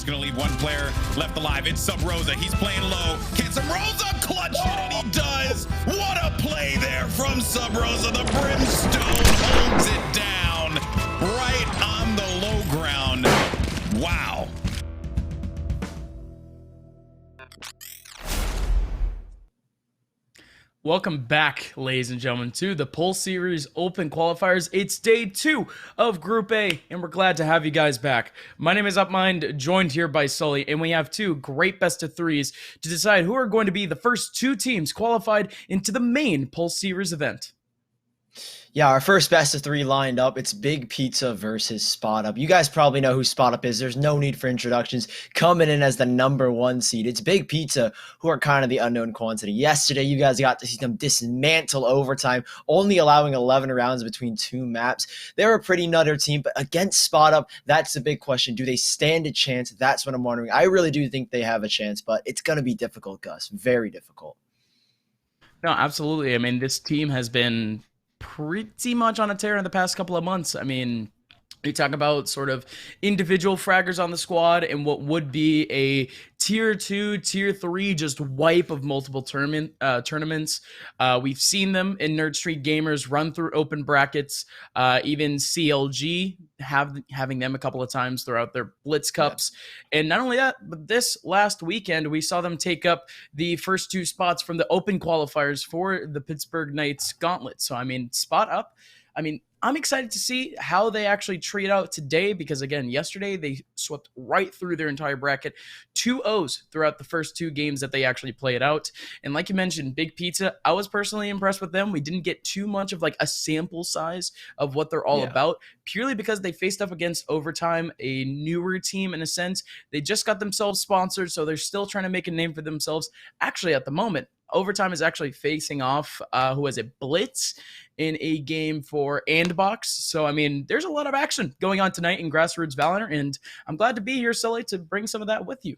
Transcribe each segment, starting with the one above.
going to leave one player left alive. It's Sub Rosa. He's playing low. Can Sub Rosa clutch it? And he does. What a play there from Sub Rosa. The Brimstone holds it down right on the low ground. Wow. Welcome back, ladies and gentlemen, to the Pulse Series Open Qualifiers. It's day 2 of Group A, and we're glad to have you guys back. My name is Upmind, joined here by Sully, and we have 2 great best-of-3s to decide who are going to be the first 2 teams qualified into the main Pulse Series event. Yeah, our first best-of-3 lined up. It's Big Pizza versus Spot Up. You guys probably know who Spot Up is. There's no need for introductions. Coming in as the #1 seed. It's Big Pizza, who are kind of the unknown quantity. Yesterday, you guys got to see them dismantle overtime, only allowing 11 rounds between 2 maps. They're a pretty nutter team, but against Spot Up, that's the big question. Do they stand a chance? That's what I'm wondering. I really do think they have a chance, but it's going to be difficult, Gus. Very difficult. No, absolutely. I mean, this team has been pretty much on a tear in the past couple of months. I mean, you talk about sort of individual fraggers on the squad and what would be a tier 2, tier 3 just wipe of multiple tournaments. We've seen them in Nerd Street Gamers run through open brackets, even CLG having them a couple of times throughout their Blitz Cups. Yeah. And not only that, but this last weekend, we saw them take up the first 2 spots from the open qualifiers for the Pittsburgh Knights Gauntlet. So, I mean, Spot Up. I mean, I'm excited to see how they actually treat out today because, again, yesterday they swept right through their entire bracket. 2-0s throughout the first 2 games that they actually played out. And like you mentioned, Big Pizza, I was personally impressed with them. We didn't get too much of like a sample size of what they're all about, purely because they faced up against Overtime, a newer team in a sense. They just got themselves sponsored, so they're still trying to make a name for themselves. Actually, at the moment, Overtime is actually facing off, who was it, Blitz, in a game for Andbox. So, I mean, there's a lot of action going on tonight in Grassroots Valorant, and I'm glad to be here, Sully, to bring some of that with you.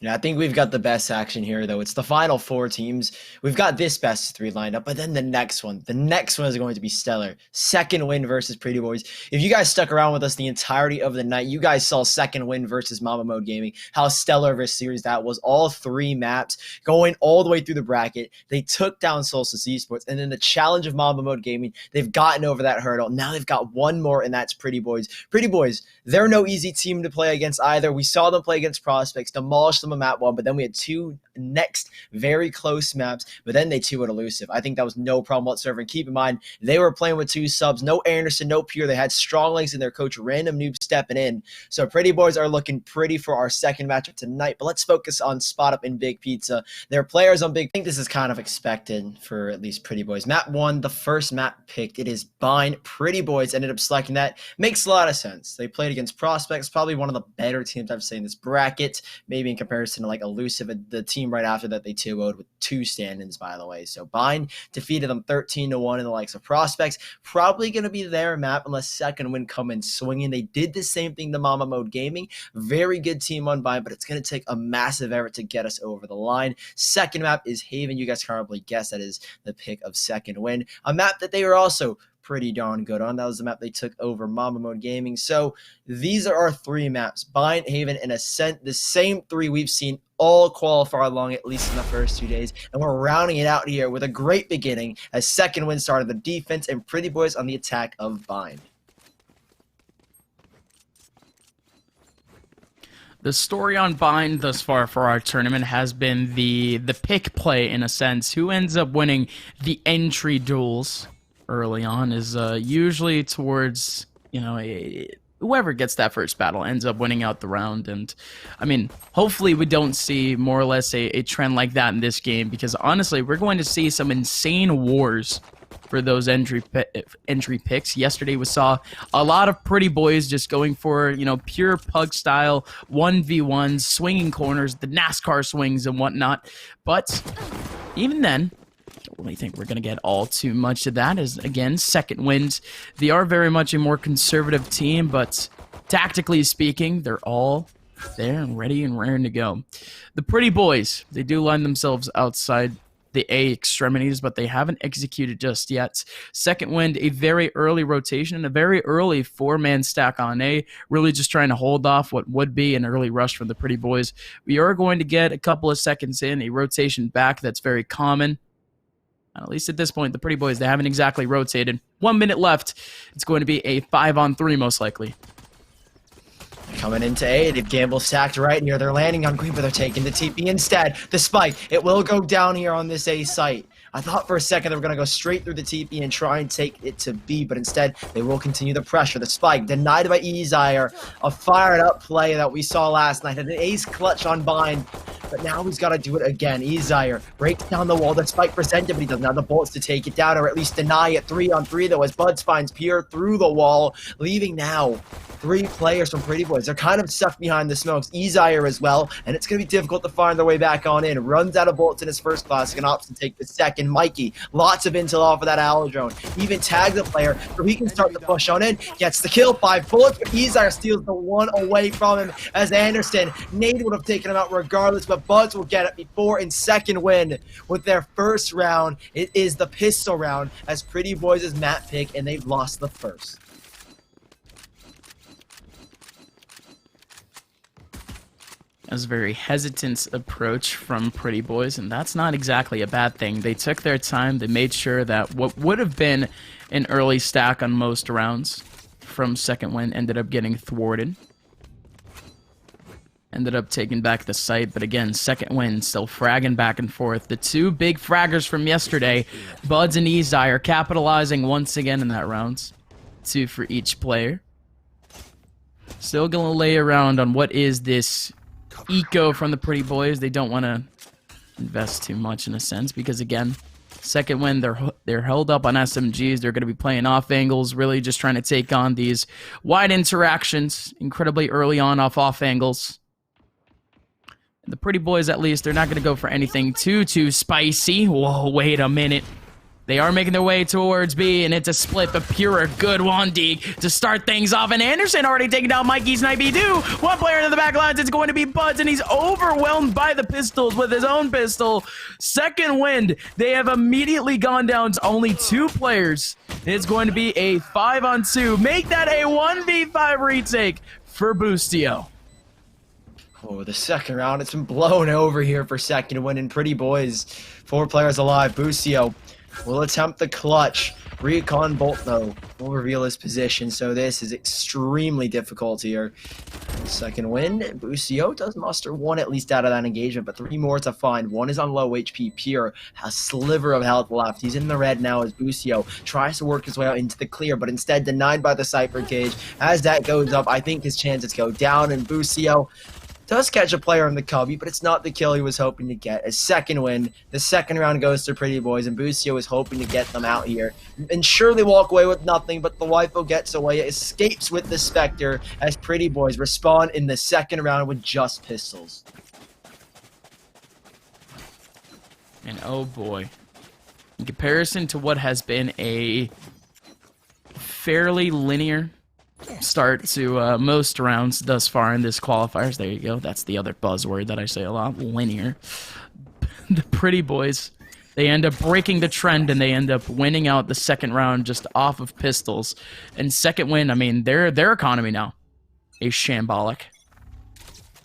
Yeah, I think we've got the best action here, though. It's the final 4 teams. We've got this best-of-3 lined up, but then the next one is going to be stellar. Second Wind versus Pretty Boys. If you guys stuck around with us the entirety of the night, you guys saw Second Wind versus Mama Mode Gaming, how stellar of a series that was. All 3 maps going all the way through the bracket. They took down Pulse Esports, and then the challenge of Mama Mode Gaming, they've gotten over that hurdle. Now they've got one more, and that's Pretty Boys. Pretty Boys, they're no easy team to play against either. We saw them play against Prospects, demolish them a map 1, but then we had 2 next very close maps, but then they 2-0 elusive. I think that was no problem whatsoever. And keep in mind, they were playing with 2 subs, no Anderson, no Pure. They had strong legs in their coach, Random Noob stepping in. So Pretty Boys are looking pretty for our second matchup tonight, but let's focus on Spot Up and Big Pizza. Their players on Big, I think this is kind of expected for at least Pretty Boys. Map 1, the first map picked, it is Bind. Pretty Boys ended up selecting that. Makes a lot of sense. They played against Prospects, probably one of the better teams I've seen in this bracket, maybe in comparison to like Elusive, the team right after that they 2-0'd with 2 stand-ins, by the way. So Bind defeated them 13-1 in the likes of Prospects. Probably going to be their map unless Second Wind come in swinging. They did the same thing to Mama Mode Gaming. Very good team on Bind, but it's going to take a massive effort to get us over the line. Second map is Haven. You guys can probably guess that is the pick of Second Wind. A map that they were also pretty darn good on. That was the map they took over Mama Mode Gaming. So these are our 3 maps: Bind, Haven, and Ascent. The same 3 we've seen all qualify along, at least in the first 2 days. And we're rounding it out here with a great beginning as Second Wind started the defense and Pretty Boys on the attack of Bind. The story on Bind thus far for our tournament has been the pick play, in a sense. Who ends up winning the entry duels early on is usually towards, you know, whoever gets that first battle ends up winning out the round. And I mean, hopefully we don't see more or less a trend like that in this game, because honestly, we're going to see some insane wars for those entry picks. Yesterday we saw a lot of Pretty Boys just going for, you know, pure pug style 1v1s, swinging corners, the NASCAR swings and whatnot. But even then, don't really think we're going to get all too much of that, as again, Second Wind, they are very much a more conservative team, but tactically speaking, they're all there and ready and raring to go. The Pretty Boys, they do line themselves outside the A extremities, but they haven't executed just yet. Second Wind, a very early rotation and a very early 4-man stack on A, really just trying to hold off what would be an early rush from the Pretty Boys. We are going to get a couple of seconds in, a rotation back that's very common. At least at this point, the Pretty Boys, they haven't exactly rotated. 1 minute left. It's going to be a 5-on-3 most likely. Coming into A, they've gamble stacked right near their landing on Queen, but they're taking the TP instead. The spike, it will go down here on this A site. I thought for a second they were going to go straight through the TP and try and take it to B, but instead they will continue the pressure. The spike denied by Ezire, a fired up play that we saw last night. Had an ace clutch on Bind, but now he's got to do it again. Ezire breaks down the wall. The spike presented, but he doesn't have the bullets to take it down, or at least deny it. 3-on-3 though, as Buds finds Pierre through the wall, leaving now 3 players from Pretty Boys. They're kind of stuck behind the smokes. Ezire as well, and it's going to be difficult to find their way back on in. Runs out of bullets in his first classic and opts to take the second. Mikey, lots of intel off of that Alodrone. Even tags a player so he can start to push on in. Gets the kill, 5 bullets, but Ezire steals the one away from him as Anderson. Nade would have taken him out regardless, but Buds will get it before in Second Wind with their first round. It is the pistol round as Pretty Boys' map pick, and they've lost the first. That's a very hesitant approach from Pretty Boys, and that's not exactly a bad thing. They took their time. They made sure that what would have been an early stack on most rounds from Second Wind ended up getting thwarted. Ended up taking back the site, but again, Second Wind still fragging back and forth. The 2 big fraggers from yesterday, Buds and Ezire, capitalizing once again in that round. 2 for each player. Still gonna lay around on what is this eco from the Pretty Boys. They don't want to invest too much in a sense because again, Second Wind, they're held up on SMGs. They're going to be playing off angles, really just trying to take on these wide interactions incredibly early on off angles. The Pretty Boys, at least, they're not going to go for anything too spicy. Whoa, wait a minute. They are making their way towards B, and it's a split, but Pure, good one, Deke, to start things off. And Anderson already taking down Mikey's Snipe. Do one player into the back lines. It's going to be Buds, and he's overwhelmed by the pistols with his own pistol. Second Wind, they have immediately gone down to only 2 players. It's going to be a 5-on-2. Make that a 1v5 retake for Boostio. Oh, the second round, it's been blown over here for Second Wind, and Pretty Boys, 4 players alive. Boostio will attempt the clutch. Recon Bolt, though, will reveal his position, so this is extremely difficult here. Second Wind, Boostio does muster 1 at least out of that engagement, but 3 more to find. 1 is on low HP. Pure has a sliver of health left. He's in the red now as Boostio tries to work his way out into the clear, but instead denied by the Cypher cage. As that goes up, I think his chances go down, and Boostio does catch a player in the cubby, but it's not the kill he was hoping to get. As Second Wind, the second round goes to Pretty Boys, and Boostio is hoping to get them out here. And sure, they walk away with nothing, but the Waifu gets away, escapes with the Spectre, as Pretty Boys respond in the second round with just pistols. And oh boy, in comparison to what has been a fairly linear start to most rounds thus far in this qualifiers. There you go. That's the other buzzword that I say a lot. Linear. The Pretty Boys, they end up breaking the trend and they end up winning out the second round just off of pistols. And Second Wind, I mean, their economy now is shambolic.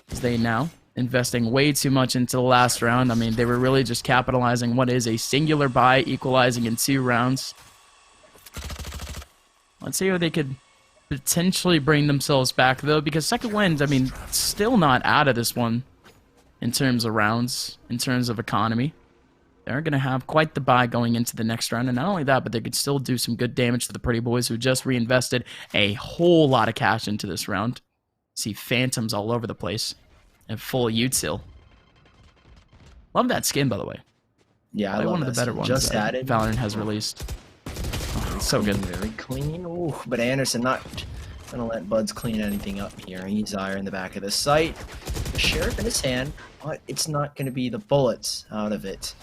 They now investing way too much into the last round. I mean, they were really just capitalizing what is a singular buy, equalizing in 2 rounds. Let's see how they could potentially bring themselves back, though, because Second Wind, I mean, still not out of this one in terms of rounds, in terms of economy. They're going to have quite the buy going into the next round, and not only that, but they could still do some good damage to the Pretty Boys, who just reinvested a whole lot of cash into this round. See phantoms all over the place and full util. Love that skin, by the way. Yeah, I like love one of the better ones just that added. Valorant has released. Oh, so good. Very clean. Ooh, but Anderson not gonna let Buds clean anything up here. Ezire in the back of the site. The Sheriff in his hand, but it's not gonna be the bullets out of it.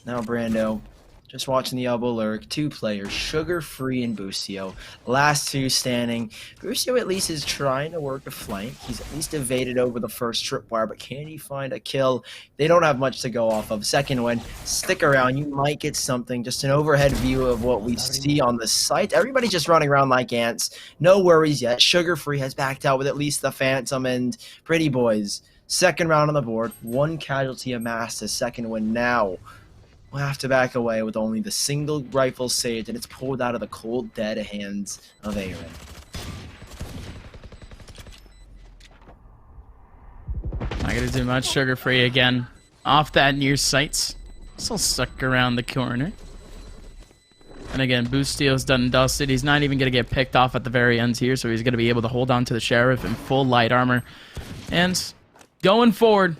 Now Brando Just watching the elbow lurk, 2 players, Sugar Free and Busio. Last 2 standing. Busio at least is trying to work a flank. He's at least evaded over the first tripwire, but can he find a kill? They don't have much to go off of. Second Wind, stick around. You might get something. Just an overhead view of what we see on the site. Everybody's just running around like ants. No worries yet. Sugar Free has backed out with at least the Phantom and Pretty Boys. Second round on the board. 1 casualty amassed as Second Wind now. We'll have to back away with only the single rifle saved, and it's pulled out of the cold, dead hands of Aaron. Not gonna do much. Sugar Free again. Off that near sights. Still stuck around the corner. And again, Bustio's done and dusted. He's not even gonna get picked off at the very end here, so he's gonna be able to hold on to the Sheriff in full light armor. And going forward,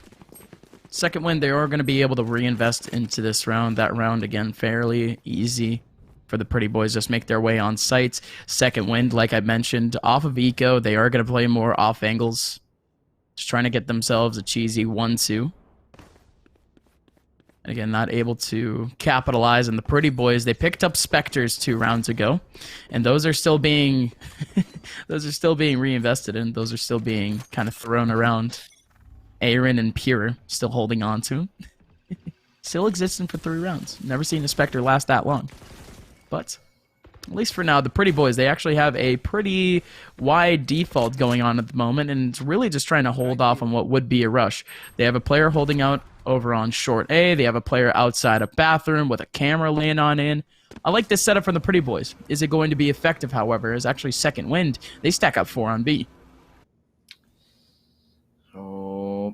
Second Wind, they are going to be able to reinvest into this round. That round, again, fairly easy for the Pretty Boys. Just make their way on sites. Second Wind, like I mentioned, off of Eco, they are going to play more off angles. Just trying to get themselves a cheesy 1-2. Again, not able to capitalize. And the Pretty Boys, they picked up Spectres 2 rounds ago. And those are still being reinvested in. Those are still being kind of thrown around. Aaron and Pure still holding on to him. Still existing for 3 rounds. Never seen a Spectre last that long. But at least for now, the Pretty Boys, they actually have a pretty wide default going on at the moment, and it's really just trying to hold off on what would be a rush. They have a player holding out over on short A. They have a player outside a bathroom with a camera laying on in. I like this setup from the Pretty Boys. Is it going to be effective, however, is actually Second Wind. They stack up 4 on B.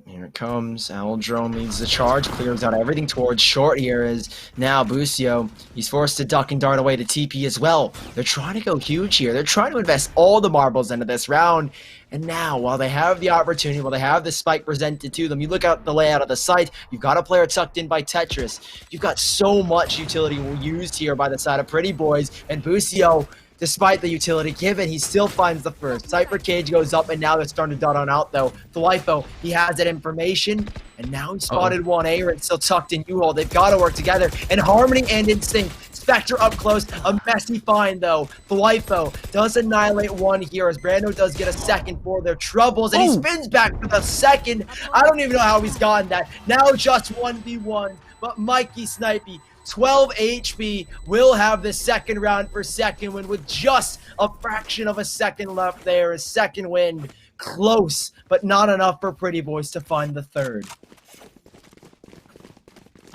Here it comes. Owl Drone leads the charge, clears out everything towards short here is now Busio. He's forced to duck and dart away to TP as well. They're trying to go huge here. They're trying to invest all the marbles into this round. And now, while they have the opportunity, while they have the spike presented to them, you look at the layout of the site, you've got a player tucked in by Tetris. You've got so much utility used here by the side of Pretty Boys, and Busio, despite the utility given, he still finds the first. Cypher Cage goes up, and now they're starting to dot on out, though. Thwifo, he has that information, and now he spotted one. Aaron still tucked in U-Haul. They've got to work together. And Harmony and Instinct. Spectre up close. A messy find, though. Thwifo does annihilate one here, as Brando does get a second for their troubles, and he spins back for the second. I don't even know how he's gotten that. Now just 1v1, but Mikey Snipey, 12 HP, will have the second round for Second Wind with just a fraction of a second left there as Second Wind close, but not enough for Pretty Boys to find the third.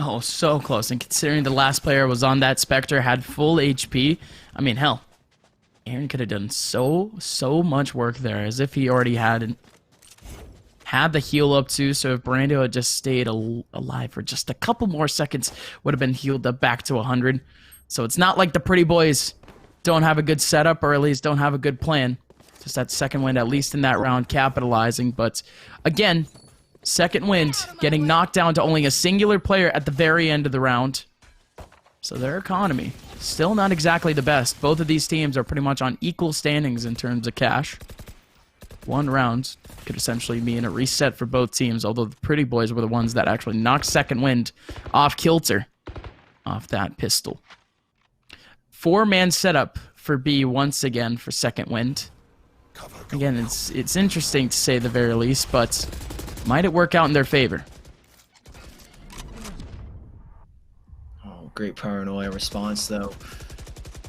Oh, so close. And considering the last player was on that Spectre, had full HP, I mean, hell, Aaron could have done so much work there, as if he already had the heal up too. So if Brando had just stayed alive for just a couple more seconds, would have been healed up back to 100. So it's not like the Pretty Boys don't have a good setup, or at least don't have a good plan. Just that Second Wind, at least in that round, capitalizing. But again, Second Wind getting knocked down to only a singular player at the very end of the round. So their economy still not exactly the best. Both of these teams are pretty much on equal standings in terms of cash. One round could essentially mean a reset for both teams, although the Pretty Boys were the ones that actually knocked Second Wind off kilter, off that pistol. 4-man setup for B once again for Second Wind. Again, it's interesting to say the very least, but might it work out in their favor? Oh, great paranoia response, though.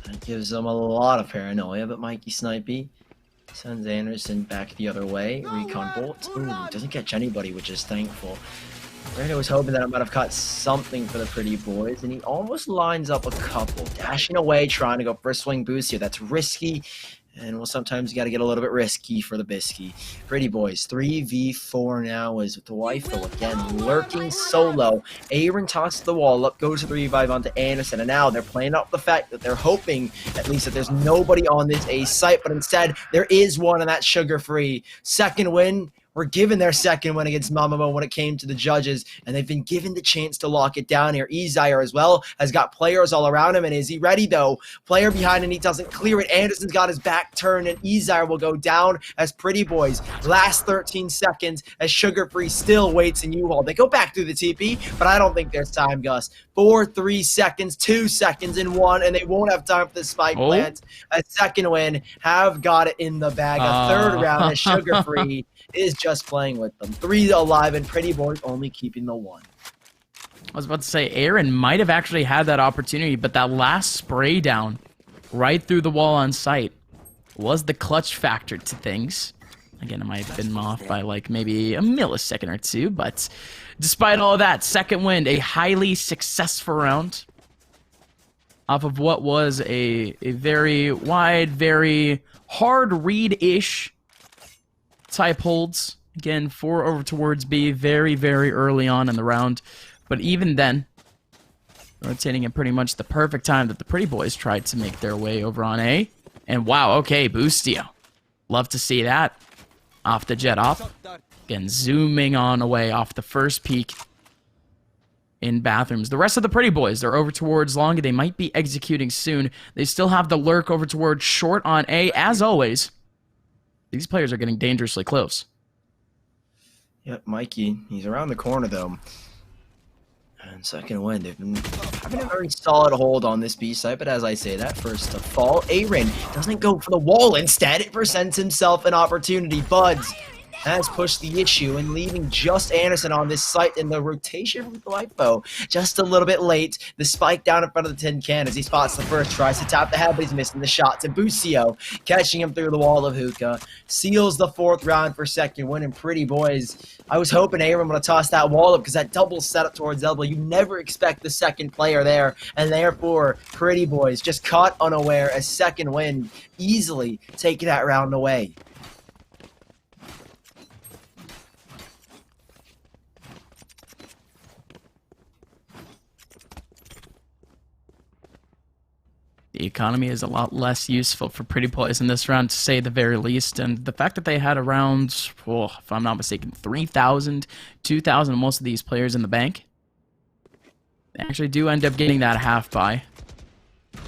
That gives them a lot of paranoia, but Mikey Snipey sends Anderson back the other way. Recon Bolt. Ooh, doesn't catch anybody, which is thankful. Brando was hoping that I might have caught something for the Pretty Boys, and he almost lines up a couple. Dashing away, trying to go first swing boost here. That's risky. And well, sometimes you got to get a little bit risky for the bisky. Pretty Boys, 3v4 now is with the Thwifo again, lurking solo. Aaron tosses the wall up, goes to 3v5 onto Anderson, and now they're playing up the fact that they're hoping at least that there's nobody on this A site, but instead there is one, and that's Sugar Free. Second Wind, were given their second win against Mamamo when it came to the judges, and they've been given the chance to lock it down here. Ezire as well has got players all around him, and is he ready though? Player behind, and he doesn't clear it. Anderson's got his back turned, and Ezire will go down as Pretty Boys. Last 13 seconds as Sugar Free still waits in U-Haul. They go back through the TP, but I don't think there's time, Gus. 4, 3 seconds, 2 seconds, and 1, and they won't have time for the spike plant. A second win, have got it in the bag. A third round as Sugar Free is just playing with them. 3 alive, and Pretty Boys only keeping the 1. I was about to say, Aaron might have actually had that opportunity, but that last spray down right through the wall on site was the clutch factor to things. Again, it might have been off by like maybe a millisecond or two, but despite all of that, Second Wind, a highly successful round off of what was a very wide, very hard read-ish type holds. Again, 4 over towards B very, very early on in the round. But even then, rotating at pretty much the perfect time that the Pretty Boys tried to make their way over on A. And wow, okay, Boostio. Love to see that. Off the jet off. Again, zooming on away off the first peak in bathrooms. The rest of the Pretty Boys, they're over towards long. They might be executing soon. They still have the lurk over towards short on A. As always, these players are getting dangerously close. Yep, Mikey, he's around the corner though. And Second Wind, they've been having a very solid hold on this B site, but as I say that, first to fall, Aaron doesn't go for the wall. Instead, it presents himself an opportunity. Buds has pushed the issue and leaving just Anderson on this site, in the rotation from Thwifo just a little bit late. The spike down in front of the tin can as he spots the first, tries to tap the head, but he's missing the shot to Busio, catching him through the wall of Hookah. Seals the 4th round for Second Wind, and Pretty Boys, I was hoping Aaron would have tossed that wall up because that double setup towards elbow, you never expect the second player there, and therefore Pretty Boys just caught unaware as Second Wind easily taking that round away. The economy is a lot less useful for Pretty Boys in this round, to say the very least. And the fact that they had around, if I'm not mistaken, 3,000, 2,000, most of these players in the bank, they actually do end up getting that half buy.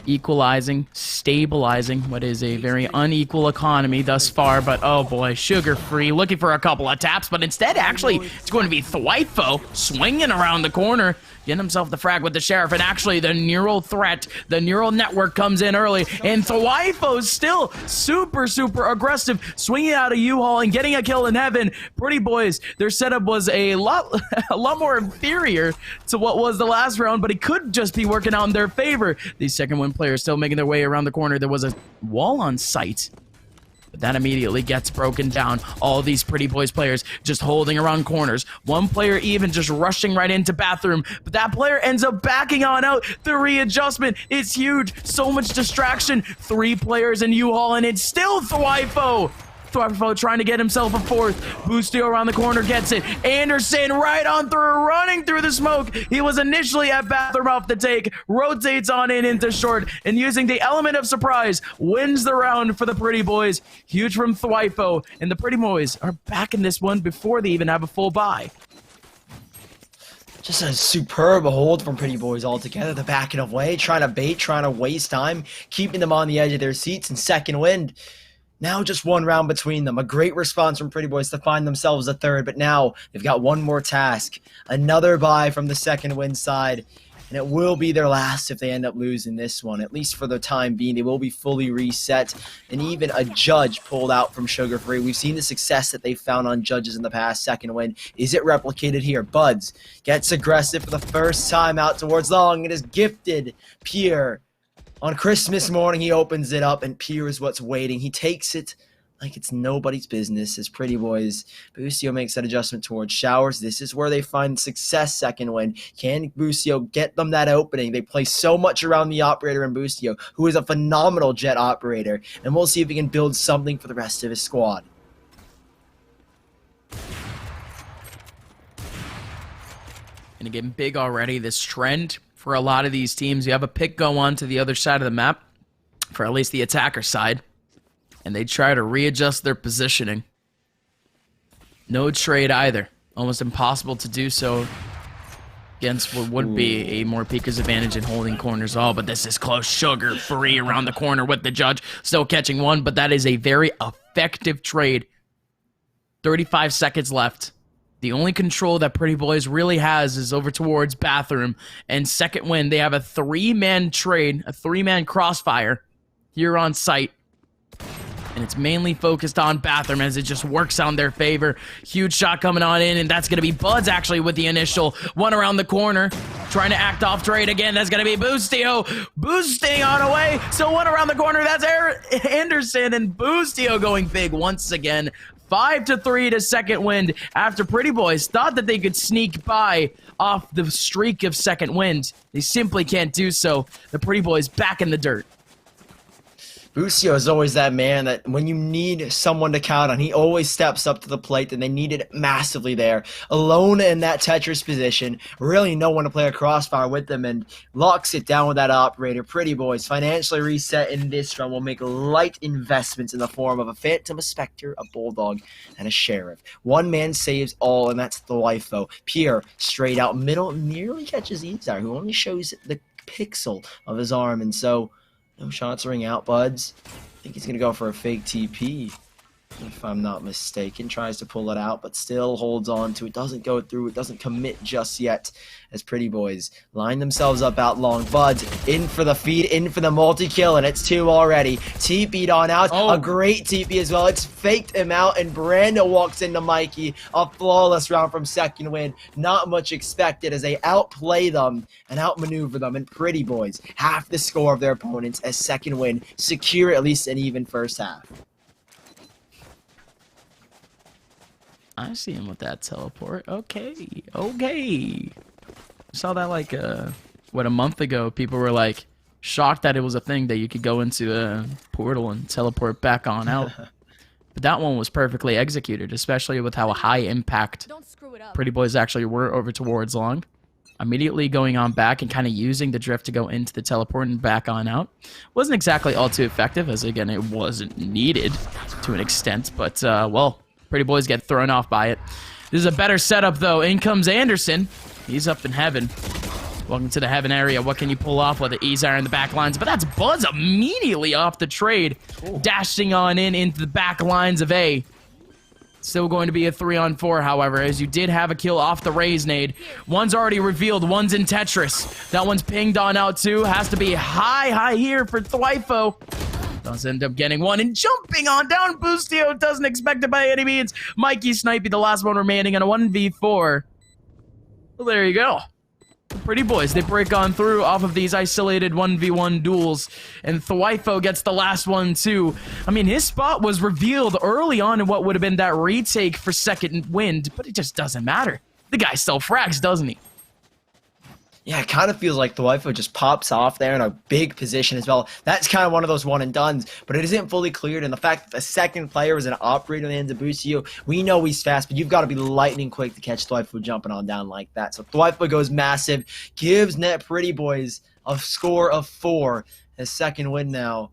Equalizing, stabilizing what is a very unequal economy thus far, but oh boy, Sugar Free looking for a couple of taps, but instead actually it's going to be Thwifo swinging around the corner, getting himself the frag with the Sheriff, and actually the neural threat, the neural network comes in early, and Thwifo's still super, super aggressive, swinging out of U-Haul and getting a kill in heaven. Pretty Boys, their setup was a lot more inferior to what was the last round, but it could just be working out in their favor. These Second Wind players still making their way around the corner. There was a wall on site, but that immediately gets broken down. All these Pretty Boys players just holding around corners. One player even just rushing right into bathroom, but that player ends up backing on out. The readjustment is huge. So much distraction. 3 players in U-Haul, and it's still Thwifo. Thwifo trying to get himself a 4th. Boostio around the corner gets it. Anderson right on through, running through the smoke. He was initially at bathroom off the take, rotates on in into short, and using the element of surprise, wins the round for the Pretty Boys. Huge from Thwifo, and the Pretty Boys are back in this one before they even have a full buy. Just a superb hold from Pretty Boys altogether. The backing away, trying to bait, trying to waste time, keeping them on the edge of their seats. And Second Wind, now just 1 round between them. A great response from Pretty Boys to find themselves a 3rd, but now they've got 1 more task. Another buy from the Second Wind side, and it will be their last if they end up losing this one. At least for the time being, they will be fully reset, and even a judge pulled out from Sugar Free. We've seen the success that they found on judges in the past. Second Wind, is it replicated here? Buds gets aggressive for the first time out towards long. It is gifted Pierre. On Christmas morning, he opens it up, and Pierre is what's waiting. He takes it like it's nobody's business as Pretty Boys. Busio makes that adjustment towards showers. This is where they find success. Second Wind. Can Busio get them that opening? They play so much around the operator and Busio, who is a phenomenal jet operator. And we'll see if he can build something for the rest of his squad. And again, big already, this trend for a lot of these teams. You have a pick go on to the other side of the map, for at least the attacker side, and they try to readjust their positioning. No trade either. Almost impossible to do so against what would be a more Pika's advantage in holding corners all, but this is close. Sugar free around the corner with the judge, still catching one, but that is a very effective trade. 35 seconds left. The only control that Pretty Boys really has is over towards Bathroom and Second Wind. They have a 3-man trade, a 3-man crossfire here on site. And it's mainly focused on Bathroom as it just works on their favor. Huge shot coming on in, and that's going to be Buds actually with the initial one around the corner. Trying to act off trade again. That's going to be Boostio. Boosting on away. So one around the corner. That's Anderson, and Boostio going big once again. 5-3 to Second Wind after Pretty Boys thought that they could sneak by off the streak of Second Wind. They simply can't do so. The Pretty Boys back in the dirt. Boostio is always that man that when you need someone to count on, he always steps up to the plate, and they needed it massively there. Alone in that Tetris position, really no one to play a crossfire with them, and locks it down with that operator. Pretty Boys financially reset in this run will make light investments in the form of a Phantom, a Spectre, a Bulldog, and a Sheriff. One man saves all, and that's the Wifo. Pierre, straight out middle, nearly catches Izar, who only shows the pixel of his arm, and so no shots ring out, Buds. I think he's going to go for a fake TP, if I'm not mistaken. Tries to pull it out, but still holds on to it. Doesn't go through. It doesn't commit just yet as Pretty Boys line themselves up out long. Buds in for the feed, in for the multi-kill, and it's 2 already. TP'd on out. A great TP as well. It's faked him out, and Brando walks into Mikey. A flawless round from Second Wind. Not much expected as they outplay them and outmaneuver them. And Pretty Boys half the score of their opponents as Second Wind secure at least an even first half. I see him with that teleport. Okay, okay. Saw that like a month ago. People were like shocked that it was a thing that you could go into a portal and teleport back on out. But that one was perfectly executed, especially with how high impact Pretty Boys actually were over towards long. Immediately going on back and kind of using the drift to go into the teleport and back on out. Wasn't exactly all too effective, as again it wasn't needed to an extent, but well, Pretty Boys get thrown off by it. This is a better setup, though. In comes Anderson. He's up in heaven. Welcome to the heaven area. What can you pull off with the Izar in the back lines? But that's Buzz immediately off the trade. Ooh. Dashing on into the back lines of A. Still going to be a 3-on-4, however, as you did have a kill off the Raze nade. One's already revealed. One's in Tetris. That one's pinged on out, too. Has to be high here for Thwifo. Does end up getting one and jumping on down. Boostio doesn't expect it by any means. Mikey Snipey, the last one remaining on a 1v4. Well, there you go. Pretty Boys, they break on through off of these isolated 1v1 duels. And Thwifo gets the last one, too. I mean, his spot was revealed early on in what would have been that retake for Second Wind, but it just doesn't matter. The guy still frags, doesn't he? Yeah, it kind of feels like the Waifu just pops off there in a big position as well. That's kind of one of those one-and-dones, but it isn't fully cleared, and the fact that the second player is an operator in the hands of Boostio, we know he's fast, but you've got to be lightning quick to catch the Waifu jumping on down like that. So the Waifu goes massive, gives Net Pretty Boys a score of 4. His Second Wind now.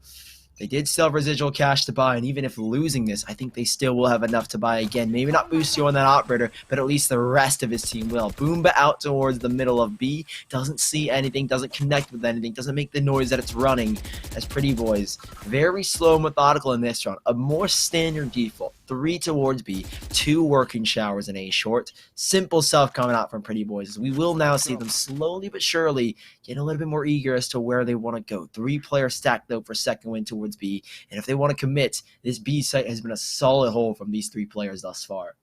They did still have residual cash to buy, and even if losing this, I think they still will have enough to buy again. Maybe not Boostio on that operator, but at least the rest of his team will. Boomba out towards the middle of B, doesn't see anything, doesn't connect with anything, doesn't make the noise that it's running as Pretty Boys. Very slow and methodical in this round. A more standard default. 3 towards B, 2 working showers in A short. Simple stuff coming out from Pretty Boys. We will now see them slowly but surely get a little bit more eager as to where they want to go. 3-player stack, though, for Second Wind towards B. And if they want to commit, this B site has been a solid hole from these 3 players thus far.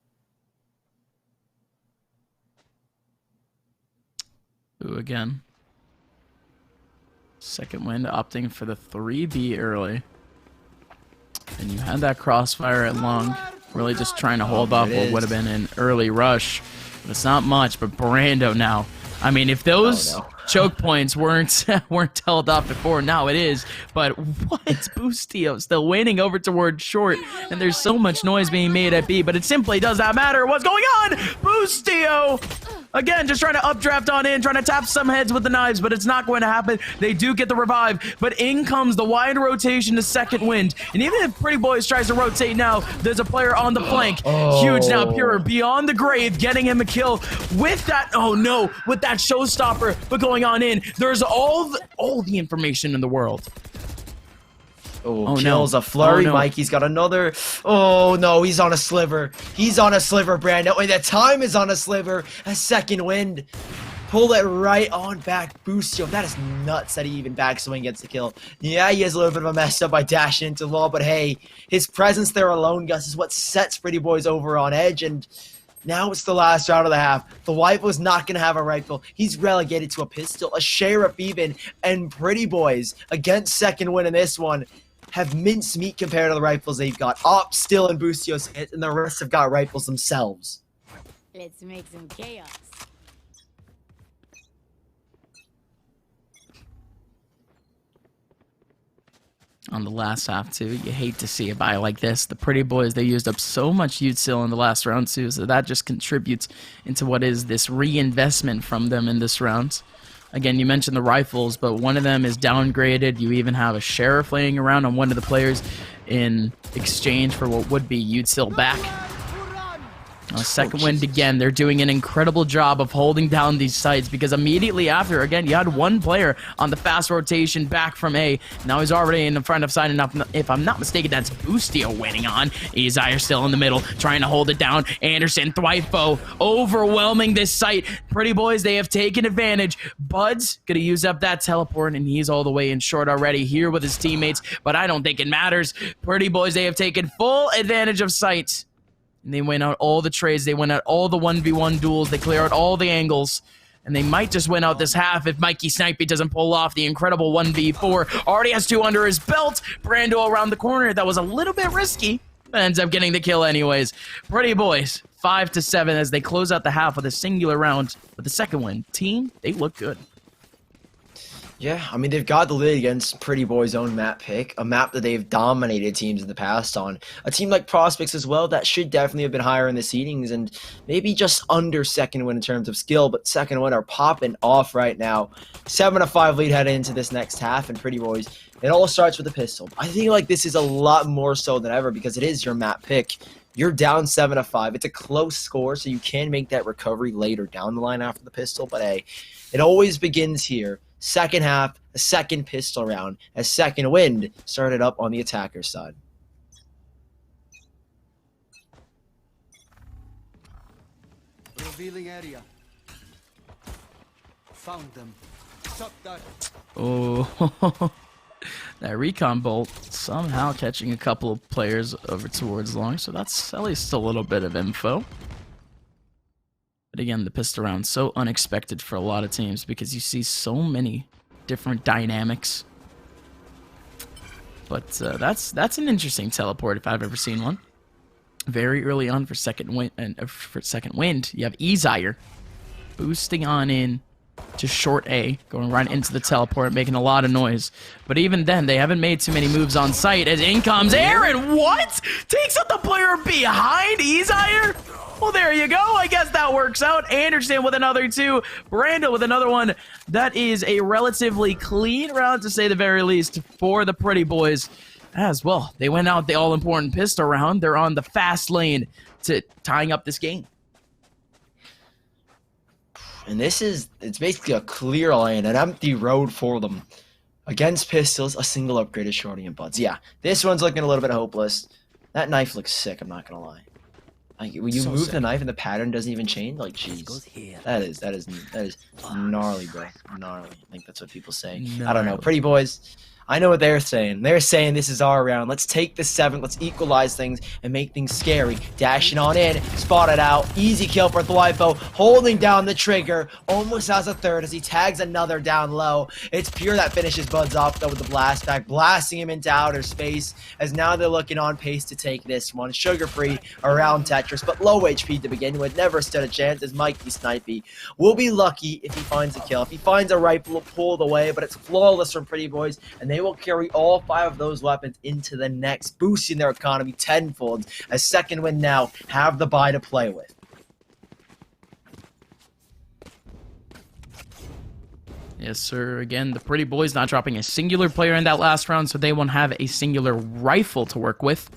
Ooh, again. Second Wind opting for the 3B early. And you had that crossfire at long, really just trying to hold off what would have been an early rush. But it's not much, but Brando now. I mean, if those choke points weren't held off before, now it is. But what? Boostio still waiting over towards short, and there's so much noise being made at B, but it simply does not matter what's going on. Boostio Again, just trying to updraft on in, trying to tap some heads with the knives, but it's not going to happen. They do get the revive, but in comes the wide rotation to Second Wind. And even if Pretty Boys tries to rotate now, there's a player on the flank. Huge now, Pure beyond the grave, getting him a kill with that, oh no, with that showstopper, but going on in. There's all the information in the world. Oh, kills a flurry. Oh, no. Mikey's got another. Oh, no, he's on a sliver. He's on a sliver, Brando. Wait, the time is on a sliver. A Second Wind. Pull it right on back. Boostio. That is nuts that he even backswing gets the kill. Yeah, he has a little bit of a mess up by dashing into the wall, but hey, his presence there alone, Gus, is what sets Pretty Boys over on edge, and now it's the last round of the half. The Rifle's not going to have a rifle. He's relegated to a pistol, a sheriff even, and Pretty Boys against Second Wind in this one have mincemeat compared to the rifles they've got. Op still in Boostio's hit, and the rest have got rifles themselves. Let's make some chaos. On the last half, too, you hate to see a buy like this. The Pretty Boys, they used up so much util in the last round, too, so that just contributes into what is this reinvestment from them in this round. Again, you mentioned the rifles, but one of them is downgraded. You even have a sheriff laying around on one of the players in exchange for what would be util back. Second Wind again, they're doing an incredible job of holding down these sites because immediately after, again, you had one player on the fast rotation back from A. Now he's already in front of signing up. If I'm not mistaken, that's Boostio winning on. Izire still in the middle, trying to hold it down. Anderson, Thwifo, overwhelming this site. Pretty Boys, they have taken advantage. Bud's gonna use up that teleport, and he's all the way in short already here with his teammates, but I don't think it matters. Pretty Boys, they have taken full advantage of sight. And they win out all the trades. They win out all the 1v1 duels. They clear out all the angles. And they might just win out this half if Mikey Snipey doesn't pull off the incredible 1v4. Already has 2 under his belt. Brando around the corner. That was a little bit risky, but ends up getting the kill anyways. Pretty Boys, 5-7 as they close out the half with a singular round. With the Second Wind team, they look good. Yeah, I mean, they've got the lead against Pretty Boy's own map pick, a map that they've dominated teams in the past on. A team like Prospects as well, that should definitely have been higher in the seedings and maybe just under Second Wind in terms of skill, but Second Wind are popping off right now. 7-5 lead heading into this next half, and Pretty Boys, it all starts with a pistol. I think like this is a lot more so than ever because it is your map pick. You're down 7-5. It's a close score, so you can make that recovery later down the line after the pistol, but hey, it always begins here. Second half, a second pistol round, as Second Wind started up on the attacker side. Revealing area. Found them. Shot that. Oh, that recon bolt somehow catching a couple of players over towards long, so that's at least a little bit of info. But again, the pistol round, so unexpected for a lot of teams because you see so many different dynamics. But that's an interesting teleport if I've ever seen one. Very early on for Second Wind, you have Izire boosting on in to short A, going right into the teleport, making a lot of noise. But even then, they haven't made too many moves on site as in comes Aaron. What? Takes out the player behind Izire? Well, there you go. I guess that works out. Anderson with another 2. Brando with another one. That is a relatively clean round, to say the very least, for the Pretty Boys as well. They went out the all-important pistol round. They're on the fast lane to tying up this game. And it's basically a clear lane, an empty road for them. Against pistols, a single upgraded Shorty and Buds. Yeah, this one's looking a little bit hopeless. That knife looks sick, I'm not going to lie. Like, when you move the knife and the pattern doesn't even change, like, jeez. That is gnarly, bro. Gnarly. I think that's what people say. I don't know. Pretty Boys, I know what they're saying. They're saying this is our round. Let's take the 7. Let's equalize things and make things scary. Dashing on in. Spotted out. Easy kill for Thwifo. Holding down the trigger. Almost has a third as he tags another down low. It's Pure that finishes Buds off, though, with the blast back. Blasting him into outer space as now they're looking on pace to take this one. Sugar-free around Tetris, but low HP to begin with. Never stood a chance as Mikey Snipey will be lucky if he finds a kill. If he finds a rifle pulled away, but it's flawless from Pretty Boys, and they will carry all 5 of those weapons into the next, boosting their economy tenfold as Second Wind now have the buy to play with. Yes, sir. Again, the Pretty Boys not dropping a singular player in that last round, so they won't have a singular rifle to work with.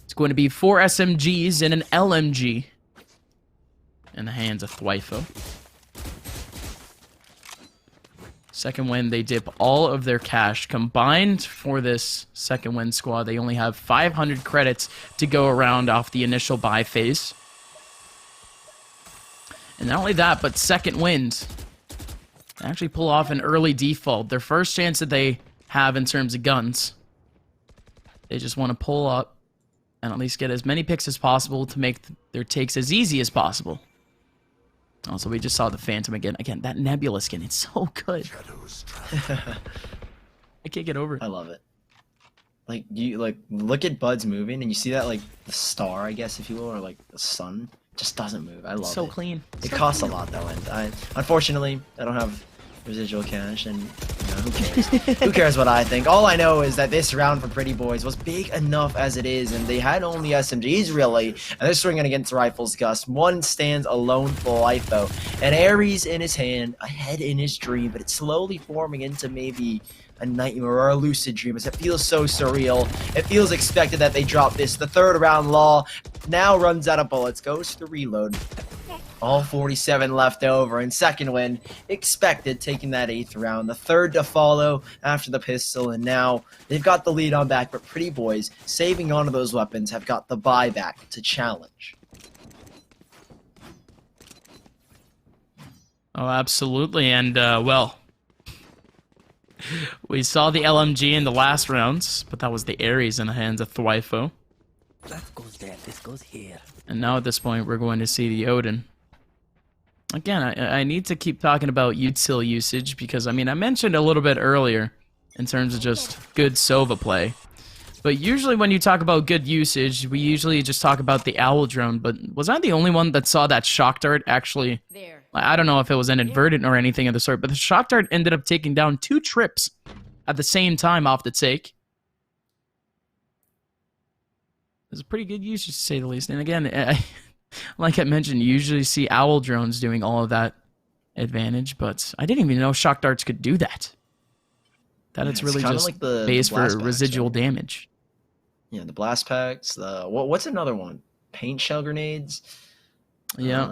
It's going to be 4 SMGs and an LMG in the hands of Thwifo. Second Wind, they dip all of their cash. Combined for this Second Wind squad, they only have 500 credits to go around off the initial buy phase. And not only that, but Second Wind actually pull off an early default. Their first chance that they have in terms of guns. They just want to pull up and at least get as many picks as possible to make their takes as easy as possible. Also, we just saw the Phantom again. Again, that Nebula skin, it's so good. I can't get over it. I love it. Like, look at Bud's moving, and you see that, like, the star, I guess, if you will, or, like, the sun just doesn't move. I love it. So clean. It costs a lot, though, and unfortunately, I don't have residual cash, and, who cares? Who cares what I think? All I know is that this round for Pretty Boys was big enough as it is, and they had only SMGs, really, and they're swinging against Rifles Gus. One stands alone for LIFO, and Ares in his hand, a head in his dream, but it's slowly forming into maybe a nightmare or a lucid dream, as it feels so surreal. It feels expected that they drop this. The third round Law now runs out of bullets, goes to reload. All 47 left over, and Second Wind expected taking that 8th round. The third to follow after the pistol, and now they've got the lead on back, but Pretty Boys, saving onto those weapons, have got the buyback to challenge. Oh, absolutely, and, well, we saw the LMG in the last rounds, but that was the Ares in the hands of Thwifo. That goes there, this goes here. And now at this point, we're going to see the Odin. Again, I need to keep talking about util usage because, I mean, I mentioned a little bit earlier in terms of just good Sova play. But usually when you talk about good usage, we usually just talk about the Owl Drone. But was I the only one that saw that Shock Dart actually... There. I don't know if it was inadvertent or anything of the sort, but the Shock Dart ended up taking down 2 trips at the same time off the take. It was a pretty good usage, to say the least. And again, like I mentioned, you usually see Owl Drones doing all of that advantage, but I didn't even know Shock Darts could do that. That it's really just like the based for blast packs, residual right? damage. Yeah, the blast packs, what's another one? Paint shell grenades? Yeah.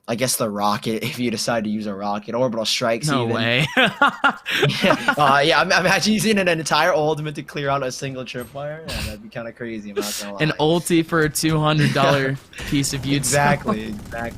I guess the rocket, if you decide to use a rocket. Orbital strikes, No even. way. Yeah, I'm imagine using an entire ultimate to clear out a single tripwire. Yeah, that'd be kind of crazy. I'm not gonna lie. An ulti for a $200 piece of util. Exactly.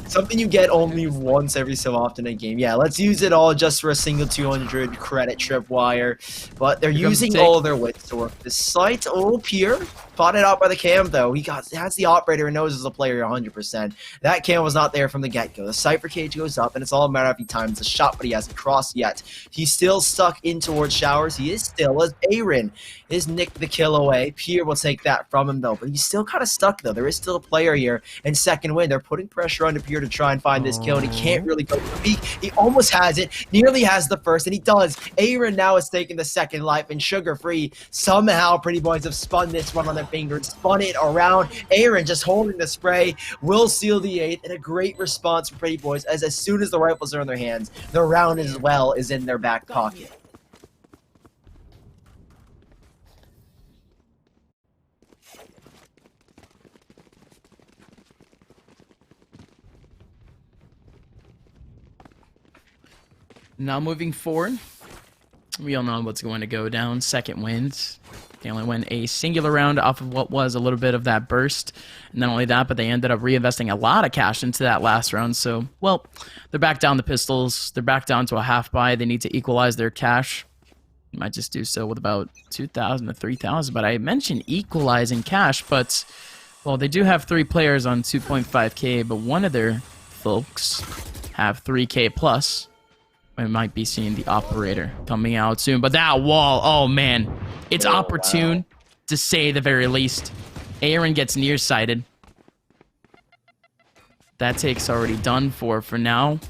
Something you get only once every so often in a game. Yeah, let's use it all just for a single 200 credit tripwire. But they're Here comes using the take. all their wits to work. The slight Pure spotted out by the cam, though. Has the operator and knows as a player 100%. That cam was not there from the get-go. The Cypher cage goes up, and it's all a matter of he times the shot, but he hasn't crossed yet. He's still stuck in towards showers. He is still, as Aaron is nicked the kill away. Pierre will take that from him, though. But he's still kind of stuck, though. There is still a player here in Second Wind. They're putting pressure onto Pierre to try and find this kill, and he can't really go for the peak. He almost has it, nearly has the first, and he does. Aaron now has taken the second life, and Sugar Free, somehow Pretty Boys have spun this one on their fingers, spun it around. Aaron just holding the spray, will seal the 8th, and a great response from Pretty Boys, as soon as the rifles are in their hands, the round as well is in their back pocket. Now moving forward, we all know what's going to go down. Second Wind. They only win a singular round off of what was a little bit of that burst. And not only that, but they ended up reinvesting a lot of cash into that last round. So, well, they're back down the pistols. They're back down to a half buy. They need to equalize their cash. Might just do so with about 2,000 to 3,000. But I mentioned equalizing cash, but, well, they do have 3 players on 2.5k, but one of their folks have 3k plus. We might be seeing the operator coming out soon. But that wall, oh man, it's opportune to say the very least. Aaron gets nearsighted. That take's already done for now.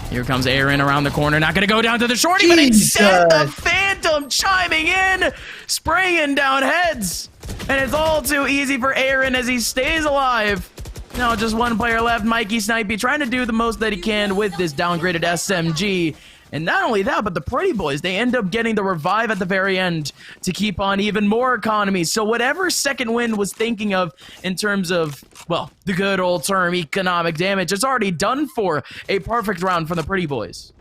Here comes Aaron around the corner. Not going to go down to the shorty, but instead the Phantom chiming in, spraying down heads. And it's all too easy for Aaron as he stays alive. Now just one player left, Mikey Snipey, trying to do the most that he can with this downgraded SMG. And not only that, but the Pretty Boys, they end up getting the revive at the very end to keep on even more economy. So whatever Second Wind was thinking of in terms of, well, the good old term economic damage, it's already done for. A perfect round from the Pretty Boys.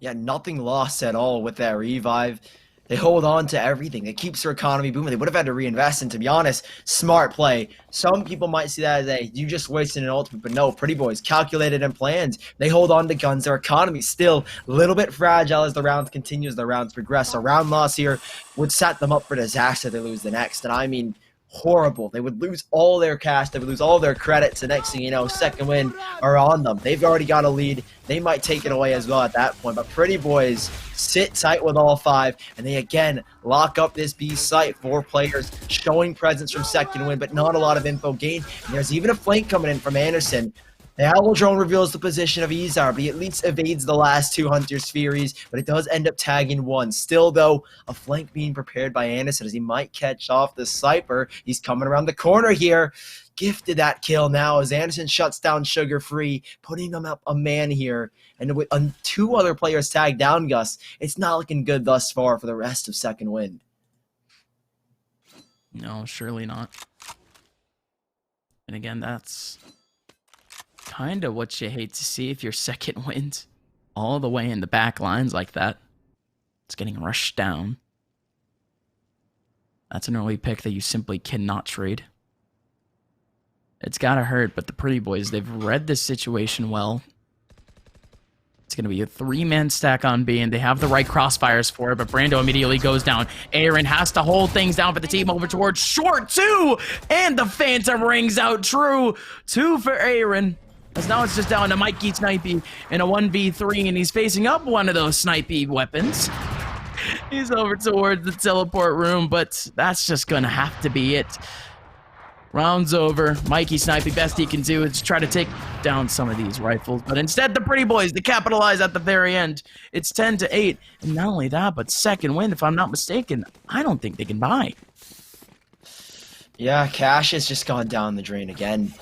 Yeah, nothing lost at all with that revive. They hold on to everything. It keeps their economy booming. They would have had to reinvest, and to be honest, smart play. Some people might see that as you just wasted an ultimate, but no, Pretty Boys calculated and planned. They hold on to guns. Their economy still a little bit fragile as the rounds continue, as the rounds progress. A round loss here would set them up for disaster if they lose the next, and I mean horrible. They would lose all their cash. They would lose all their credits. The next thing you know, Second Wind are on them. They've already got a lead. They might take it away as well at that point. But Pretty Boys sit tight with all 5, and they again lock up this B site. 4 players showing presence from Second Wind, but not a lot of info gained. And there's even a flank coming in from Anderson. The Owl Drone reveals the position of Izar, but he at least evades the last 2 Hunter's Furies, but it does end up tagging 1. Still, though, a flank being prepared by Anderson as he might catch off the Cypher. He's coming around the corner here. Gifted that kill now as Anderson shuts down Sugar Free, putting him up a man here. And with 2 other players tagged down, Gus, it's not looking good thus far for the rest of Second Wind. No, surely not. And again, that's kind of what you hate to see if you're Second Wind all the way in the back lines like that. It's getting rushed down. That's an early pick that you simply cannot trade. It's gotta hurt, but the Pretty Boys, they've read this situation well. It's going to be a 3-man stack on B, and they have the right crossfires for it, but Brando immediately goes down. Aaron has to hold things down for the team over towards short 2, and the Phantom rings out true. 2 for Aaron. As now it's just down to Mikey Snipey in a 1v3, and he's facing up one of those snipey weapons. He's over towards the teleport room, but that's just going to have to be it. Round's over. Mikey Snipey, best he can do is try to take down some of these rifles. But instead, the Pretty Boys, they capitalize at the very end. It's 10-8. And not only that, but Second Wind, if I'm not mistaken, I don't think they can buy. Yeah, cash has just gone down the drain again.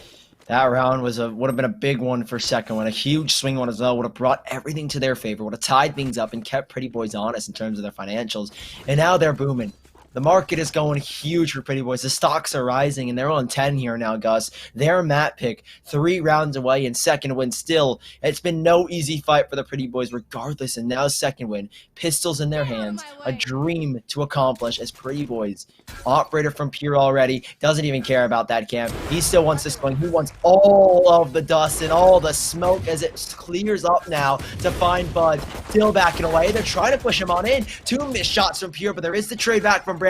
That round would have been a big one for Second Wind, a huge swing one as well. Would have brought everything to their favor, would have tied things up and kept Pretty Boys honest in terms of their financials. And now they're booming. The market is going huge for Pretty Boys. The stocks are rising, and they're on 10 here now, Gus. Their map pick, 3 rounds away in Second Wind still. It's been no easy fight for the Pretty Boys regardless, and now Second Wind. Pistols in their hands, a dream to accomplish as Pretty Boys. Operator from Pure already, doesn't even care about that camp. He still wants this going. He wants all of the dust and all the smoke as it clears up now to find Bud. Still backing away. They're trying to push him on in. 2 missed shots from Pure, but there is the trade back from Brando.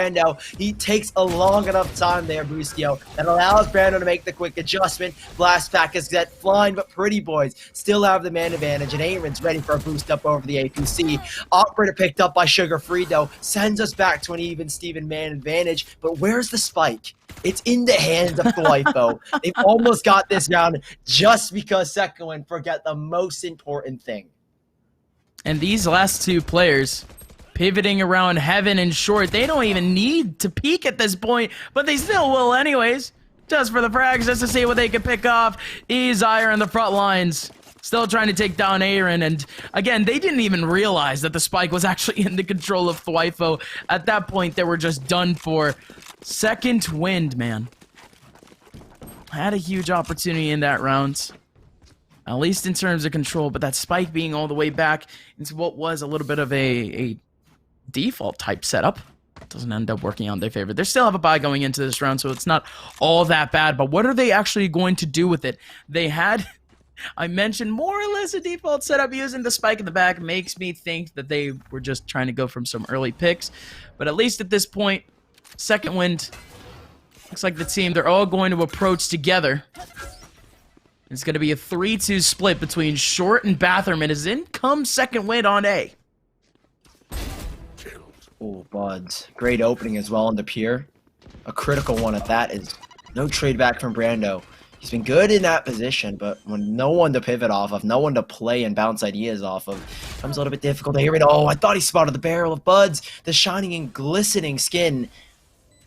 He takes a long enough time there, Busio, that allows Brando to make the quick adjustment. Blast pack is get flying, but Pretty Boys still have the man advantage, and Aaron's ready for a boost up over the APC. Operator picked up by Sugar Free, though, sends us back to an even Steven man advantage, but where's the spike? It's in the hands of Thwifo. They've almost got this round just because Second Wind forget the most important thing. And these last 2 players pivoting around Heaven and Short, they don't even need to peek at this point, but they still will anyways. Just for the frags, just to see what they can pick off. Izire in the front lines, still trying to take down Aaron, and again, they didn't even realize that the spike was actually in the control of Thwifo. At that point, they were just done for. Second Wind, man. Had a huge opportunity in that round. At least in terms of control, but that spike being all the way back into what was a little bit of a default type setup doesn't end up working on their favor. They still have a bye going into this round, so it's not all that bad, but what are they actually going to do with it? They had, I mentioned, more or less a default setup using the spike in the back. Makes me think that they were just trying to go from some early picks, but at least at this point, Second Wind looks like the team, they're all going to approach together. It's going to be a 3-2 split between Short and Batherman as in comes Second Wind on A. Oh, Buds. Great opening as well on the Pier. A critical one at that is no trade back from Brando. He's been good in that position, but when no one to pivot off of, no one to play and bounce ideas off of, becomes a little bit difficult to hear it. Oh, I thought he spotted the barrel of Buds, the shining and glistening skin.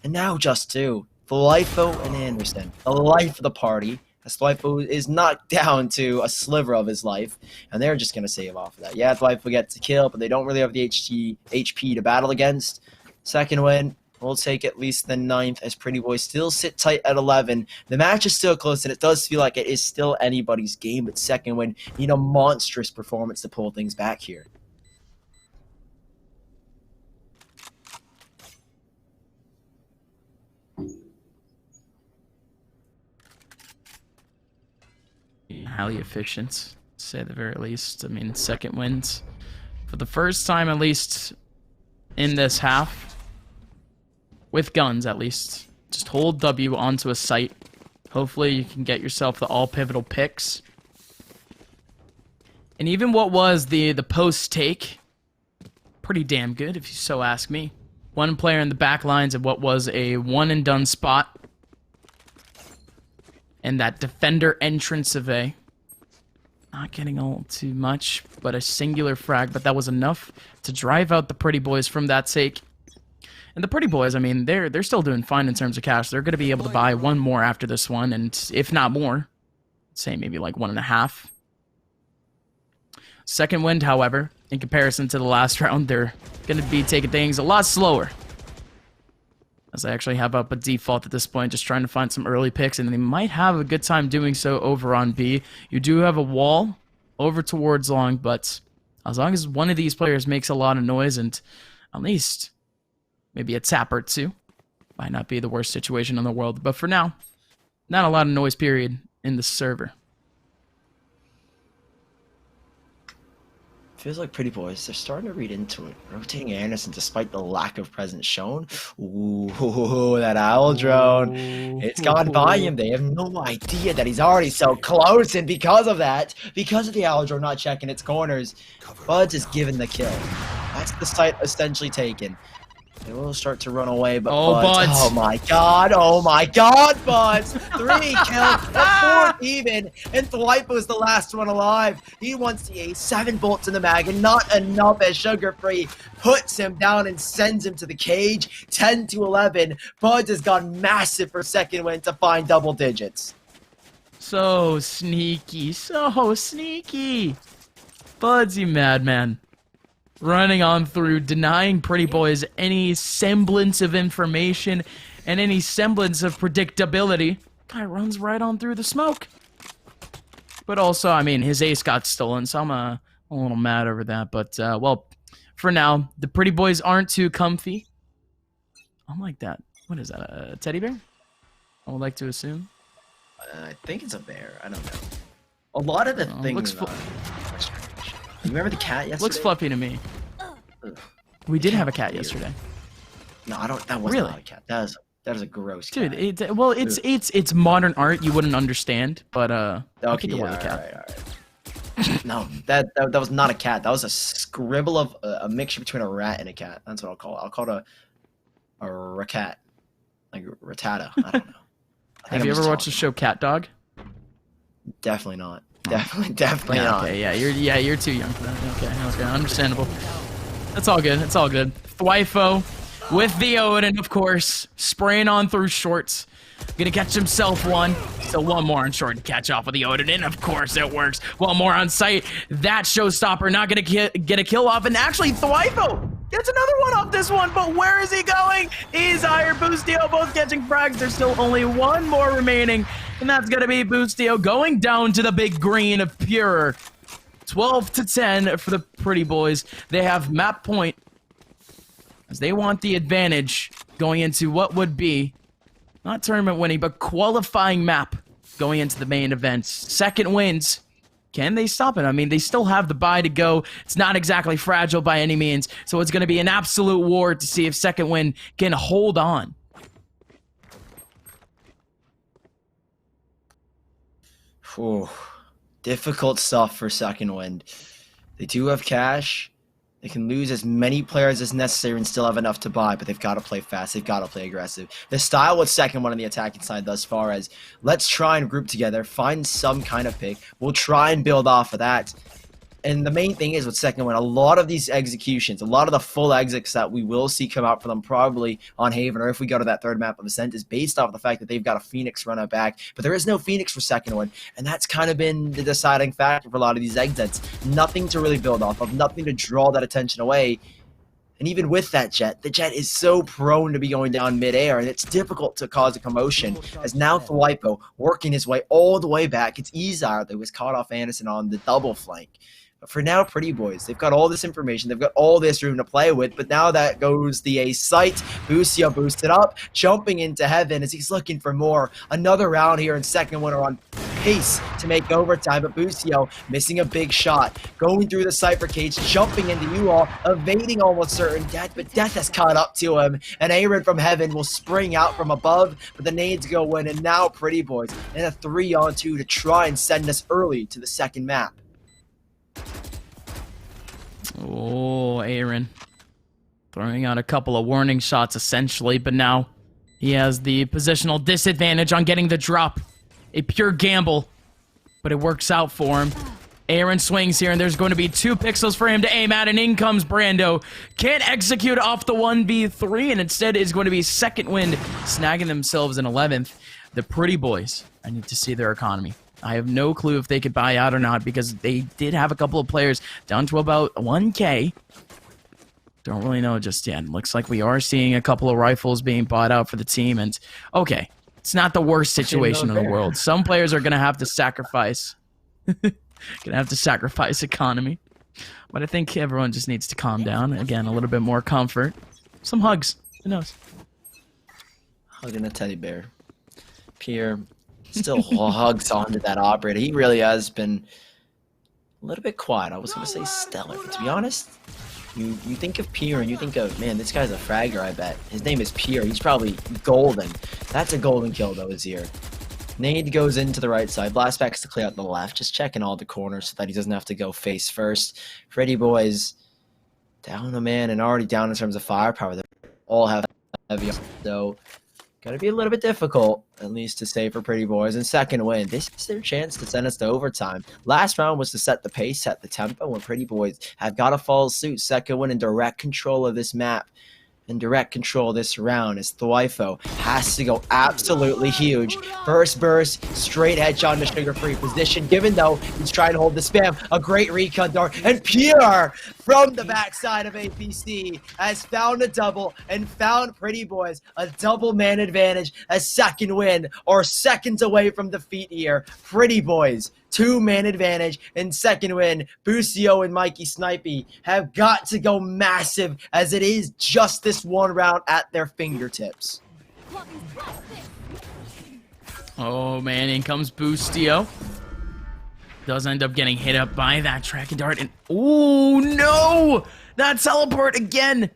And now just 2. Thwifo and Anderson, the life of the party, as Thwaifu is knocked down to a sliver of his life, and they're just going to save off of that. Yeah, Thwaifu gets a kill, but they don't really have the HP to battle against. Second Wind will take at least the 9th as Pretty Boys still sit tight at 11. The match is still close, and it does feel like it is still anybody's game, but Second Wind need a monstrous performance to pull things back here. Highly efficient, to say the very least. I mean, Second Wind, for the first time at least in this half, with guns at least, just hold W onto a site. Hopefully you can get yourself the all pivotal picks. And even what was the post take, pretty damn good if you so ask me. One player in the back lines of what was a one and done spot. And that defender entrance of A. Not getting all too much, but a singular frag, but that was enough to drive out the Pretty Boys from that take. And the Pretty Boys, I mean, they're still doing fine in terms of cash. They're going to be able to buy one more after this one, and if not more, say maybe like 1.5. Second Wind, however, in comparison to the last round, they're going to be taking things a lot slower. As I actually have up a default at this point, just trying to find some early picks, and they might have a good time doing so over on B. You do have a wall over towards long, but as long as one of these players makes a lot of noise, and at least maybe a tap or two, might not be the worst situation in the world. But for now, not a lot of noise, period, in the server. Feels like Pretty Boys, they're starting to read into it. Rotating Anderson despite the lack of presence shown. Ooh, that owl drone. It's gone by him. They have no idea that he's already so close, and because of that, because of the owl drone not checking its corners, Buds is given the kill. That's the site essentially taken. They will start to run away, but Buds. Oh my god, Buds! 3 kills, a 4th even, and Thwaifu is the last one alive. He wants the ace, 7 bullets in the mag, and not enough as Sugar Free puts him down and sends him to the cage. 10 to 11. Buds has gone massive for Second Wind to find double digits. So sneaky, so sneaky. Buds, you madman. Running on through, denying Pretty Boys any semblance of information and any semblance of predictability. Guy runs right on through the smoke. But also, I mean, his ace got stolen, so I'm a little mad over that. But, well, for now, the Pretty Boys aren't too comfy. I like that. What is that, a teddy bear? I would like to assume. I think it's a bear. I don't know. A lot of the things... You remember the cat yesterday? Looks fluffy to me. We did have a cat yesterday. No, I don't. That was really? not a cat. That is a gross cat. Dude, it's modern art. You wouldn't understand, but okay, yeah, a cat. All right. No, that was not a cat. That was a scribble of a mixture between a rat and a cat. That's what I'll call it. I'll call it a racat, like ratata. I don't know. Have you ever watched the show Cat Dog? Definitely not. Definitely not. Okay, you're too young for that. Okay, understandable. That's all good. It's all good. Thwaifu with the Odin, of course, spraying on through shorts. Gonna catch himself one. So one more on short to catch off with the Odin, and of course it works. One more on sight. That showstopper not gonna get a kill off, and actually Thwaifu gets another one off this one, but where is he going? He's higher. Boostio both catching frags. There's still only one more remaining, and that's gonna be Boostio going down to the big green of Pure. 12 to 10 for the Pretty Boys. They have map point as they want the advantage going into what would be not tournament winning, but qualifying map going into the main event. Second Winds. Can they stop it? I mean, they still have the bye to go. It's not exactly fragile by any means, so it's going to be an absolute war to see if Second Wind can hold on. Whew. Difficult stuff for Second Wind. They do have cash. They can lose as many players as necessary and still have enough to buy, but they've got to play fast. They've got to play aggressive. The style with Second Wind on the attacking side thus far is, let's try and group together, find some kind of pick. We'll try and build off of that. And the main thing is with Second Wind, a lot of these executions, a lot of the full exits that we will see come out for them probably on Haven, or if we go to that third map of Ascent, is based off the fact that they've got a Phoenix run out back, but there is no Phoenix for Second Wind, and that's kind of been the deciding factor for a lot of these exits. Nothing to really build off of, nothing to draw that attention away. And even with that Jet, the Jet is so prone to be going down midair, and it's difficult to cause a commotion. As now Thwipo working his way all the way back, it's Izar that was caught off Anderson on the double flank. But for now, Pretty Boys, they've got all this information, they've got all this room to play with, but now that goes the A site. Busio boosted up, jumping into heaven as he's looking for more. Another round here in Second Wind are on pace to make overtime, but Busio missing a big shot, going through the Cypher cage, jumping into you all, evading almost certain death, but death has caught up to him, and Aaron from heaven will spring out from above, but the nades go in, and now Pretty Boys in a 3-on-2 to try and send us early to the second map. Oh, Aaron throwing out a couple of warning shots essentially, but now he has the positional disadvantage on getting the drop. A pure gamble, but it works out for him. Aaron swings here, and there's going to be 2 pixels for him to aim at, and in comes Brando. Can't execute off the 1v3, and instead is going to be Second Wind snagging themselves in 11th. The Pretty Boys, I need to see their economy. I have no clue if they could buy out or not, because they did have a couple of players down to about 1K. Don't really know just yet. Looks like we are seeing a couple of rifles being bought out for the team, and okay, it's not the worst situation in the world. Some players are going to have to sacrifice. Gonna have to sacrifice economy. But I think everyone just needs to calm down. Again, a little bit more comfort. Some hugs. Who knows? Hugging a teddy bear. Pierre still hugs onto that operator. He really has been a little bit quiet. I was going to say stellar, but to be honest, you think of Pierre and you think of, man, this guy's a fragger, I bet. His name is Pierre. He's probably golden. That's a golden kill, though, Azir. Nade goes into the right side. Blastback's to clear out the left. Just checking all the corners so that he doesn't have to go face first. Pretty Boys down a man and already down in terms of firepower. They all have heavy, so gotta be a little bit difficult, at least to say for Pretty Boys. And Second Wind, this is their chance to send us to overtime. Last round was to set the pace, set the tempo, when Pretty Boys have got to follow suit. Second Wind in direct control of this map. In direct control this round as Thwipo has to go absolutely huge. First burst, straight headshot into Sugar Free position, given though he's trying to hold the spam. A great recon dart, and Pierre from the backside of APC has found a double and found Pretty Boys a double man advantage as Second Wind are seconds away from defeat here. Pretty Boys 2-man advantage in Second Wind. Busio and Mikey Snipey have got to go massive as it is just this one round at their fingertips. Oh man, in comes Busio. Does end up getting hit up by that tracking dart, and oh no! That teleport again!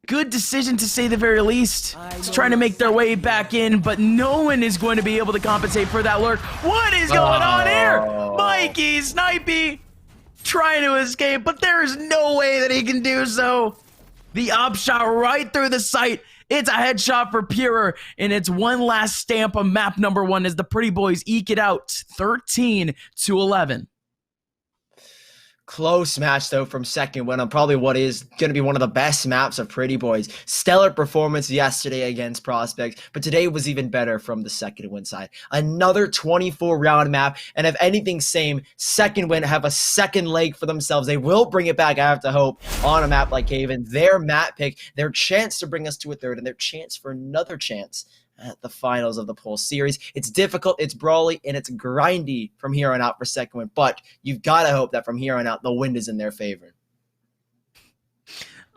Good decision to say the very least. It's trying to make their way back in, but no one is going to be able to compensate for that lurk. What is going on here? Mikey Snipey trying to escape, but there is no way that he can do so. The op shot right through the sight. It's a headshot for Pure, and it's one last stamp on map number 1 as the Pretty Boys eke it out 13-11. Close match, though, from Second Wind on probably what is going to be one of the best maps of Pretty Boys. Stellar performance yesterday against Prospects, but today was even better from the Second Wind side. Another 24-round map, and if anything same, Second Wind have a second leg for themselves. They will bring it back, I have to hope, on a map like Haven. Their map pick, their chance to bring us to a third, and their chance for another chance at the finals of the Pulse series. It's difficult, it's brawly, and it's grindy from here on out for Second Wind, but you've got to hope that from here on out, the wind is in their favor.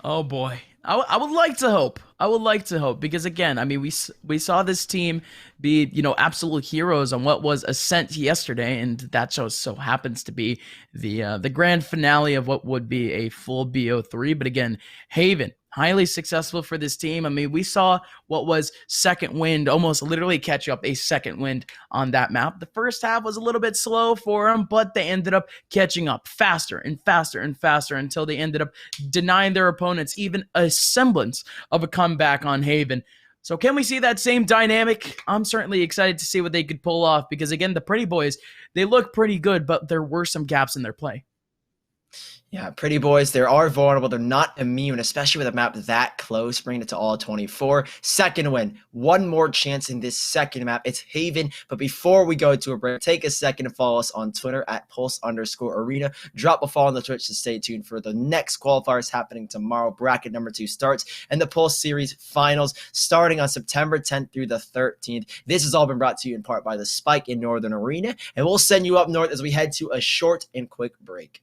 Oh boy. I would like to hope. I would like to hope, because again, I mean, we saw this team be, you know, absolute heroes on what was Ascent yesterday, and that so happens to be the grand finale of what would be a full BO3. But again, Haven, highly successful for this team. I mean, we saw what was Second Wind almost literally catch up a Second Wind on that map. The first half was a little bit slow for them, but they ended up catching up faster and faster and faster until they ended up denying their opponents even a semblance of a comeback on Haven. So can we see that same dynamic? I'm certainly excited to see what they could pull off, because again, the Pretty Boys, they look pretty good, but there were some gaps in their play. Yeah, Pretty Boys, they are vulnerable. They're not immune, especially with a map that close, bringing it to all 24. Second win. One more chance in this second map. It's Haven. But before we go to a break, take a second to follow us on Twitter at Pulse_Arena. Drop a follow on the Twitch to stay tuned for the next qualifiers happening tomorrow. Bracket number 2 starts, and the Pulse Series Finals starting on September 10th through the 13th. This has all been brought to you in part by the Spike in Northern Arena, and we'll send you up north as we head to a short and quick break.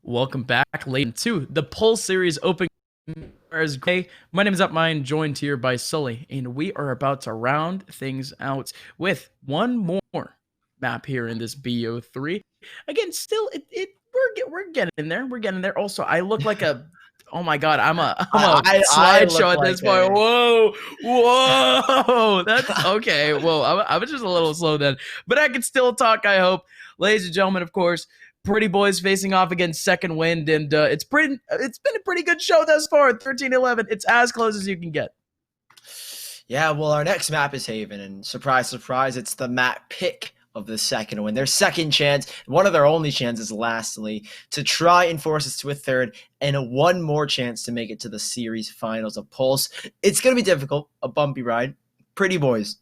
Welcome back, late to the Pulse Series Open. Hey, my name is Upmine, joined here by Sully, and we are about to round things out with one more map here in this BO3. Again, still, we're getting there. We're getting there. Also, I look like a. Oh my God, I'm a I slideshow look at this like point. Whoa, that's okay. Well, I was just a little slow then, but I can still talk. I hope, ladies and gentlemen. Of course, Pretty Boys facing off against Second Wind, and it's been a pretty good show thus far. 13-11. It's as close as you can get. Yeah, well, our next map is Haven, and surprise, surprise, it's the map pick of the Second Wind. Their second chance, one of their only chances, lastly, to try and force us to a third, and one more chance to make it to the series finals of Pulse. It's going to be difficult, a bumpy ride. Pretty Boys,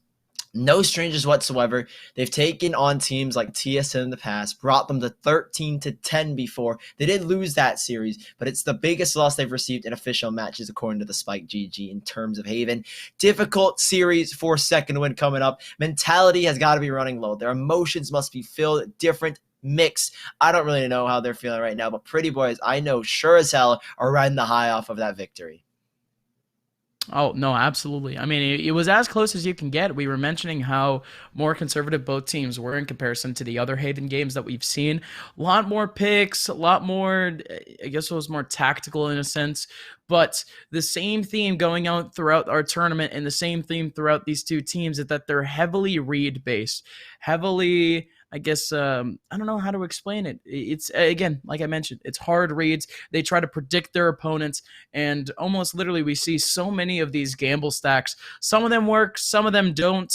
no strangers whatsoever. They've taken on teams like TSM in the past, brought them to 13-10 before. They did lose that series, but it's the biggest loss they've received in official matches, according to the Spike GG, in terms of Haven. Difficult series for Second Wind coming up. Mentality has got to be running low. Their emotions must be filled, different, mixed. I don't really know how they're feeling right now, but Pretty Boys, I know sure as hell, are riding the high off of that victory. Oh, no, absolutely. I mean, it was as close as you can get. We were mentioning how more conservative both teams were in comparison to the other Haven games that we've seen. A lot more picks, a lot more, I guess it was more tactical in a sense. But the same theme going out throughout our tournament and the same theme throughout these two teams is that they're heavily read-based, heavily... I guess I don't know how to explain it. It's, again, like I mentioned, it's hard reads. They try to predict their opponents, and almost literally we see so many of these gamble stacks. Some of them work, some of them don't.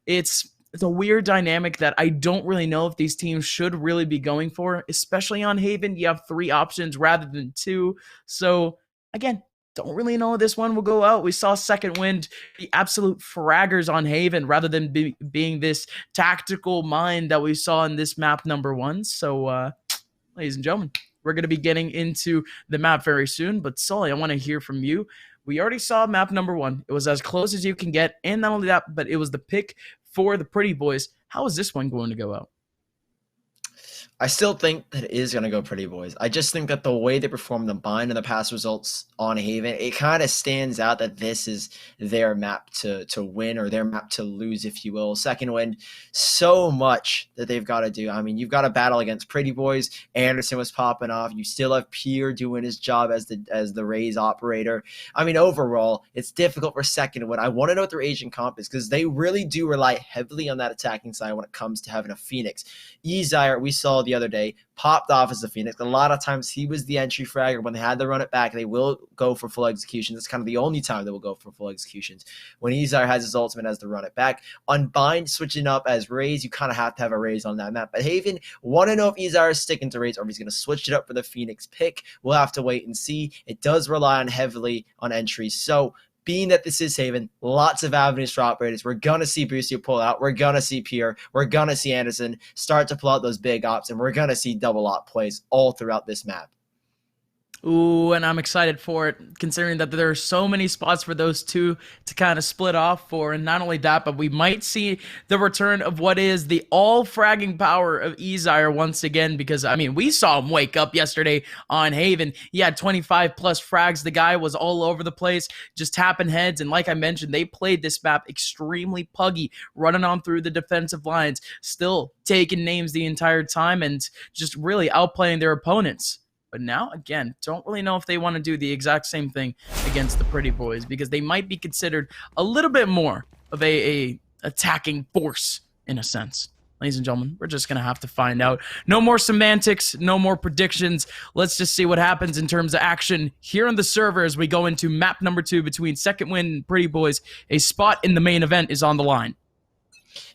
It's a weird dynamic that I don't really know if these teams should really be going for, especially on Haven. You have 3 options rather than 2. So, again, don't really know how this one will go out. We saw Second Wind the absolute fraggers on Haven rather than being this tactical mind that we saw in this map number 1. So, ladies and gentlemen, we're going to be getting into the map very soon. But Sully, I want to hear from you. We already saw map number 1. It was as close as you can get. And not only that, but it was the pick for the Pretty Boys. How is this one going to go out? I still think that it is going to go Pretty Boys. I just think that the way they performed the bind and the past results on Haven, it kind of stands out that this is their map to win, or their map to lose, if you will. Second Wind, so much that they've got to do. I mean, you've got to battle against Pretty Boys. Anderson was popping off. You still have Pierre doing his job as the Rays operator. I mean, overall, it's difficult for Second Wind. I want to know what their Asian comp is, because they really do rely heavily on that attacking side when it comes to having a Phoenix. Ezire, we saw the other day, popped off as a Phoenix. A lot of times he was the entry fragger. When they had to run it back, they will go for full executions. That's kind of the only time they will go for full executions. When Ezire has his ultimate as to run it back. On Bind, switching up as Raze, you kind of have to have a Raze on that map. But Haven, want to know if Ezire is sticking to Raze or if he's going to switch it up for the Phoenix pick. We'll have to wait and see. It does rely on heavily on entries. So, being that this is Haven, lots of avenues for operators. We're going to see Busio pull out. We're going to see Pierre. We're going to see Anderson start to pull out those big ops. And we're going to see double op plays all throughout this map. Ooh, and I'm excited for it, considering that there are so many spots for those two to kind of split off for. And not only that, but we might see the return of what is the all-fragging power of Ezire once again, because, I mean, we saw him wake up yesterday on Haven. He had 25-plus frags. The guy was all over the place, just tapping heads. And like I mentioned, they played this map extremely puggy, running on through the defensive lines, still taking names the entire time and just really outplaying their opponents. But now, again, don't really know if they want to do the exact same thing against the Pretty Boys, because they might be considered a little bit more of a attacking force in a sense. Ladies and gentlemen, we're just going to have to find out. No more semantics, no more predictions. Let's just see what happens in terms of action here on the server as we go into map number 2 between Second Wind and Pretty Boys. A spot in the main event is on the line.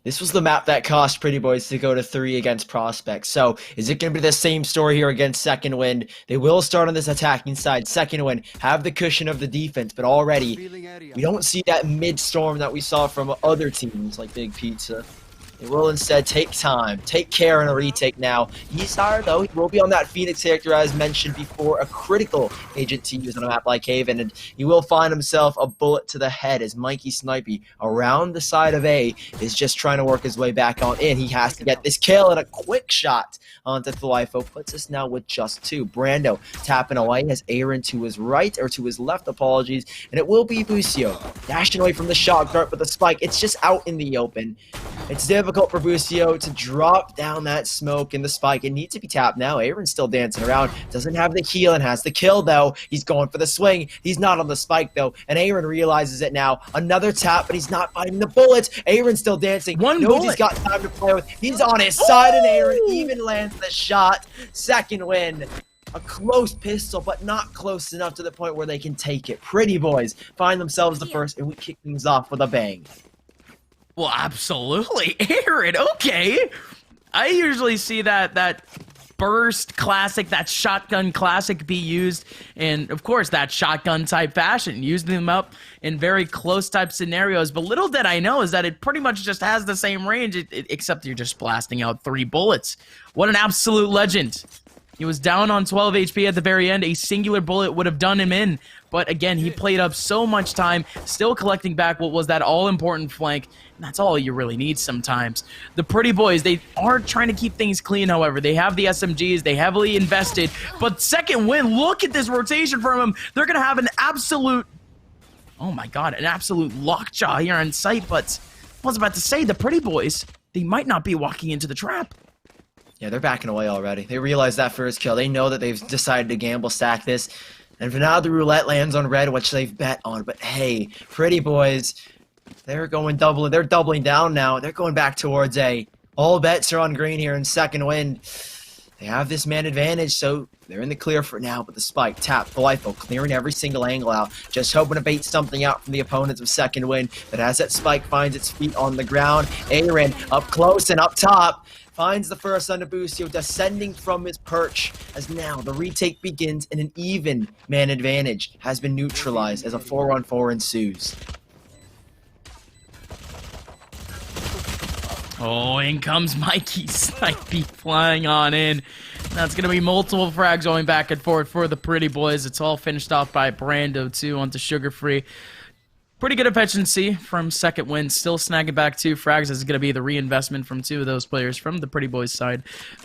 This was the map that cost Pretty Boys to go to 3 against Prospects. So is it going to be the same story here against Second Wind? They will start on this attacking side. Second Wind have the cushion of the defense, but already we don't see that mid-storm that we saw from other teams like Big Pizza. They will instead take time, take care in a retake now. He's tired though, he will be on that Phoenix character as mentioned before, a critical agent to use on a map like Haven, and he will find himself a bullet to the head as Mikey Snipey around the side of A is just trying to work his way back on in. He has to get this kill and a quick shot onto Thlyfo, puts us now with just 2. Brando tapping away as Aaron to his right, or to his left, apologies, and it will be Busio dashing away from the shock dart, but the spike, it's just out in the open. It's difficult for Busio to drop down that smoke in the spike. It needs to be tapped now. Aaron's still dancing around. Doesn't have the heal and has the kill, though. He's going for the swing. He's not on the spike, though. And Aaron realizes it now. Another tap, but he's not finding the bullets. Aaron's still dancing. One Knows bullet. he's got time to play with. He's on his side, and Aaron even lands the shot. Second win. A close pistol, but not close enough to the point where they can take it. Pretty Boys find themselves the first, and we kick things off with a bang. Well, absolutely. Aaron, okay. I usually see that burst classic, that shotgun classic be used in, of course, that shotgun type fashion, using them up in very close type scenarios. But little did I know is that it pretty much just has the same range, except you're just blasting out 3 bullets. What an absolute legend. He was down on 12 HP at the very end. A singular bullet would have done him in. But again, he played up so much time, still collecting back what was that all-important flank. And that's all you really need sometimes. The Pretty Boys, they are trying to keep things clean, however. They have the SMGs. They heavily invested. But Second Wind, look at this rotation from him. They're going to have an absolute... Oh my god, an absolute lockjaw here on sight. But I was about to say, the Pretty Boys, they might not be walking into the trap. Yeah, they're backing away already. They realize that first kill. They know that they've decided to gamble stack this. And for now, the roulette lands on red, which they've bet on. But hey, Pretty Boys, they're going double. They're doubling down now. They're going back towards A. All bets are on green here in Second Wind. They have this man advantage, so they're in the clear for now. But the spike, tap, Thlyfo, clearing every single angle out. Just hoping to bait something out from the opponents of Second Wind. But as that spike finds its feet on the ground, Aaron up close and up top. Finds the first under Busio, descending from his perch, as now the retake begins and an even man advantage has been neutralized as a 4-on-4 ensues. Oh, in comes Mikey Snipey flying on in. That's going to be multiple frags going back and forth for the Pretty Boys. It's all finished off by Brando, too, onto Sugar Free. Pretty good efficiency from Second Wind, still snagging back 2 frags. This is going to be the reinvestment from 2 of those players from the Pretty Boys side.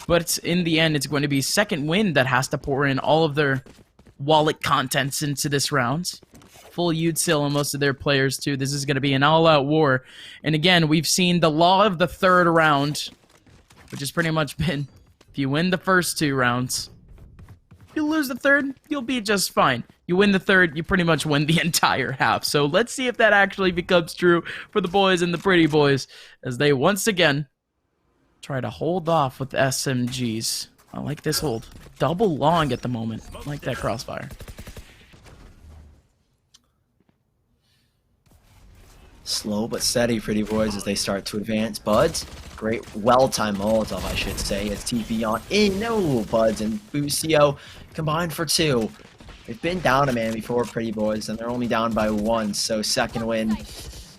But in the end, it's going to be Second Wind that has to pour in all of their wallet contents into this round. Full util on most of their players, too. This is going to be an all-out war. And again, we've seen the law of the third round, which has pretty much been, if you win the first 2 rounds, you lose the third, you'll be just fine. You win the third, you pretty much win the entire half. So let's see if that actually becomes true for the boys and the Pretty Boys as they once again try to hold off with the SMGs. I like this hold. Double long at the moment. I like that crossfire. Slow but steady, Pretty Boys, as they start to advance. Buds, great well-timed Molotov, I should say, as TP on in. No, Buds and Busio combined for 2. They've been down a man before, Pretty Boys, and they're only down by 1, so Second Wind.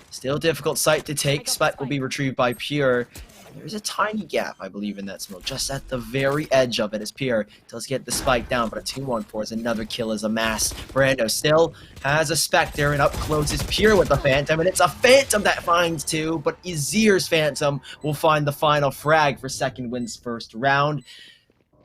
Still difficult site to take. Spike will be retrieved by Pure. There's a tiny gap, I believe, in that smoke, just at the very edge of it as Pure does get the spike down, but a 2-1-4 is another kill as a mass. Brando still has a Spectre, and up close is Pure with the Phantom, and it's a Phantom that finds 2, but Azir's Phantom will find the final frag for Second Wind's first round.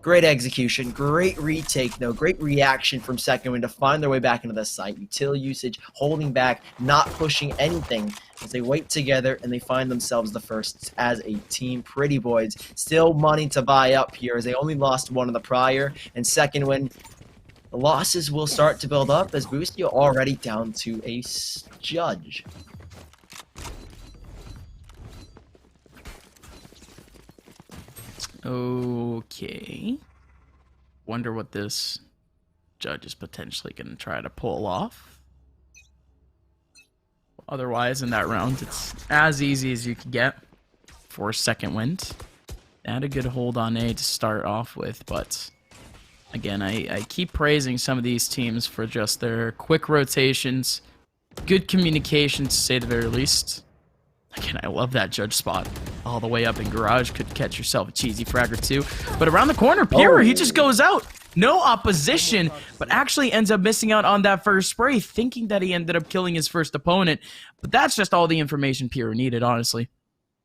Great execution, great retake though, great reaction from Second Wind to find their way back into the site. Util usage, holding back, not pushing anything as they wait together and they find themselves the first as a team. Pretty Boys still money to buy up here as they only lost 1 in the prior, and Second Wind, the losses will start to build up as Busio already down to a judge. Okay. Wonder what this judge is potentially going to try to pull off. Otherwise, in that round, it's as easy as you can get for Second Wind. They had a good hold on A to start off with, but again, I keep praising some of these teams for just their quick rotations, good communication to say the very least. Again, I love that judge spot. All the way up in garage. Could catch yourself a cheesy frag or two. But around the corner, Pure, he just goes out. No opposition, but actually ends up missing out on that first spray, thinking that he ended up killing his first opponent. But that's just all the information Pure needed, honestly.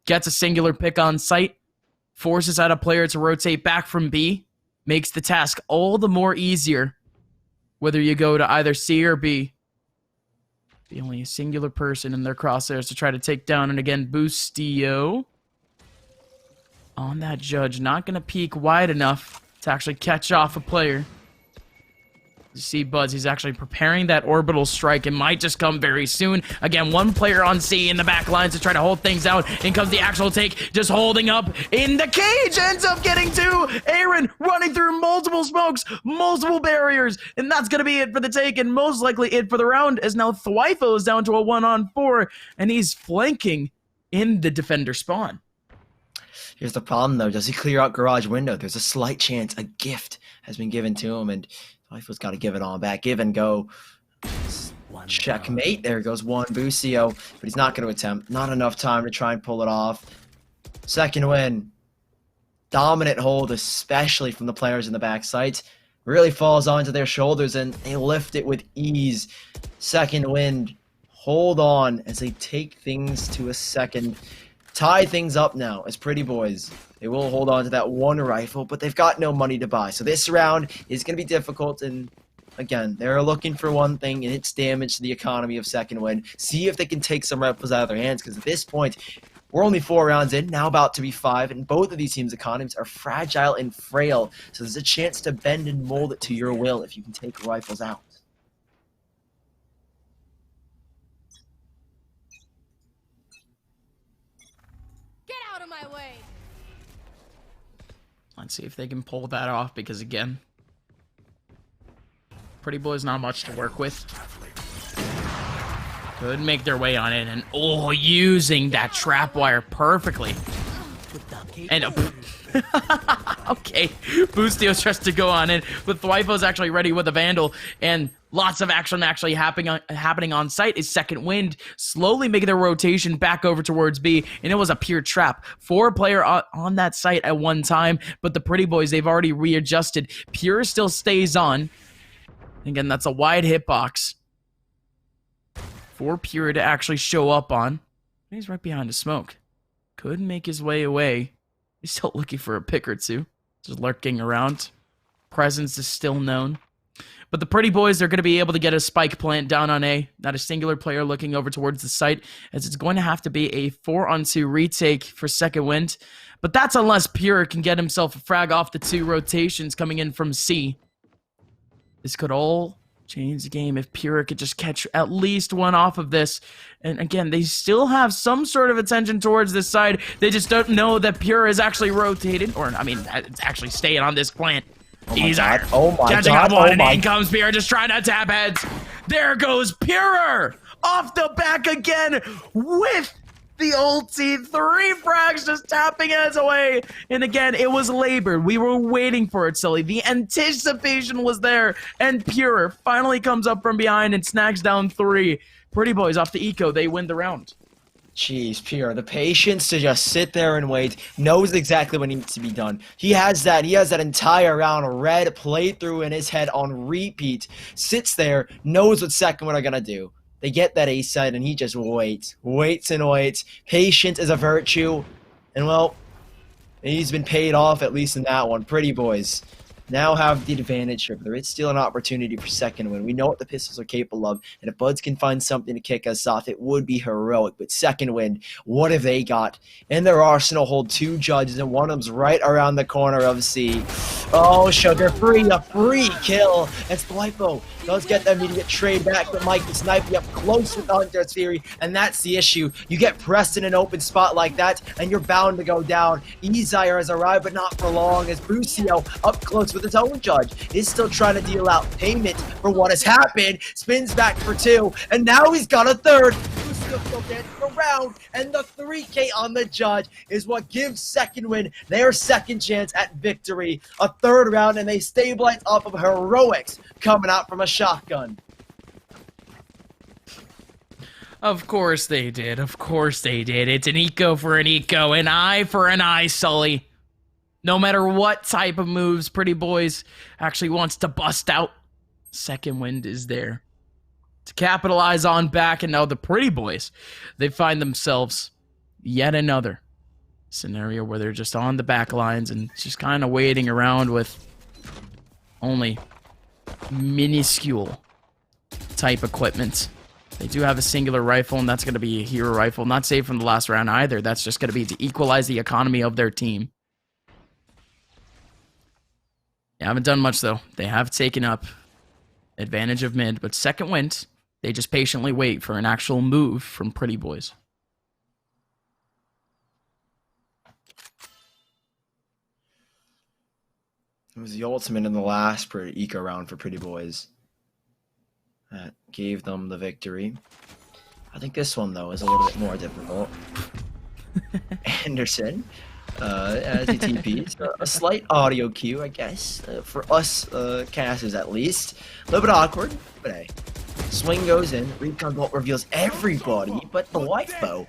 Gets a singular pick on site. Forces out a player to rotate back from B. Makes the task all the more easier. Whether you go to either C or B. The only singular person in their crosshairs to try to take down. And again, Boostio on that judge. Not going to peek wide enough to actually catch off a player. You see Buzz, he's actually preparing that orbital strike. It might just come very soon. Again, one player on C in the back lines to try to hold things out. In comes the actual take, just holding up in the cage. Ends up getting to Aaron, running through multiple smokes, multiple barriers. And that's going to be it for the take, and most likely it for the round, as now Thwyfo is down to a 1-on-4, and he's flanking in the defender spawn. Here's the problem, though. Does he clear out garage window? There's a slight chance a gift has been given to him, and Thwyfo's got to give it all back. Give and go. Checkmate. There goes one Boostio, but he's not going to attempt. Not enough time to try and pull it off. Second win. Dominant hold, especially from the players in the back sight. Really falls onto their shoulders, and they lift it with ease. Second win. Hold on as they take things to a second. Tie things up now as Pretty Boys. They will hold on to that one rifle, but they've got no money to buy. So this round is going to be difficult, and again, they're looking for one thing, and it's damage to the economy of Second Wind. See if they can take some rifles out of their hands, because at this point, we're only 4 rounds in, now about to be 5, and both of these teams' economies are fragile and frail. So there's a chance to bend and mold it to your will if you can take rifles out. My way. Let's see if they can pull that off, because again, Pretty Boys not much to work with. Could make their way on it, and oh, using that trap wire perfectly. And okay, Boostio tries to go on in, but Thwyfo's actually ready with a Vandal, and lots of action actually happening on site. Is Second Wind slowly making their rotation back over towards B, and it was a pure trap. 4-player on that site at one time, but the Pretty Boys, they've already readjusted. Pure still stays on. Again, that's a wide hitbox for Pure to actually show up on. He's right behind the smoke. Could make his way away. He's still looking for a pick or two. Just lurking around. Presence is still known. But the Pretty Boys are going to be able to get a spike plant down on A. Not a singular player looking over towards the site, as it's going to have to be a 4-on-2 retake for Second Wind. But that's unless Pure can get himself a frag off the 2 rotations coming in from C. This could all change the game if Pure could just catch at least one off of this. And again, they still have some sort of attention towards this side. They just don't know that Pure is actually rotated, or I mean, it's actually staying on this plant. He's catching up on, and in comes Pure, just trying to tap heads. There goes Pure off the back again with the ulti. 3 frags just tapping heads away. And again, it was labored. We were waiting for it, Sully. The anticipation was there. And Pure finally comes up from behind and snags down 3. Pretty Boys off the eco. They win the round. Jeez, Pure, the patience to just sit there and wait, knows exactly what needs to be done. He has that entire round red playthrough in his head on repeat, sits there, knows what Second Wind are gonna do. They get that ace side, and he just waits and waits. Patience is a virtue, and well, he's been paid off, at least in that one. Pretty Boys now have the advantage here. There is still an opportunity for Second Wind. We know what the pistols are capable of, and if Buds can find something to kick us off, it would be heroic. But Second Wind, what have they got? In their arsenal hold 2 judges, and one of them's right around the corner of C. Oh, Sugar Free, a free kill. It's Thwyfo. Does get the immediate trade back, but Mike is sniping up close with the Hunter's Fury, and that's the issue. You get pressed in an open spot like that, and you're bound to go down. Ezire has arrived, but not for long, as Boostio up close with his own judge is still trying to deal out payment for what has happened. Spins back for 2, and now he's got a 3rd. Boostio still dancing around, and the 3K on the judge is what gives Second Wind their second chance at victory. A 3rd round, and they stabilize off of heroics coming out from a shotgun. Of course they did. Of course they did. It's an eco for an eco, an eye for an eye, Sully. No matter what type of moves Pretty Boys actually wants to bust out, Second Wind is there to capitalize on back. And now the Pretty Boys, they find themselves yet another scenario where they're just on the back lines and just kind of waiting around with only minuscule type equipment. They do have a singular rifle, and that's going to be a hero rifle. Not saved from the last round either. That's just going to be to equalize the economy of their team. They haven't done much, though. They have taken up advantage of mid, but Second Wind, they just patiently wait for an actual move from Pretty Boys. It was the ultimate in the last eco round for Pretty Boys. That gave them the victory. I think this one, though, is a little bit more difficult. Anderson, as he TPs. A slight audio cue, I guess, for us casters at least. A little bit awkward, but hey. Swing goes in, recon bolt reveals everybody, but the waifu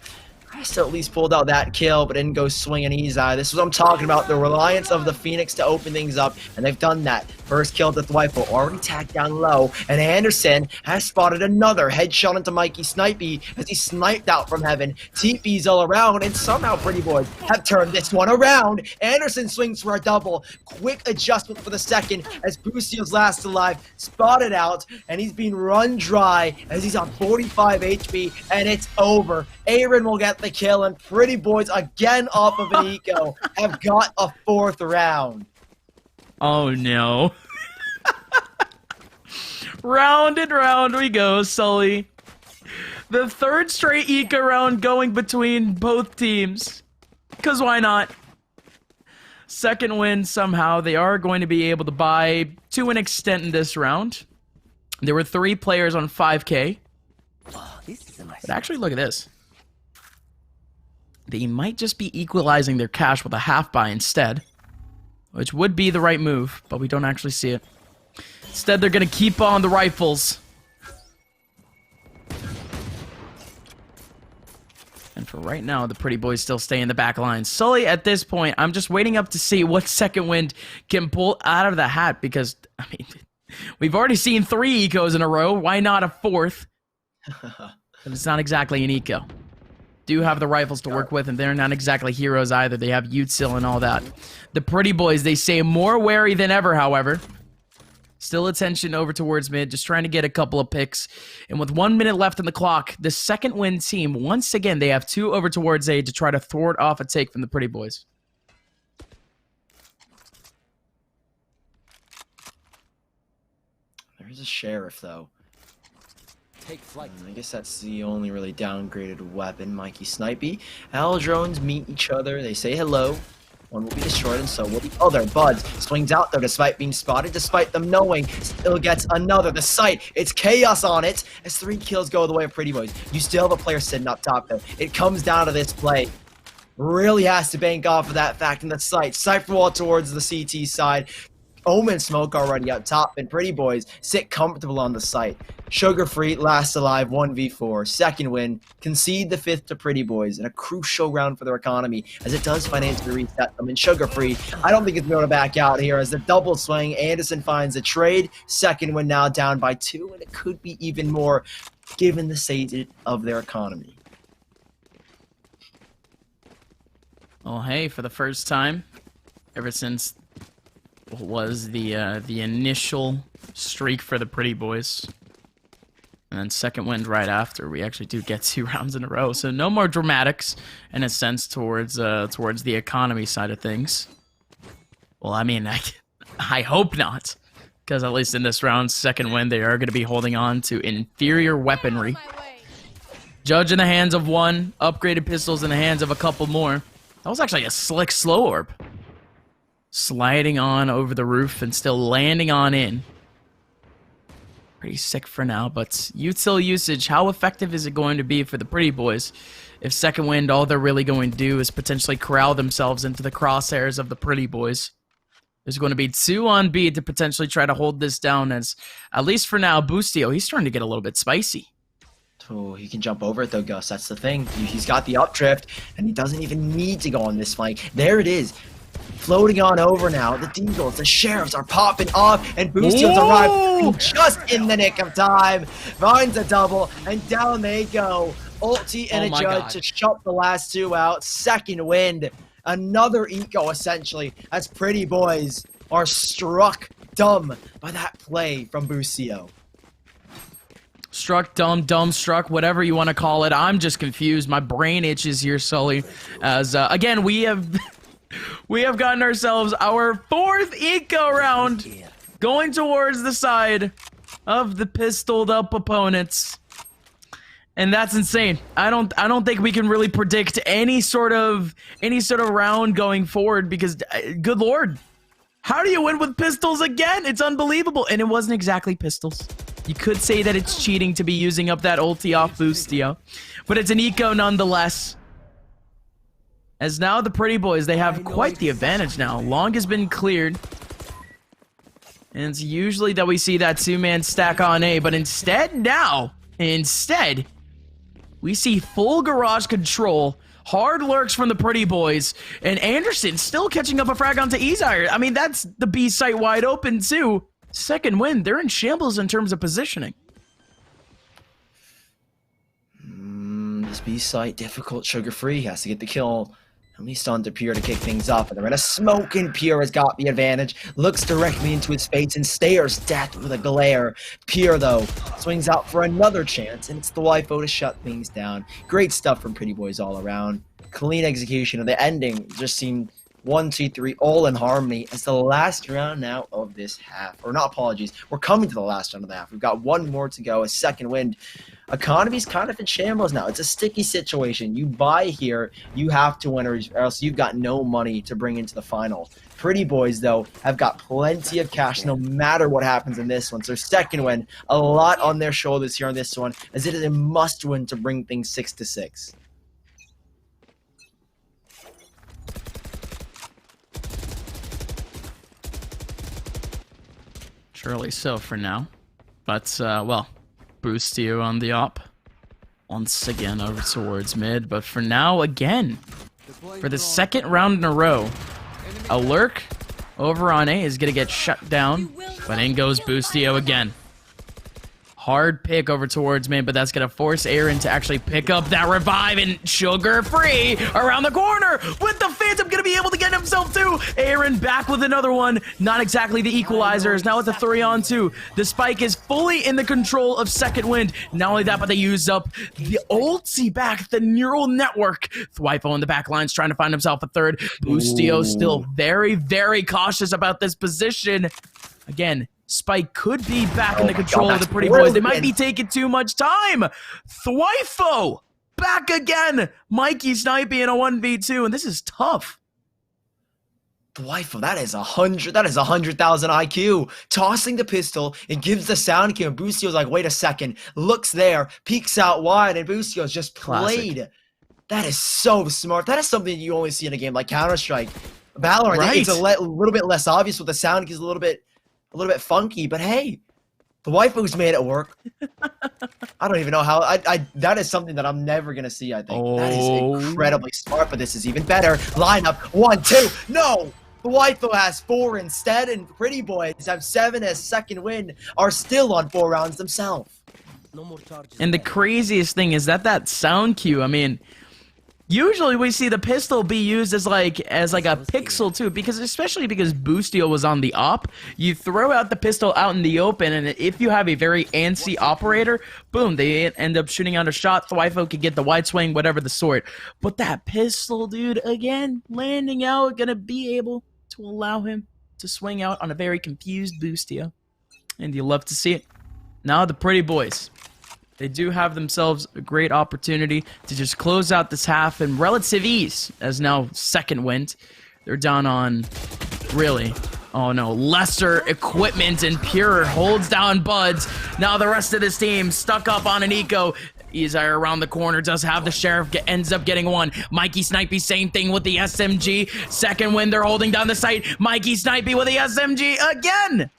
still at least pulled out that kill, but didn't go swing an easy eye. This is what I'm talking about, the reliance of the Phoenix to open things up, and they've done that. First kill to Thwifle, already tacked down low, and Anderson has spotted another headshot into Mikey Snipey as he sniped out from heaven. TP's all around, and somehow Pretty Boys have turned this one around. Anderson swings for a double. Quick adjustment for the second as Boostio's last alive, spotted out, and he's being run dry as he's on 45 HP, and it's over. Aaron will get the kill, and Pretty Boys, again off of an eco, have got a 4th round. Oh no. Round and round we go, Sully. The 3rd straight eco round going between both teams. Because why not? Second Wind, somehow, they are going to be able to buy to an extent in this round. There were 3 players on 5K. Oh, this is a nice. But actually, look at this. They might just be equalizing their cash with a half buy instead, which would be the right move, but we don't actually see it. Instead, they're going to keep on the rifles. And for right now, the Pretty Boys still stay in the back line. Sully, at this point, I'm just waiting up to see what Second Wind can pull out of the hat, because, I mean, we've already seen 3 ecos in a row. Why not a 4th? But it's not exactly an eco. Do have the rifles to work with, and they're not exactly heroes either. They have Utsil and all that. The Pretty Boys, they say more wary than ever, however. Still attention over towards mid, just trying to get a couple of picks. And with 1 minute left on the clock, the Second Wind team, once again, they have 2 over towards A to try to thwart off a take from the Pretty Boys. There's a sheriff, though. Take flight. I guess that's the only really downgraded weapon. Mikey Snipey. Al drones meet each other. They say hello. One will be destroyed, and so will the other. Buds swings out there despite being spotted, despite them knowing. Still gets another. The sight, it's chaos on it as 3 kills go the way of Pretty Boys. You still have a player sitting up top, though. It comes down to this play. Really has to bank off of that fact in the sight. Cypher wall towards the CT side. Omen smoke already up top, and Pretty Boys sit comfortable on the site. Sugar Free last alive 1v4. Second Wind concede the 5th to Pretty Boys in a crucial round for their economy as it does financially reset them. And Sugar Free, I don't think it's going to back out here as the double swing. Anderson finds a trade. Second Wind now down by 2, and it could be even more given the state of their economy. Well, hey, for the first time, ever since what was the initial streak for the Pretty Boys, and then Second Wind right after, we actually do get 2 rounds in a row. So no more dramatics in a sense towards the economy side of things. Well, I mean, I hope not, because at least in this round, Second Wind, they are going to be holding on to inferior weaponry. Judge in the hands of 1, upgraded pistols in the hands of a couple more. That was actually a slick slow orb. Sliding on over the roof and still landing on in. Pretty sick for now, but util usage, how effective is it going to be for the Pretty Boys? If Second Wind, all they're really going to do is potentially corral themselves into the crosshairs of the Pretty Boys. There's going to be 2 on B to potentially try to hold this down as, at least for now, Boostio, he's starting to get a little bit spicy. Oh, he can jump over it though, Gus. That's the thing. He's got the up drift, and he doesn't even need to go on this flank. There it is. Floating on over now. The Deagles, the Sheriffs are popping off, and Boostio's arrived just in the nick of time. Finds a double, and down they go. Ulti and a judge to shut the last two out. Second Wind. Another eco, essentially, as Pretty Boys are struck dumb by that play from Boostio. Struck dumb struck, whatever you want to call it. I'm just confused. My brain itches here, Sully. As again, we have gotten ourselves our 4th eco round, going towards the side of the pistoled up opponents, and that's insane. I don't think we can really predict any sort of round going forward because, good lord, how do you win with pistols again? It's unbelievable, and it wasn't exactly pistols. You could say that it's cheating to be using up that ulti off Boostio, but it's an eco nonetheless. As now the Pretty Boys, they have quite the advantage now. Long has been cleared. And it's usually that we see that 2-man stack on A, but instead, we see full garage control. Hard lurks from the Pretty Boys, and Anderson still catching up a frag onto Ezire. I mean, that's the B site wide open too. Second Wind, they're in shambles in terms of positioning. This B site, difficult, sugar-free, has to get the kill. At least onto Pure to kick things off, and they're in a smoke, and Pure has got the advantage. Looks directly into his face and stares death with a glare. Pure, though, swings out for another chance, and it's the waifu to shut things down. Great stuff from Pretty Boys all around. Clean execution, and the ending just seemed 1, 2, 3, all in harmony as the last round now of this half. Or not, apologies. We're coming to the last round of the half. We've got one more to go. A Second Wind. Economy's kind of in shambles now. It's a sticky situation. You buy here, you have to win, or else you've got no money to bring into the final. Pretty Boys, though, have got plenty of cash no matter what happens in this one. So Second Wind, a lot on their shoulders here on this one, as it is a must-win to bring things 6-6. Surely so for now. But, well, Boostio on the op. Once again over towards mid. But for now, again, for the second round in a row, a lurk over on A is going to get shut down. But in goes Boostio again. Hard pick over towards mid, but that's going to force Aaron to actually pick up that revive, and sugar-free around the corner with the Phantom going to be able to get himself too. Aaron back with another one. Not exactly the equalizers. Now with the 3-on-2. The spike is fully in the control of Second Wind. Not only that, but they use up the ulti back, the neural network. Thwifo in the back lines trying to find himself a third. Boostio still very, very cautious about this position. Again, Spike could be back in the control of the Pretty Boys. They might be taking too much time. Thwifo back again. Mikey sniping in a 1v2, and this is tough. Thwifo, that is 100,000 IQ. Tossing the pistol, it gives the sound cue, and Boostio's like, wait a second. Looks there, peeks out wide, and Boostio's just played. Classic. That is so smart. That is something you only see in a game like Counter-Strike. Valorant, right. It's a little bit less obvious with the sound cues, a little bit funky, but hey, the waifu's made it work. I don't even know how. That is something that I'm never gonna see. I think that is incredibly smart, but this is even better. Lineup 1, 2. No, the waifu has 4 instead, and Pretty Boys have 7 as Second Wind are still on 4 rounds themselves. And the craziest thing is that sound cue. I mean, usually we see the pistol be used as like a pixel too, especially because Boostio was on the op. You throw out the pistol out in the open, and if you have a very antsy operator, boom, they end up shooting out a shot. Thwifo could get the wide swing, whatever the sort. But that pistol, dude, again, landing out, gonna be able to allow him to swing out on a very confused Boostio. And you love to see it. Now the Pretty Boys, they do have themselves a great opportunity to just close out this half in relative ease, as now Second Wind. They're down on, really, oh no, lesser equipment, and Pure holds down Buds. Now the rest of this team stuck up on an eco. Ezire around the corner does have the Sheriff, ends up getting one. Mikey Snipey, same thing with the SMG. Second Wind, they're holding down the site. Mikey Snipey with the SMG again.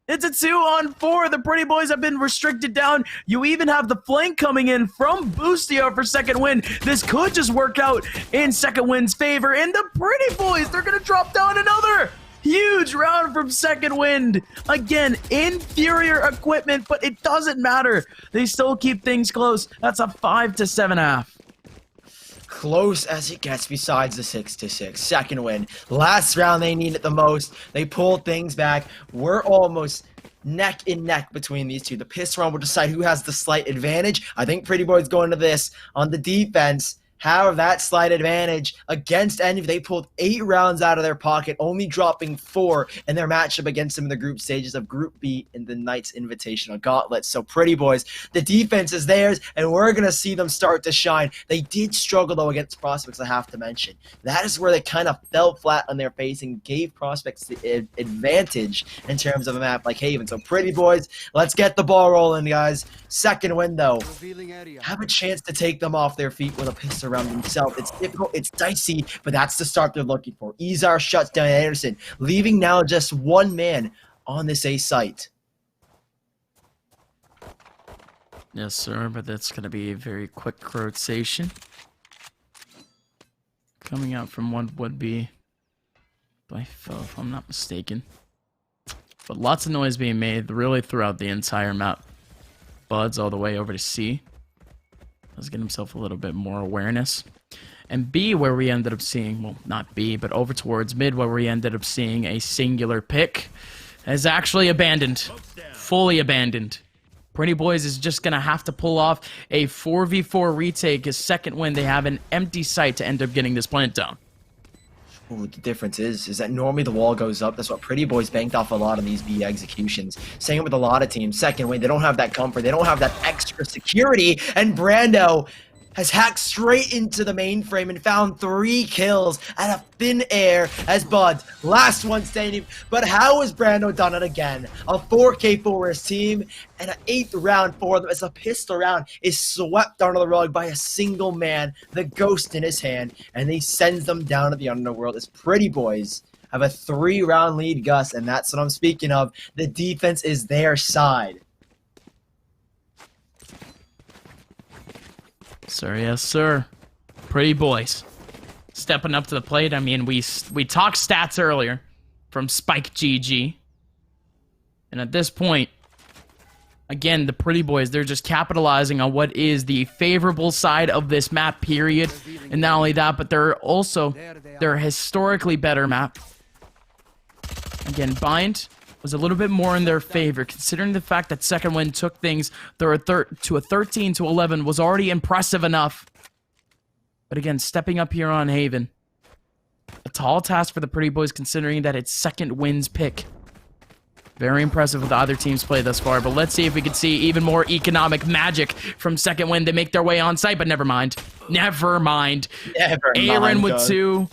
It's a 2-on-4. The Pretty Boys have been restricted down. You even have the flank coming in from Boostio for Second Wind. This could just work out in Second Wind's favor. And the Pretty Boys, they're going to drop down another huge round from Second Wind. Again, inferior equipment, but it doesn't matter. They still keep things close. That's a 5-7 half. Close as it gets besides the 6-6. Second Wind. Last round they need it the most. They pulled things back. We're almost neck and neck between these two. The pistol round will decide who has the slight advantage. I think Pretty Boys going to this on the defense. Have that slight advantage against Envy. They pulled 8 rounds out of their pocket, only dropping 4 in their matchup against them in the group stages of Group B in the Knights Invitational Gauntlet. So Pretty Boys, the defense is theirs, and we're going to see them start to shine. They did struggle, though, against Prospects, I have to mention. That is where they kind of fell flat on their face and gave Prospects the advantage in terms of a map like Haven. So Pretty Boys, let's get the ball rolling, guys. Second Wind, though, have a chance to take them off their feet with a pistol around himself. It's difficult, it's dicey, but that's the start they're looking for. Izar shuts down Anderson, leaving now just one man on this A site. Yes, sir, but that's going to be a very quick rotation. Coming out from what would be Blyfo, if I'm not mistaken. But lots of noise being made really throughout the entire map. Buds all the way over to C. Let's get himself a little bit more awareness. And B, where we ended up seeing, well, not B, but over towards mid, where we ended up seeing a singular pick, is actually abandoned. Fully abandoned. Pretty Boys is just going to have to pull off a 4v4 retake. His Second Wind, they have an empty site to end up getting this plant down. Ooh, the difference is that normally the wall goes up. That's what Pretty Boys banked off a lot of these B executions. Same with a lot of teams. Second Wind, they don't have that comfort. They don't have that extra security. And Brando has hacked straight into the mainframe and found 3 kills out of thin air as Bud, last one standing. But how has Brando done it again? A 4K for his team and an 8th round for them as a pistol round is swept under the rug by a single man, the ghost in his hand, and he sends them down to the underworld as Pretty Boys have a 3-round lead, Gus, and that's what I'm speaking of. The defense is their side. Sir, yes, sir. Pretty Boys stepping up to the plate. I mean, we talked stats earlier from Spike GG. And at this point, again, the Pretty Boys, they're just capitalizing on what is the favorable side of this map, period. And not only that, but they're also their historically better map. Again, Bind was a little bit more in their favor, considering the fact that Second Wind took things to a 13-11 was already impressive enough. But again, stepping up here on Haven, a tall task for the Pretty Boys, considering that it's Second Wind's pick. Very impressive with either team's play thus far, but let's see if we can see even more economic magic from Second Wind. They make their way on site, but never mind. Never mind. Aaron with 2.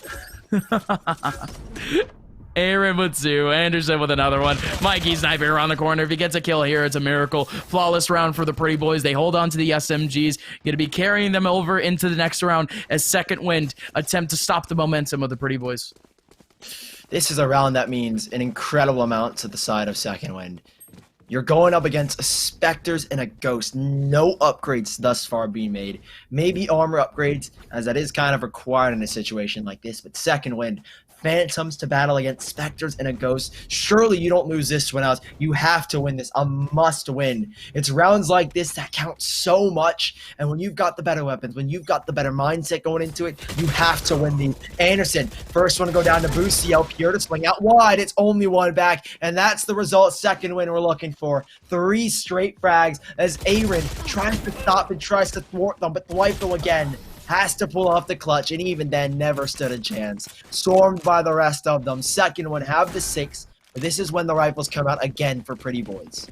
Aaron with 2. Anderson with another one. Mikey sniping around the corner. If he gets a kill here, it's a miracle. Flawless round for the Pretty Boys. They hold on to the SMGs. Going to be carrying them over into the next round as Second Wind attempt to stop the momentum of the Pretty Boys. This is a round that means an incredible amount to the side of Second Wind. You're going up against a Spectres and a Ghost. No upgrades thus far being made. Maybe armor upgrades, as that is kind of required in a situation like this. But Second Wind, Phantoms to battle against Spectres and a Ghost. Surely you don't lose this one out. You have to win this. A must win. It's rounds like this that count so much. And when you've got the better weapons, when you've got the better mindset going into it, you have to win these. Anderson, first one to go down to Boostio. Pure to swing out wide. It's only one back. And that's the result. Second win we're looking for. 3 straight frags as Aaron tries to stop and tries to thwart them. But Blyfo again has to pull off the clutch, and even then never stood a chance. Swarmed by the rest of them. Second one have the 6. But this is when the rifles come out again for Pretty Boys.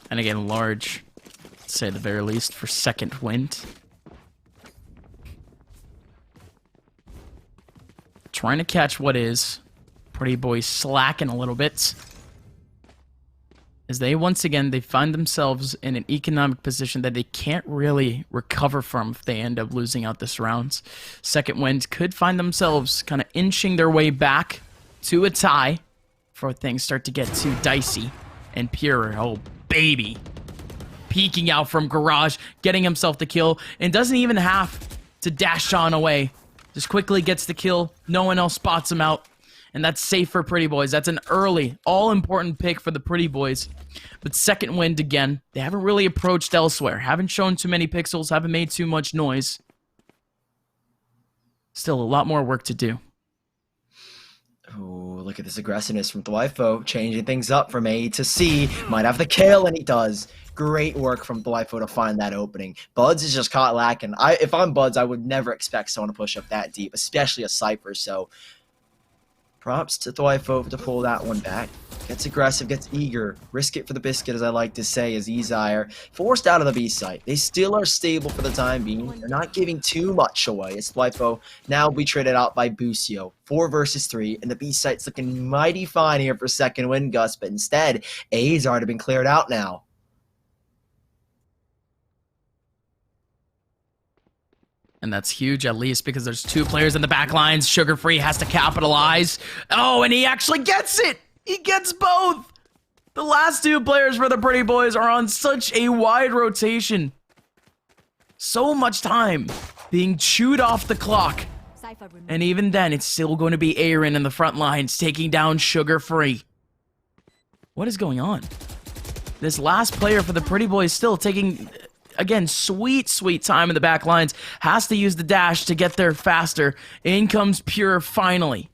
And again, large, to say the very least, for Second Wind. Trying to catch what is. Pretty Boys slacking a little bit. as they once again, they find themselves in an economic position that they can't really recover from if they end up losing out this round. Second Wind could find themselves kind of inching their way back to a tie before things start to get too dicey. And Pure, oh baby, peeking out from garage, getting himself the kill, and doesn't even have to dash on away. Just quickly gets the kill. No one else spots him out. And that's safe for Pretty Boys. That's an early, all-important pick for the Pretty Boys. But Second Wind, again, they haven't really approached elsewhere. Haven't shown too many pixels. Haven't made too much noise. Still a lot more work to do. Oh, look at this aggressiveness from Thwifo, changing things up from A to C. Might have the kill, and he does. Great work from Thwifo to find that opening. Buds is just caught lacking. If I'm Buds, I would never expect someone to push up that deep, especially a Cypher, so props to Thwifo to pull that one back. Gets aggressive, gets eager. Risk it for the biscuit, as I like to say, as Ezire forced out of the B site. They still are stable for the time being. They're not giving too much away. It's Thwifo now be traded out by Busio. 4 versus 3, and the B site's looking mighty fine here for Second Wind, Gus, but instead, A's already been cleared out now. And that's huge, at least, because there's 2 players in the back lines. Sugar Free has to capitalize. Oh, and he actually gets it! He gets both! The last 2 players for the Pretty Boys are on such a wide rotation. So much time being chewed off the clock. And even then, it's still going to be Aaron in the front lines taking down Sugar Free. What is going on? This last player for the Pretty Boys still taking... Again, sweet time in the back lines. Has to use the dash to get there faster. In comes Pure finally.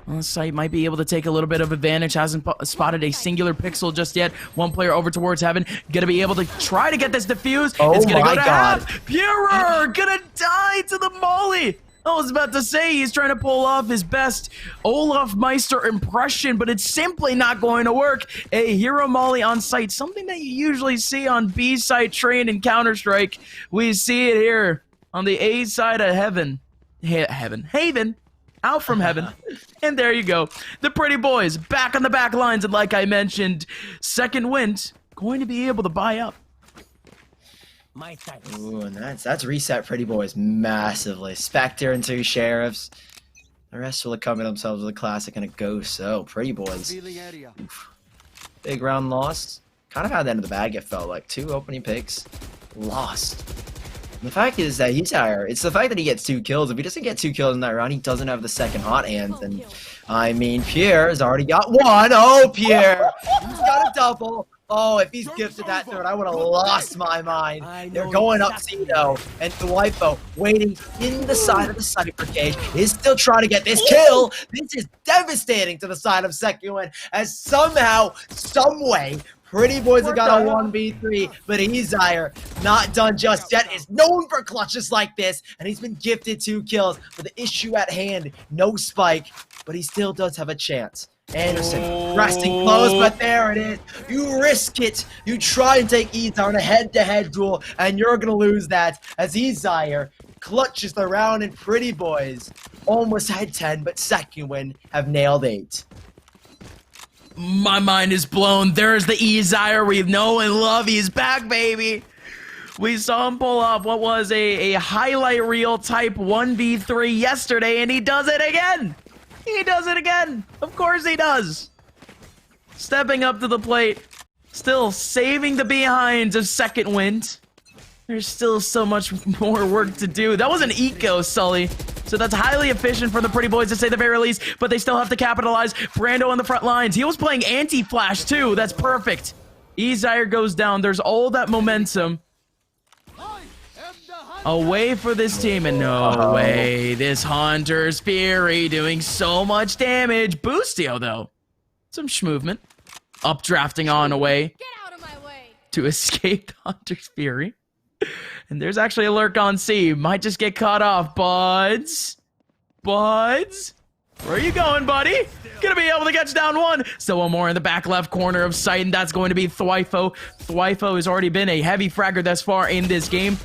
Well, Sight might be able to take a little bit of advantage. Hasn't spotted a singular pixel just yet. 1 player over towards Heaven. Gonna be able to try to get this defuse. Oh, it's gonna my go to God. half. Pure gonna die to the molly. I was about to say he's trying to pull off his best Olaf Meister impression, but it's simply not going to work. A hero molly on site, something that you usually see on B site train and Counter-Strike. We see it here on the A side of Haven, out from Heaven. And there you go. The Pretty Boys back on the back lines, and like I mentioned, Second Wind going to be able to buy up. Ooh, and that's reset Pretty Boys massively. Spectre and 2 Sheriffs. The rest will have come in themselves with a classic and a ghost. So, Pretty Boys. Oof. Big round lost. Kind of had the end of the bag, it felt like. 2 opening picks. Lost. And the fact is that he's higher. It's the fact that he gets 2 kills. If he doesn't get 2 kills in that round, he doesn't have the second hot hand. And I mean, Pierre has already got 1. Oh, Pierre! He's got a double. Oh, if he's gifted that third, I would have lost my mind. They're going up C, though. And Thwifo, waiting in the side of the Cypher cage, is still trying to get this kill. This is devastating to the side of Second Wind, as somehow, someway, Pretty Boys have got a 1v3, but Ezire, not done just yet, is known for clutches like this, and he's been gifted 2 kills. But the issue at hand, no spike, but he still does have a chance. Anderson resting close, but there it is. You risk it. You try and take Ezire in a head-to-head duel, and you're going to lose that as Ezire clutches the round, and Pretty Boys almost had 10, but Second Wind have nailed 8. My mind is blown. There's the Ezire we know and love. He's back, baby. We saw him pull off what was a highlight reel type 1v3 yesterday, and he does it again. He does it again. Of course he does. Stepping up to the plate. Still saving the behinds of Second Wind. There's still so much more work to do. That was an eco, Sully. So that's highly efficient for the Pretty Boys to say the very least, but they still have to capitalize. Brando on the front lines. He was playing anti-flash too. That's perfect. Ezire goes down. There's all that momentum. Away for this team, and no way. This Hunter's Fury doing so much damage. Boostio, though. Some schmovement. Updrafting on away. Get out of my way. To escape Hunter's Fury. And there's actually a lurk on C. Might just get caught off. Buds? Buds? Where are you going, buddy? Gonna be able to catch down 1. Still 1 more in the back left corner of sight, and that's going to be Thwifo. Thwifo has already been a heavy fragger thus far in this game.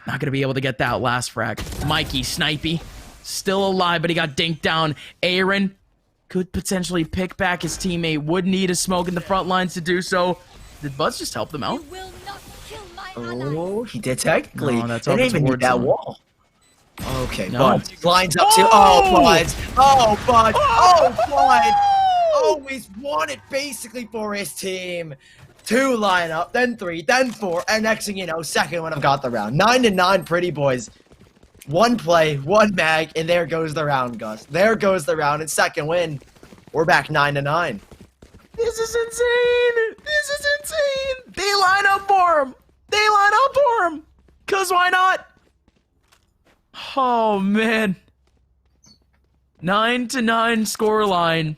Not gonna be able to get that last frag. Mikey, Snipey, still alive, but he got dinked down. Aaron could potentially pick back his teammate, would need a smoke in the front lines to do so. Did Buzz just help them out? You will not kill my Oh, he did technically. No, that's They over didn't even need towards that him. wall. Okay, No. Bud lines up to. Oh! Oh, Bud. Oh, Bud. Oh, Bud. Always won it basically for his team. 2 lineup, then 3, then 4, and next thing you know, second one I've got the round. 9-9, Pretty Boys. 1 play, 1 mag, and there goes the round, Gus. There goes the round. It's second win. We're back 9-9. This is insane! This is insane! They line up for him! They line up for him! Cause why not? Oh man. 9-9 scoreline.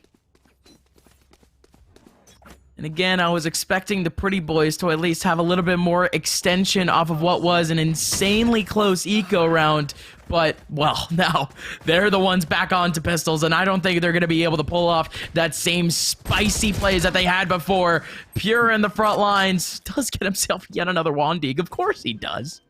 And again, I was expecting the Pretty Boys to at least have a little bit more extension off of what was an insanely close eco round. But, well, now they're the ones back onto pistols, and I don't think they're going to be able to pull off that same spicy plays that they had before. Pure in the front lines does get himself yet another Wandig. Of course he does.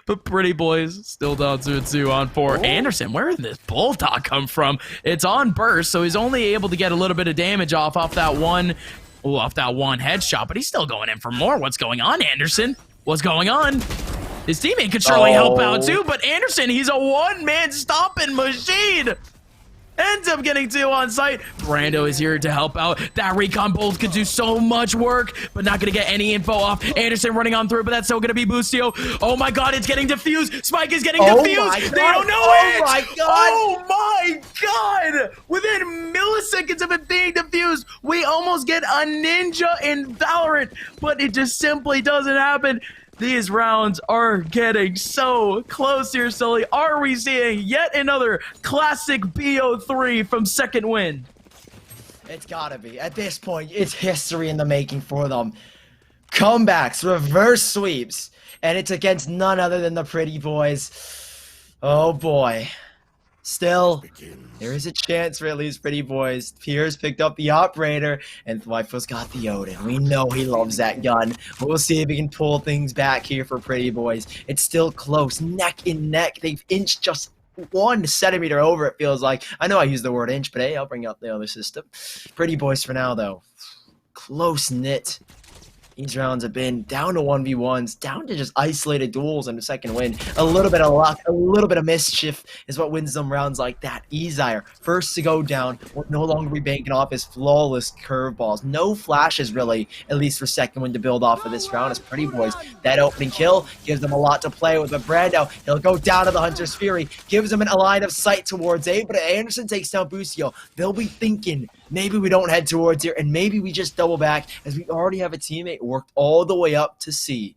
But Pretty Boys still down 2-2 on 4. Oh. Anderson, where did this Bulldog come from? It's on burst, so he's only able to get a little bit of damage off that one. Ooh, off that one headshot, but he's still going in for more. What's going on, Anderson? What's going on? His teammate could surely help out too, but Anderson, he's a one-man stomping machine. Ends up getting 2 on site. Brando is here to help out. That recon bolt could do so much work, but not gonna get any info off. Anderson running on through, but that's still gonna be Boostio. Oh my god, it's getting diffused. Spike is getting diffused. They don't know it. My god. Oh my god. Within milliseconds of it being diffused, we almost get a ninja in Valorant, but it just simply doesn't happen. These rounds are getting so close here, Sully. Are we seeing yet another classic BO3 from Second Wind? It's gotta be. At this point, it's history in the making for them. Comebacks, reverse sweeps, and it's against none other than the Pretty Boys. Oh boy. Still, there is a chance for at least Pretty Boys. Piers picked up the operator, and Thwyfo's got the Odin. We know he loves that gun. We'll see if he can pull things back here for Pretty Boys. It's still close, neck and neck. They've inched just 1 centimeter over, it feels like. I know I use the word inch, but hey, I'll bring up the other system. Pretty Boys for now, though. Close-knit. These rounds have been down to 1v1s, down to just isolated duels in the second win. A little bit of luck, a little bit of mischief is what wins them rounds like that. Ezire, first to go down, will no longer be banking off his flawless curveballs. No flashes, really, at least for second win to build off of this round as Pretty Boys. That opening kill gives them a lot to play with. But Brando, he'll go down to the Hunter's Fury, gives him a line of sight towards A, but Anderson takes down Busio. They'll be thinking, maybe we don't head towards here, and maybe we just double back as we already have a teammate worked all the way up to C.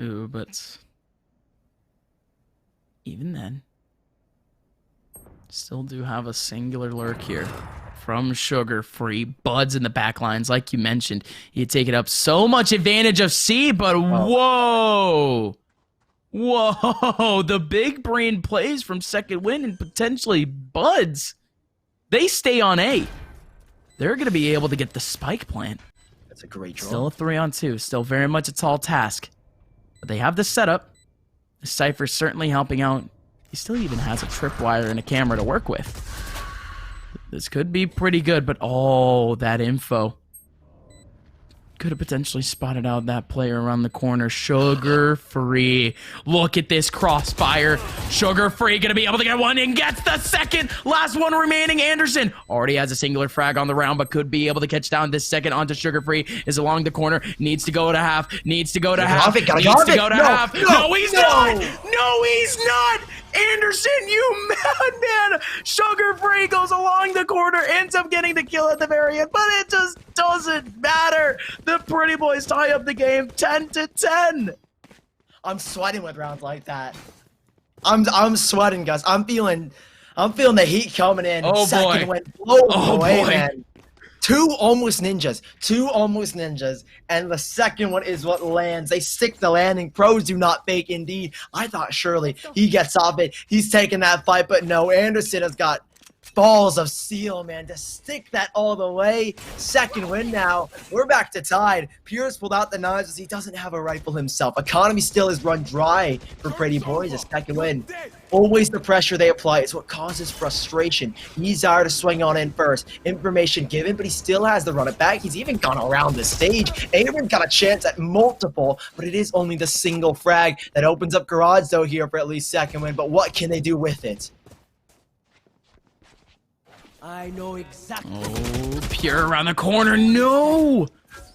Ooh, but even then, still do have a singular lurk here from Sugar Free. Buds in the backlines, like you mentioned. You take it up so much advantage of C, but whoa. Whoa, the big brain plays from Second Wind and potentially Buds. They stay on A. They're going to be able to get the spike plant. That's a great draw. Still a 3-on-2. Still very much a tall task. But they have the setup. The Cypher's certainly helping out. He still even has a tripwire and a camera to work with. This could be pretty good, but oh, that info. Could have potentially spotted out that player around the corner. Sugar Free. Look at this crossfire. Sugar Free gonna be able to get one and gets the second. Last one remaining. Anderson already has a singular frag on the round, but could be able to catch down this second onto Sugar Free. Is along the corner. Needs to go to half. Needs to go to half. Needs to go to half. No, he's not. No, he's not. Anderson, you madman! Sugar Free goes along the corner, ends up getting the kill at the very end, but it just doesn't matter. The Pretty Boys tie up the game 10-10. I'm sweating with rounds like that. I'm sweating, guys. I'm feeling the heat coming in. Oh Second boy. went blow away, boy. man. 2 almost ninjas, and the second one is what lands. They stick the landing. Pros do not fake indeed. I thought surely he gets off it. He's taking that fight, but no, Anderson has got balls of steel, man, to stick that all the way. Second win now. We're back to tied. Pierce pulled out the knives as he doesn't have a rifle himself. Economy still is run dry for Pretty Boys. A second win. Always the pressure they apply is what causes frustration. Izar to swing on in first. Information given, but he still has to run it back. He's even gone around the stage. Aaron got a chance at multiple, but it is only the single frag that opens up garage though here for at least second win. But what can they do with it? I know exactly. Oh, Pure around the corner. No!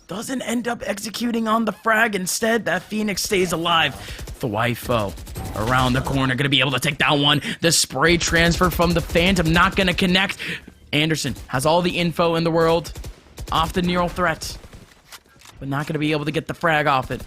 Doesn't end up executing on the frag. Instead, that Phoenix stays alive. The Wifo around the corner. Gonna be able to take down one. The spray transfer from the Phantom. Not gonna connect. Anderson has all the info in the world. Off the neural threat. But not gonna be able to get the frag off it.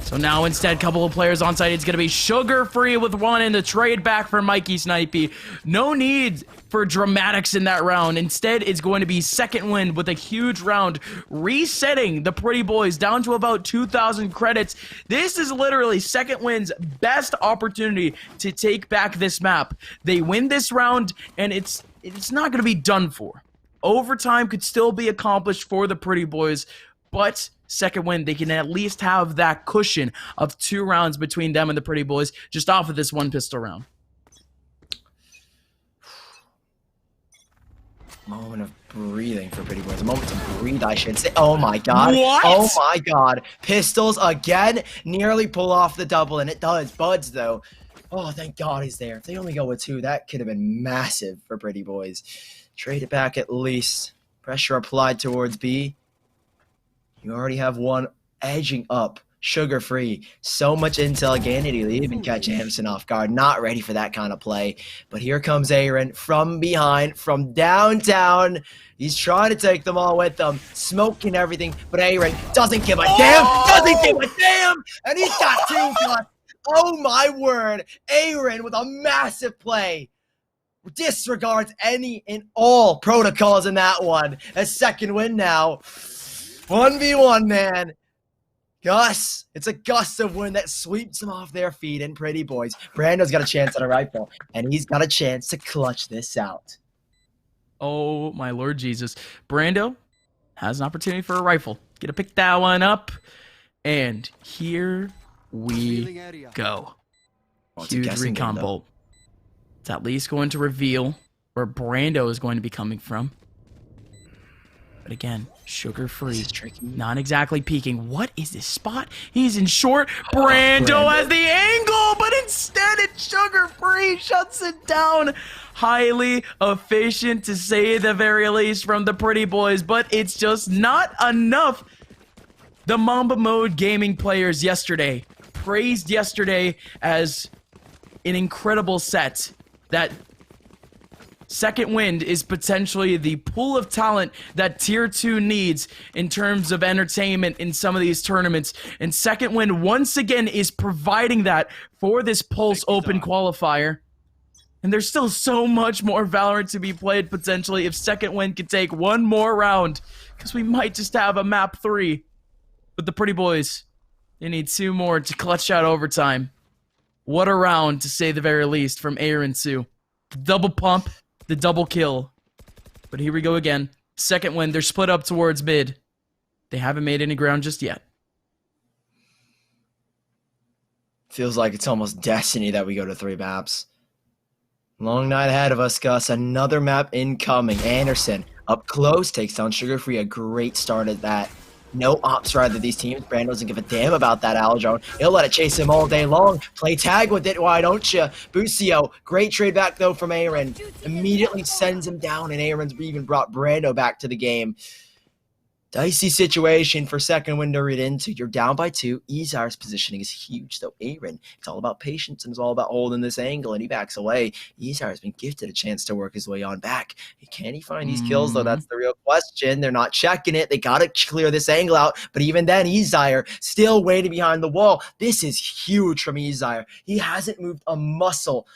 So now instead, couple of players on site. It's going to be Sugar Free with one in the trade back for Mikey Snipey. No need for dramatics in that round. Instead, it's going to be Second Wind with a huge round, resetting the Pretty Boys down to about 2,000 credits. This is literally Second Wind's best opportunity to take back this map. They win this round, and it's not going to be done for. Overtime could still be accomplished for the Pretty Boys, but Second Wind, they can at least have that cushion of 2 rounds between them and the Pretty Boys just off of this one pistol round. Moment of breathing for Pretty Boys. A moment to breathe, I should say. Oh my god. What? Oh my god. Pistols again. Nearly pull off the double, and it does. Buds, though. Oh, thank god he's there. If they only go with 2, that could have been massive for Pretty Boys. Trade it back at least. Pressure applied towards B. You already have one edging up. Sugar Free. So much intel again, and he'll even catch Anderson off guard. Not ready for that kind of play. But here comes Aaron from behind, from downtown. He's trying to take them all with him. Smoking everything. But Aaron doesn't give a damn. Doesn't give a damn. And he's got 2 shots. Oh my word. Aaron with a massive play. Disregards any and all protocols in that one. A second win now. 1v1, man. Gus. It's a gust of wind that sweeps them off their feet, and Pretty Boys. Brando's got a chance at a rifle, and he's got a chance to clutch this out. Oh, my Lord Jesus. Brando has an opportunity for a rifle. Gonna pick that one up. And here we go. Oh, it's a Huge guessing recon game, though. bolt. It's at least going to reveal where Brando is going to be coming from. But again, Sugar Free. This is tricky. Not exactly peeking. What is this spot? He's in short. Brando has the angle, but instead it's Sugar Free. Shuts it down. Highly efficient, to say the very least, from the Pretty Boys, but it's just not enough. The Mamba Mode gaming players yesterday praised yesterday as an incredible set that Second Wind is potentially the pool of talent that Tier 2 needs in terms of entertainment in some of these tournaments. And Second Wind, once again, is providing that for this Pulse Open qualifier. And there's still so much more Valorant to be played, potentially, if Second Wind could take one more round. Because we might just have a map 3. But the Pretty Boys, they need 2 more to clutch out overtime. What a round, to say the very least, from Aaron Sue. The double pump. The double kill. But here we go again. Second Wind, they're split up towards mid. They haven't made any ground just yet. Feels like it's almost destiny that we go to 3 maps. Long night ahead of us, Gus. Another map incoming. Anderson up close, takes down Sugar Free. A great start at that. No ops for either of these teams. Brando doesn't give a damn about that Aldrone. He'll let it chase him all day long. Play tag with it, why don't you? Bucio, great trade back though from Aaron. Immediately sends him down, and Aaron's even brought Brando back to the game. Dicey situation for Second Wind to read into. You're down by 2. Izar's positioning is huge, though. Aaron, it's all about patience, and it's all about holding this angle, and he backs away. Izar has been gifted a chance to work his way on back. Can he find these kills, though? That's the real question. They're not checking it. They got to clear this angle out, but even then, Izar still waiting behind the wall. This is huge from Izar. He hasn't moved a muscle.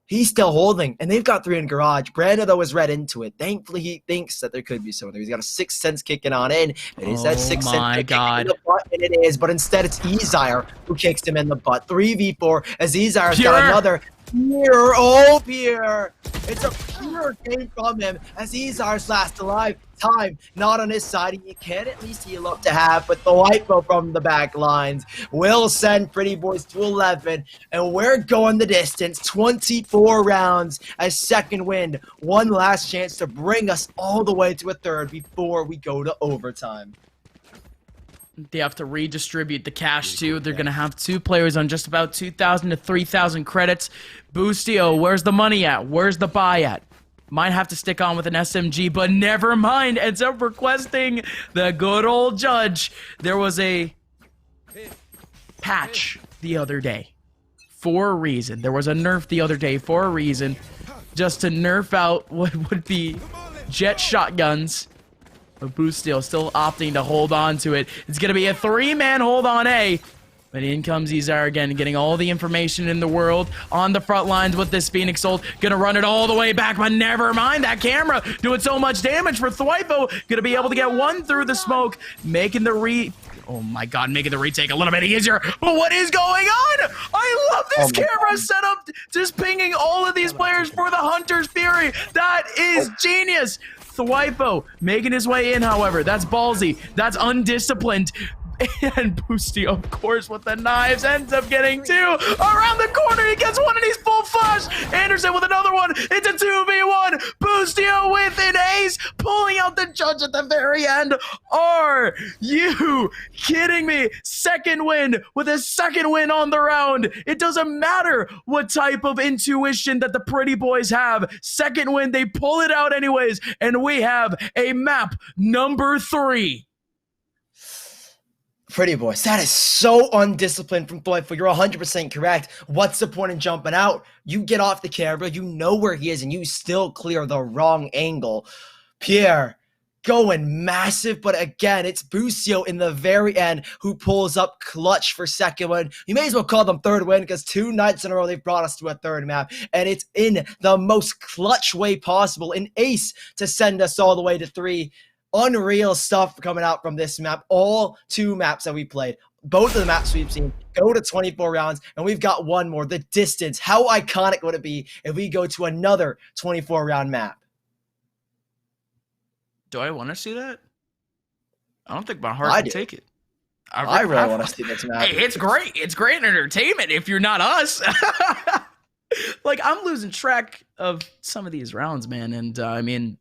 He's still holding, and they've got 3 in garage. Brando, though, is read into it. Thankfully, he thinks that there could be someone there. He's got a 6th sense kicking on in. It is that 6th sense kicking in the butt, and it is. But instead, it's Izar who kicks him in the butt. 3v4 as Izar's got another Pierre. Oh, Pierre. It's a pure game from him as he's our last alive. Time not on his side. He can at least heal up to half, but the lipo from the back lines will send Pretty Boys to 11, and we're going the distance. 24 rounds as Second Wind. One last chance to bring us all the way to a third before we go to overtime. They have to redistribute the cash too. They're gonna have 2 players on just about 2,000 to 3,000 credits. Boostio, where's the money at? Where's the buy at? Might have to stick on with an SMG, but never mind. Ends up requesting the good old judge. There was a patch the other day for a reason. There was a nerf the other day for a reason, just to nerf out what would be jet shotguns. But Boostio still opting to hold on to it. It's going to be a 3-man hold on A. But in comes Izar again, getting all the information in the world on the front lines with this Phoenix ult. Gonna run it all the way back, but never mind. That camera doing so much damage for Thwypo. Gonna be able to get one through the smoke, making the oh my god, making the retake a little bit easier. But what is going on? I love this camera setup, just pinging all of these players for the Hunter's Fury. That is genius. Thwypo making his way in, however. That's ballsy. That's undisciplined. And Boostio, of course, with the knives, ends up getting 2. Around the corner, he gets one and he's full flush. Anderson with another one. It's a 2v1. Boostio with an ace, pulling out the judge at the very end. Are you kidding me? Second win with a second win on the round. It doesn't matter what type of intuition that the Pretty Boys have. Second win, they pull it out anyways. And we have a map number 3. Pretty Boys, that is so undisciplined from Thwypo. You're 100% correct. What's the point in jumping out? You get off the camera, you know where he is, and you still clear the wrong angle. Pierre going massive, but again, it's Boostio in the very end who pulls up clutch for second win. You may as well call them third win because 2 nights in a row they've brought us to a third map, and it's in the most clutch way possible. An ace to send us all the way to 3. Unreal stuff coming out from this map. All 2 maps that we played, both of the maps we've seen, go to 24 rounds, and we've got one more. The distance. How iconic would it be if we go to another 24-round map? Do I want to see that? I don't think my heart can take it. I really want to see this map. Hey, it's great. It's great entertainment if you're not us. Like, I'm losing track of some of these rounds, man. And I mean,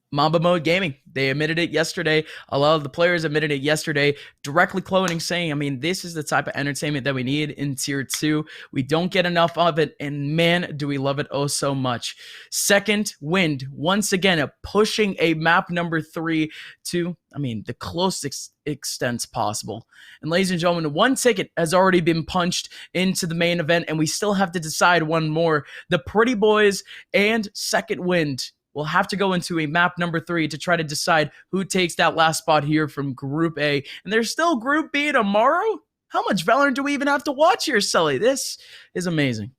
Mamba Mode Gaming, they admitted it yesterday. A lot of the players admitted it yesterday, directly quoting, saying, I mean, this is the type of entertainment that we need in Tier 2. We don't get enough of it, and man, do we love it oh so much. Second Wind, once again, pushing a map number 3 to, I mean, the closest extents possible. And ladies and gentlemen, 1 ticket has already been punched into the main event, and we still have to decide one more. The Pretty Boys and Second Wind we'll have to go into a map number 3 to try to decide who takes that last spot here from Group A. And there's still Group B tomorrow? How much Valorant do we even have to watch here, Sully? This is amazing.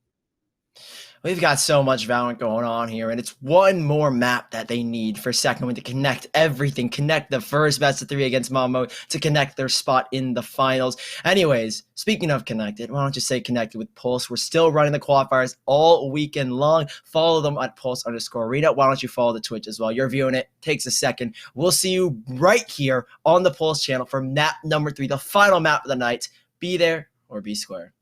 We've got so much Valorant going on here, and it's one more map that they need for Second Wind to connect everything, connect the first best of 3 against Mambo to connect their spot in the finals. Anyways, speaking of connected, why don't you say connected with Pulse? We're still running the qualifiers all weekend long. Follow them at Pulse_Arena. Why don't you follow the Twitch as well? You're viewing it. Takes a second. We'll see you right here on the Pulse channel for map number 3, the final map of the night. Be there or be square.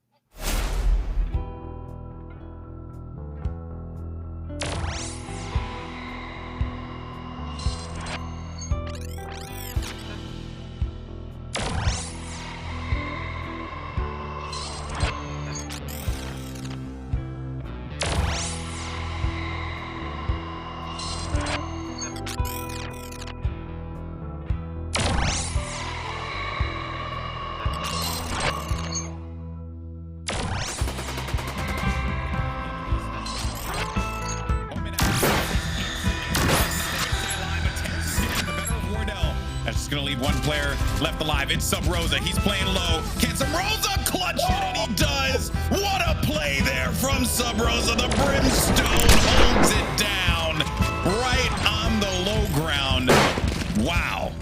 That's going to leave 1 player left alive. It's Sub Rosa. He's playing low. Can Sub Rosa clutch it? And he does. What a play there from Sub Rosa. The Brimstone holds it down right on the low ground. Wow.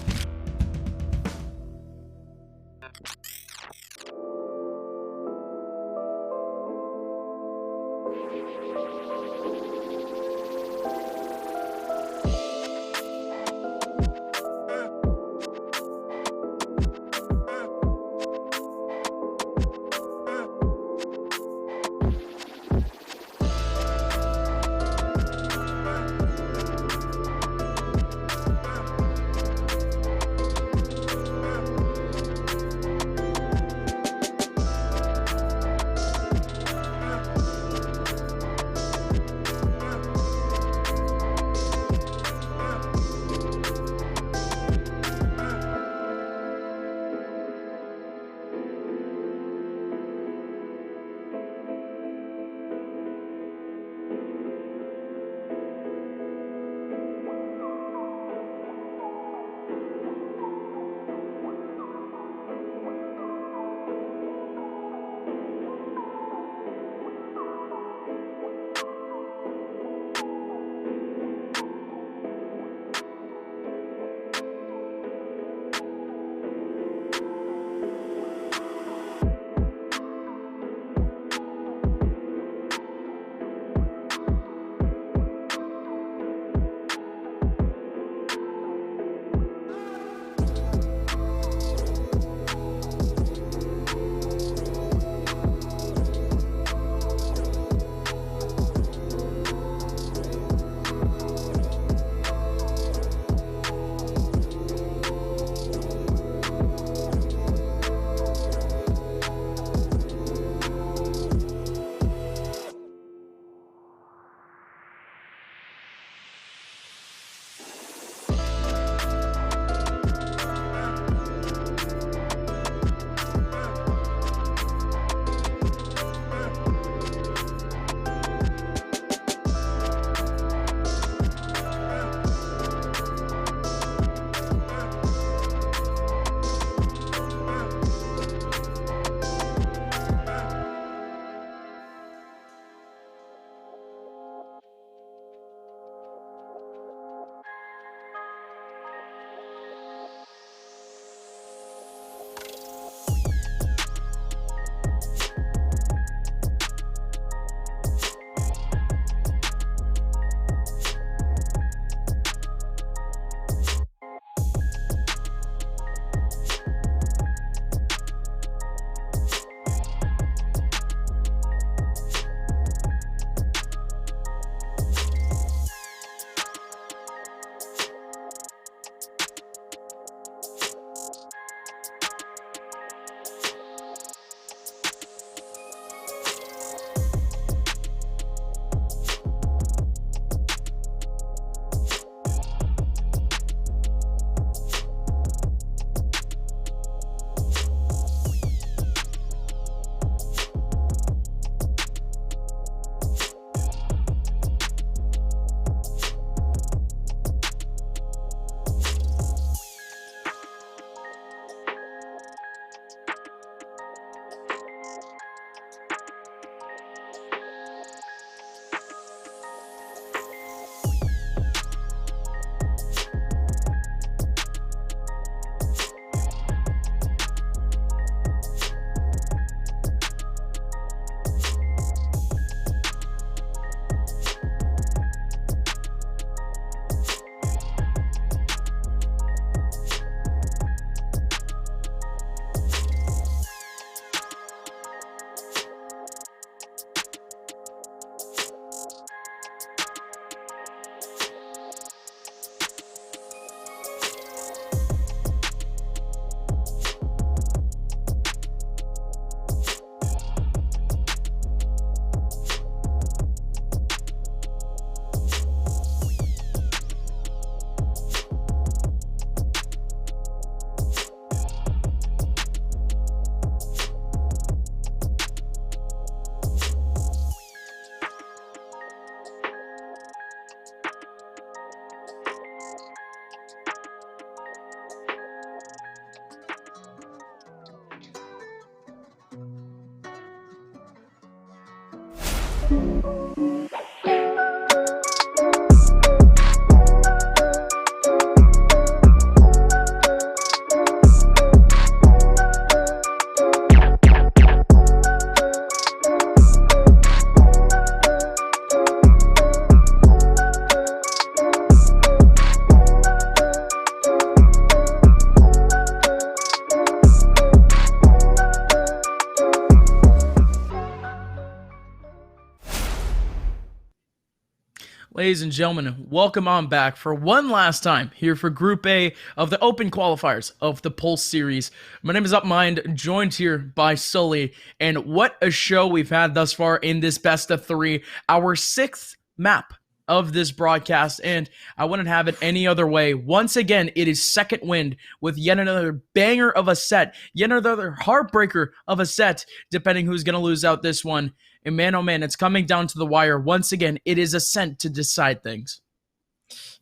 Ladies and gentlemen, welcome on back for one last time here for Group A of the Open Qualifiers of the Pulse Series. My name is Upmind, joined here by Sully, and what a show we've had thus far in this best of three, our sixth map of this broadcast, and I wouldn't have it any other way. Once again, it is Second Wind with yet another banger of a set, yet another heartbreaker of a set, depending who's going to lose out this one. And man, oh man, it's coming down to the wire. Once again, it is Ascent to decide things.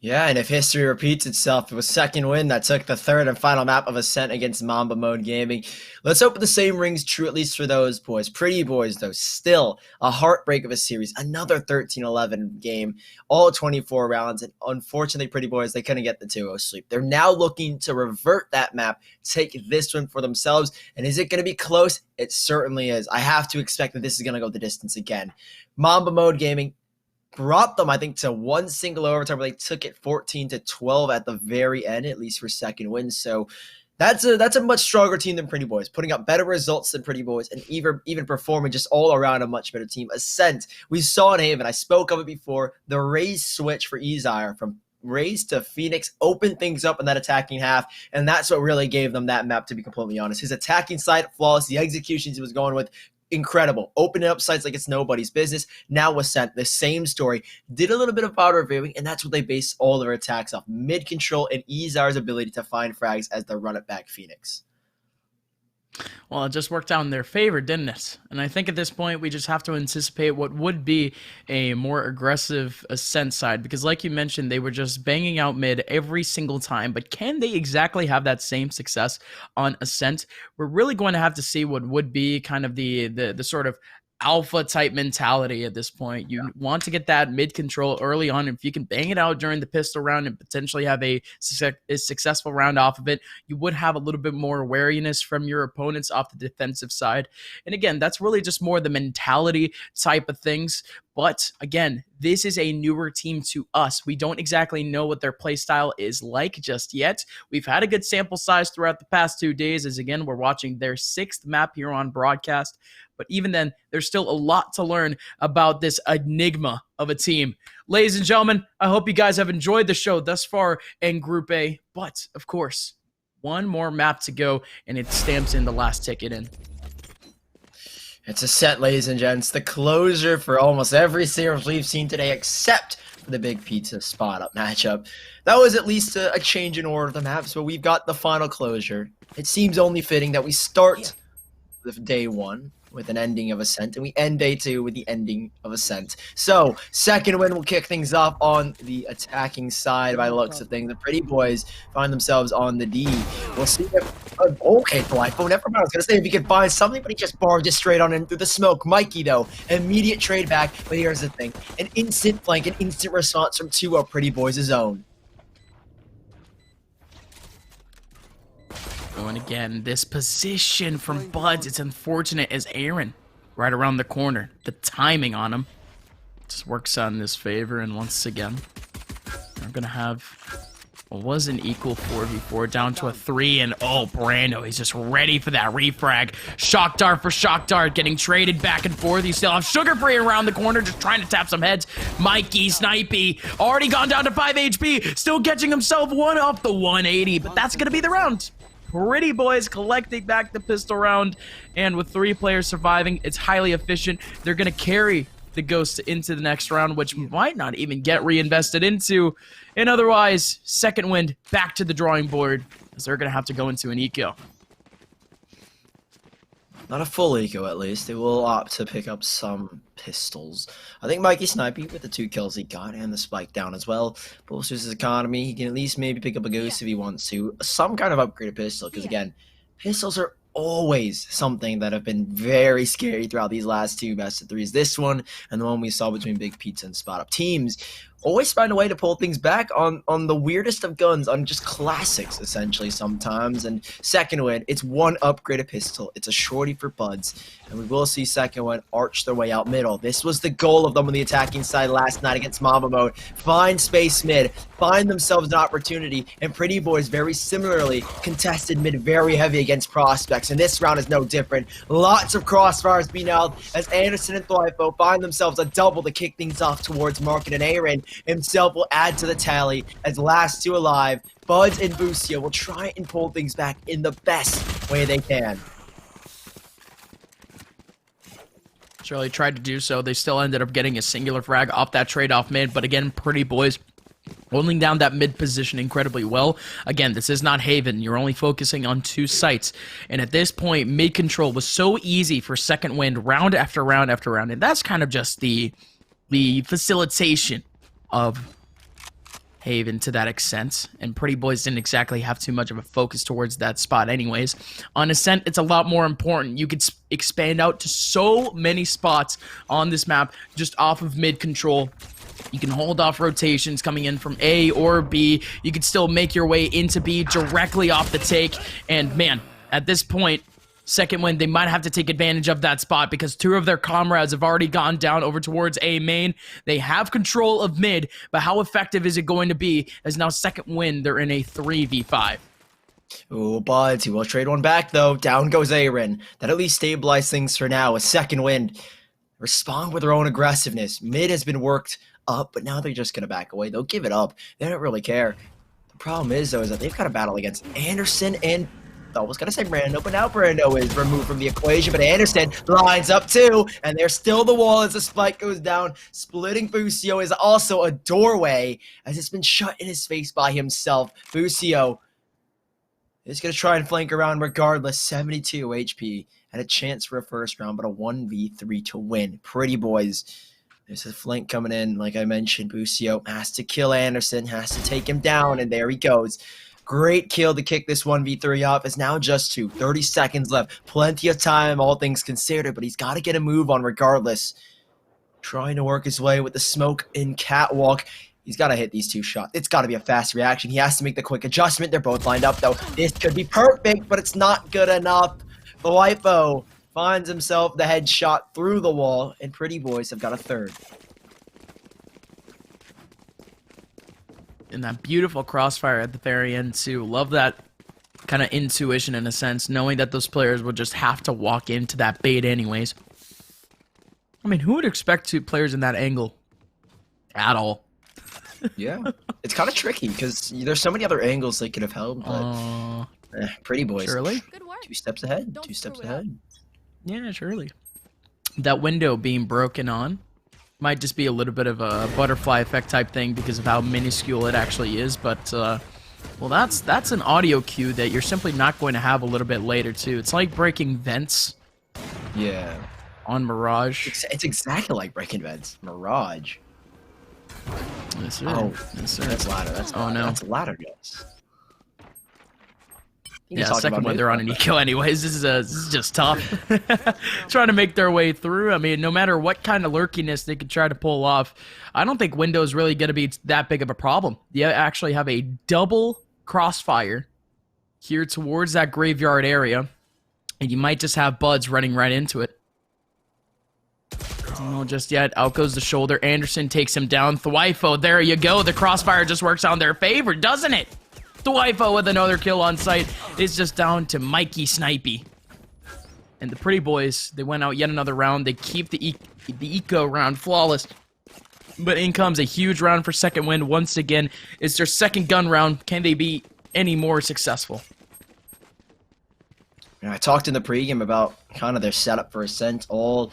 Yeah, and if history repeats itself, it was Second Wind that took the third and final map of Ascent against Mamba Mode Gaming. Let's hope the same rings true, at least for those boys. Pretty Boys, though, still a heartbreak of a series. Another 13-11 game, all 24 rounds, and unfortunately, Pretty Boys, they couldn't get the 2-0 sweep. They're now looking to revert that map, take this one for themselves, and is it going to be close? It certainly is. I have to expect that this is going to go the distance again. Mamba Mode Gaming brought them, I think, to one single overtime where they took it 14-12 at the very end, at least for Second Wind. So that's a much stronger team than Pretty Boys, putting up better results than Pretty Boys, and even performing just all around a much better team. Ascent, we saw in Haven, I spoke of it before, the Raze switch for Ezire from Raze to Phoenix opened things up in that attacking half, and that's what really gave them that map, to be completely honest. His attacking side, flawless, the executions he was going with, incredible. Opening up sites like it's nobody's business. Now Ascent, the same story. Did a little bit of powder reviewing, and that's what they base all their attacks off. Mid control and Ezire's ability to find frags as they run it back Phoenix. Well, it just worked out in their favor, didn't it? And I think at this point, we just have to anticipate what would be a more aggressive Ascent side, because like you mentioned, they were just banging out mid every single time, but can they exactly have that same success on Ascent? We're really going to have to see what would be kind of the sort of alpha type mentality at this point. You want to get that mid control early on. If you can bang it out during the pistol round and potentially have a successful round off of it, you would have a little bit more wariness from your opponents off the defensive side. And again, that's really just more the mentality type of things. But again, this is a newer team to us. We don't exactly know what their play style is like just yet. We've had a good sample size throughout the past 2 days, as again, we're watching their sixth map here on broadcast. But even then, there's still a lot to learn about this enigma of a team. Ladies and gentlemen, I hope you guys have enjoyed the show thus far in Group A. But, of course, one more map to go, and it stamps in the last ticket in. It's Ascent, ladies and gents. The closure for almost every series we've seen today, except for the big pizza spot-up matchup. That was at least a change in order of the maps, but we've got the final closure. It seems only fitting that we start with day one with an ending of Ascent, and we end day two with the ending of Ascent. So, Second Wind will kick things off on the attacking side by the looks of things. The Pretty Boys find themselves on the D. We'll see if... okay, delightful. Never mind. I was going to say if he could find something, but he just barred just straight on in through the smoke. Mikey, though, immediate trade back. But here's the thing. An instant flank, an instant response from 2 of Pretty Boys' own. And again, this position from Buds, it's unfortunate as Aaron right around the corner. The timing on him just works out in his favor. And once again, we're going to have what was an equal 4v4 down to a 3. And oh, Brando, he's just ready for that refrag. Shock dart for shock dart, getting traded back and forth. You still have Sugar Free around the corner, just trying to tap some heads. Mikey, Snipey, already gone down to 5 HP, still catching himself one off the 180. But that's going to be the round. Pretty Boys collecting back the pistol round, and with 3 players surviving, it's highly efficient. They're going to carry the Ghost into the next round, which might not even get reinvested into. And otherwise, Second Wind back to the drawing board, as they're going to have to go into an eco. Not a full eco, at least. They will opt to pick up some pistols. I think Mikey Snipey, with the 2 kills he got and the spike down as well, bolsters his economy. He can at least maybe pick up a Ghost if he wants to. Some kind of upgraded pistol, because again, pistols are always something that have been very scary throughout these last two best of threes. This one and the one we saw between Big Pizza and Spot Up. Teams always find a way to pull things back on the weirdest of guns, on just classics, essentially, sometimes. And Second Wind, it's one upgraded pistol. It's a shorty for buds. And we will see Second Wind arch their way out middle. This was the goal of them on the attacking side last night against Mama Mode. Find space mid, find themselves an opportunity, and Pretty Boys very similarly contested mid very heavy against Prospects. And this round is no different. Lots of crossfires being out as Anderson and Thwifo find themselves a double to kick things off towards Market, and Aaron himself will add to the tally as last two alive. Buds and Busio will try and pull things back in the best way they can. Surely tried to do so. They still ended up getting a singular frag off that trade off mid, but again, Pretty Boys holding down that mid position incredibly well. Again, this is not Haven. You're only focusing on two sites. And at this point, mid control was so easy for Second Wind round after round after round. And that's kind of just the facilitation of Haven to that extent. And Pretty Boys didn't exactly have too much of a focus towards that spot anyways. On Ascent, it's a lot more important. You could expand out to so many spots on this map just off of mid control. You can hold off rotations coming in from A or B. You could still make your way into B directly off the take. And man, at this point, Second Wind, they might have to take advantage of that spot because two of their comrades have already gone down over towards A main. They have control of mid, but how effective is it going to be as now Second Wind, they're in a 3v5. Ooh, Buds, he will trade one back though. Down goes Aaron. That at least stabilizes things for now. With Second Wind, respond with their own aggressiveness. Mid has been worked up, but now they're just going to back away. They'll give it up. They don't really care. The problem is, though, is that they've got a battle against Anderson and I was going to say Brando, but now Brando is removed from the equation, but Anderson lines up too, and there's still the wall as the spike goes down. Splitting Busio is also a doorway as it's been shut in his face by himself. Busio is going to try and flank around regardless. 72 HP and a chance for a first round, but a 1v3 to win. Pretty Boys. There's a flank coming in, like I mentioned. Busio has to kill Anderson, has to take him down, and there he goes. Great kill to kick this 1v3 off. It's now just 30 seconds left. Plenty of time, all things considered, but he's got to get a move on regardless. Trying to work his way with the smoke in Catwalk. He's got to hit these two shots. It's got to be a fast reaction. He has to make the quick adjustment. They're both lined up, though. This could be perfect, but it's not good enough. The Waipo finds himself the headshot through the wall, and Pretty Boys have got a third. And that beautiful crossfire at the very end, too. Love that kind of intuition in a sense, knowing that those players would just have to walk into that bait anyways. I mean, who would expect two players in that angle at all? Yeah, it's kind of tricky because there's so many other angles they could have held, but Pretty Boys. Surely? Good work. 2 steps ahead. Don't 2 steps screw it up. ahead. Yeah, surely. That window being broken on might just be a little bit of a butterfly effect type thing because of how minuscule it actually is, but well, that's an audio cue that you're simply not going to have a little bit later too. It's like breaking vents. Yeah. On Mirage. It's exactly like breaking vents. Mirage. Yes, sir. Oh, yes, sir. That's ladder. That's ladder. no. That's ladder, guys. Yeah, second one, they're on an eco anyways. This is just tough. Trying to make their way through. I mean, no matter what kind of lurkiness they could try to pull off, I don't think Window's really going to be that big of a problem. You actually have a double crossfire here towards that graveyard area, and you might just have Buds running right into it. No, just yet. Out goes the shoulder. Anderson takes him down. Thwifo, there you go. The crossfire just works on their favor, doesn't it? Thwifo with another kill on site. It's just down to Mikey Snipey. And the Pretty Boys, they went out yet another round. They keep the eco round flawless. But in comes a huge round for Second Wind once again. It's their second gun round. Can they be any more successful? I talked in the pregame about kind of their setup for Ascent all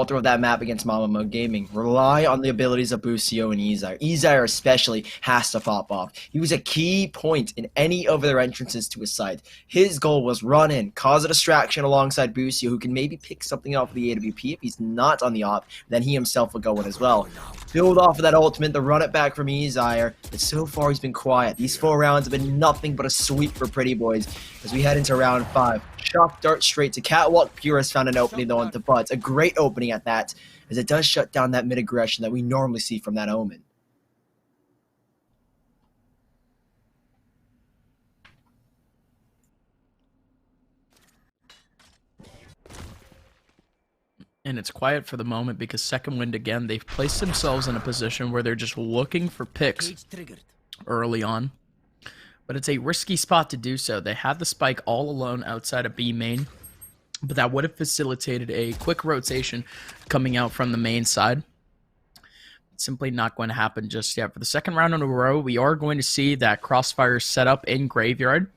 throughout that map against Mama Mode Gaming. Rely on the abilities of Busio and Ezire. Ezire especially has to pop off. He was a key point in any of their entrances to his site. His goal was run in, cause a distraction alongside Busio, who can maybe pick something off the AWP. If he's not on the op, then he himself will go in as well. build off of that ultimate, the run it back from Ezire. But so far he's been quiet. These 4 rounds have been nothing but a sweep for Pretty Boys as we head into round 5. Shock dart straight to Catwalk. Purist found an opening though into Buds. A great opening at that, as it does shut down that mid aggression that we normally see from that Omen. And it's quiet for the moment because Second Wind, again, they've placed themselves in a position where they're just looking for picks early on. But it's a risky spot to do so. They had the spike all alone outside of B main, but that would have facilitated a quick rotation coming out from the main side. It's simply not going to happen just yet. For the second round in a row, we are going to see that Crossfire set up in Graveyard.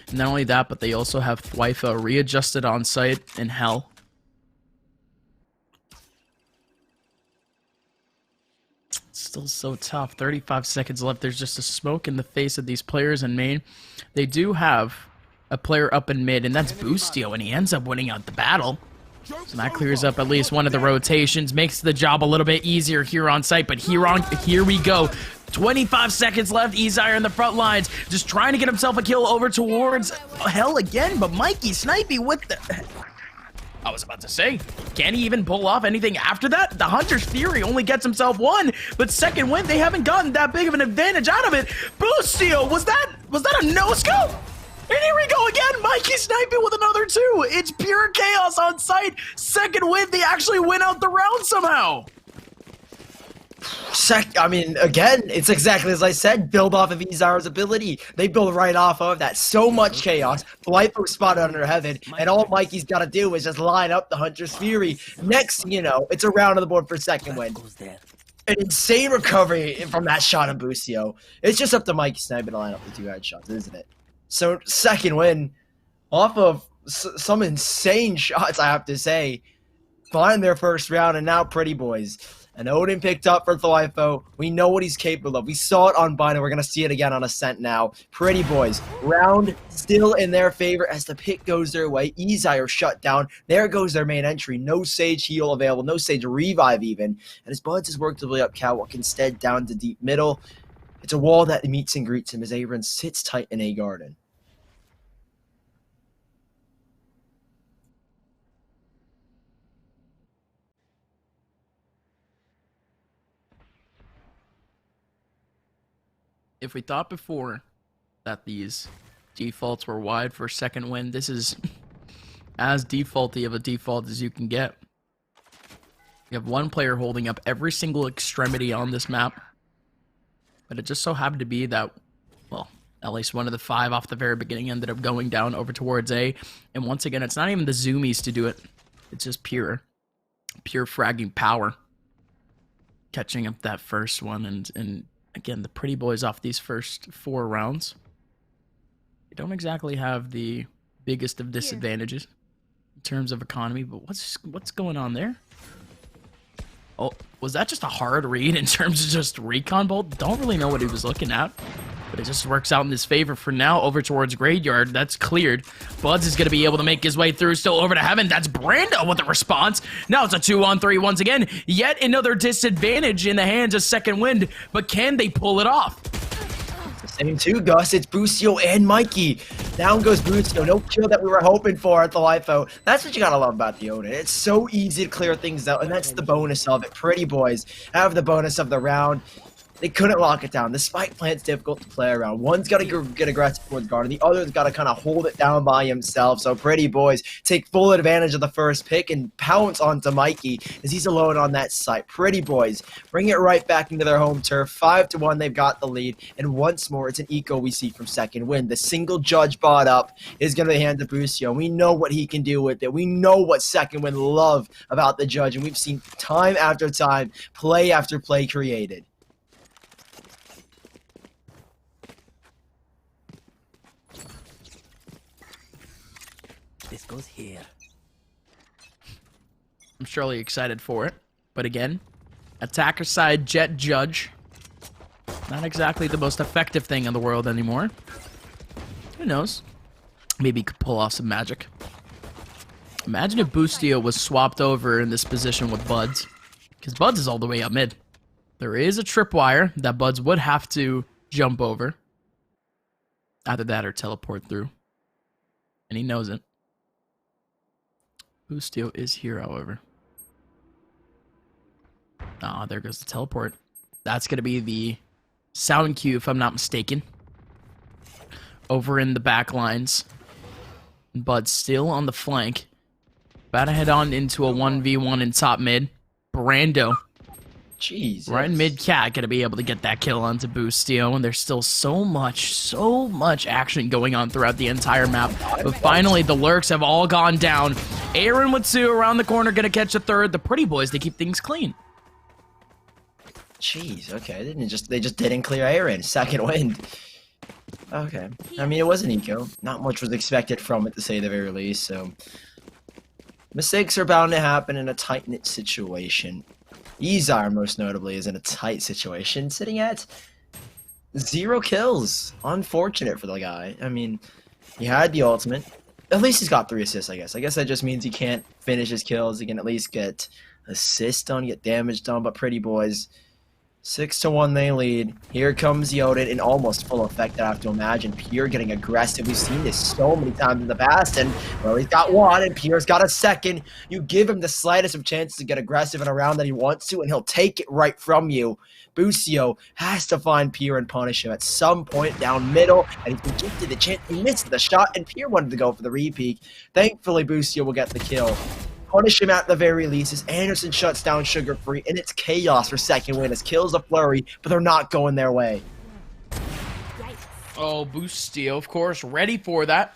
And not only that, but they also have Thwyfa readjusted on site in Hell. Still so tough. 35 seconds left. There's just a smoke in the face of these players in main. They do have a player up in mid, and that's Boostio, and he ends up winning out the battle. So that clears up at least one of the rotations, makes the job a little bit easier here on site. But here we go. 25 seconds left. Ezire in the front lines, just trying to get himself a kill over towards Hell again. But Mikey Snipey with the... I was about to say, can he even pull off anything after that? The Hunter's Fury only gets himself 1, but Second Wind, they haven't gotten that big of an advantage out of it. Boostio, was that a no-scope? And here we go again, Mikey sniping with another 2. It's pure chaos on site. Second Wind, they actually win out the round somehow. I mean, again, it's exactly as I said, build off of Ezire's ability. They build right off of that. So much chaos. Lipo spotted under heaven, and all Mikey's got to do is just line up the Hunter's Fury. Next, you know, it's a round on the board for Second Wind. An insane recovery from that shot of Boostio. It's just up to Mikey sniping to line up the 2 headshots, isn't it? So, Second Wind, off of some insane shots, I have to say, find their first round, and now Pretty Boys. And Odin picked up for Thwyfa. We know what he's capable of. We saw it on Bind, and we're going to see it again on Ascent now. Pretty Boys, round still in their favor as the pick goes their way. Ezire shut down. There goes their main entry. No Sage heal available. No Sage revive even. And as Buds has worked his way up Catwalk instead down to deep middle. It's a wall that meets and greets him as Aaron sits tight in A Garden. If we thought before that these defaults were wide for Second Wind, this is as defaulty of a default as you can get. You have one player holding up every single extremity on this map, but it just so happened to be that, well, at least one of the 5 off the very beginning ended up going down over towards A. And once again, it's not even the zoomies to do it. It's just pure fragging power. Catching up that first one, and again, the Pretty Boys off these first 4 rounds, they don't exactly have the biggest of disadvantages in terms of economy, but what's going on there? Oh, was that just a hard read in terms of just recon bolt? Don't really know what he was looking at, but it just works out in his favor for now. Over towards Graveyard, that's cleared. Buds is going to be able to make his way through, still over to Heaven. That's Brando with a response. Now it's a 2-on-3 once again. Yet another disadvantage in the hands of Second Wind, but can they pull it off? Same 2, Gus. It's Boostio and Mikey. Down goes Boostio. No kill that we were hoping for at the LIFO. That's what you gotta love about the Odin. It's so easy to clear things out, and that's the bonus of it. Pretty Boys have the bonus of the round. They couldn't lock it down. The spike plant's difficult to play around. One's got to get aggressive towards Garden. The other's got to kind of hold it down by himself. So Pretty Boys take full advantage of the first pick and pounce onto Mikey as he's alone on that site. Pretty Boys bring it right back into their home turf. 5-1, they've got the lead. And once more, it's an eco we see from Second Wind. The single judge bought up is going to be handed to Boostio. We know what he can do with it. We know what Second Wind love about the judge. And we've seen time after time, play after play created. This goes here. I'm surely excited for it. But again, attacker side Jet Judge. Not exactly the most effective thing in the world anymore. Who knows? Maybe he could pull off some magic. Imagine if Boostio was swapped over in this position with Buds. Because Buds is all the way up mid. There is a tripwire that Buds would have to jump over. Either that or teleport through. And he knows it. Boostio is here, however. Ah, there goes the teleport. That's going to be the sound cue, if I'm not mistaken. Over in the back lines. Bud still on the flank. About to head on into a 1v1 in top mid. Brando. Jeez. Right in mid cat, going to be able to get that kill onto Boostio. And there's still so much action going on throughout the entire map. But finally, the lurks have all gone down. Aaron with 2 around the corner, going to catch a third. The Pretty Boys, they keep things clean. Jeez, okay. They just didn't clear Aaron. Second wind. Okay. I mean, it was an eco. Not much was expected from it, to say the very least, so... Mistakes are bound to happen in a tight-knit situation. Ezar, most notably, is in a tight situation, sitting at 0 kills. Unfortunate for the guy. I mean, he had the ultimate. At least he's got 3 assists, I guess. I guess that just means he can't finish his kills. He can at least get assists done, get damage done, but Pretty Boys... 6-1 they lead. Here comes Yoden in almost full effect, I have to imagine. Pierre getting aggressive. We've seen this so many times in the past, and well, he's got 1 and Pierre's got a 2nd. You give him the slightest of chances to get aggressive in a round that he wants to, and he'll take it right from you. Boostio has to find Pierre and punish him at some point down middle, and he's been gifted the chance. He missed the shot, and Pierre wanted to go for the repeat. Thankfully, Boostio will get the kill. Punish him at the very least as Anderson shuts down Sugar Free, and it's chaos for second win as kills a flurry, but they're not going their way. Oh, Boostio, of course, ready for that.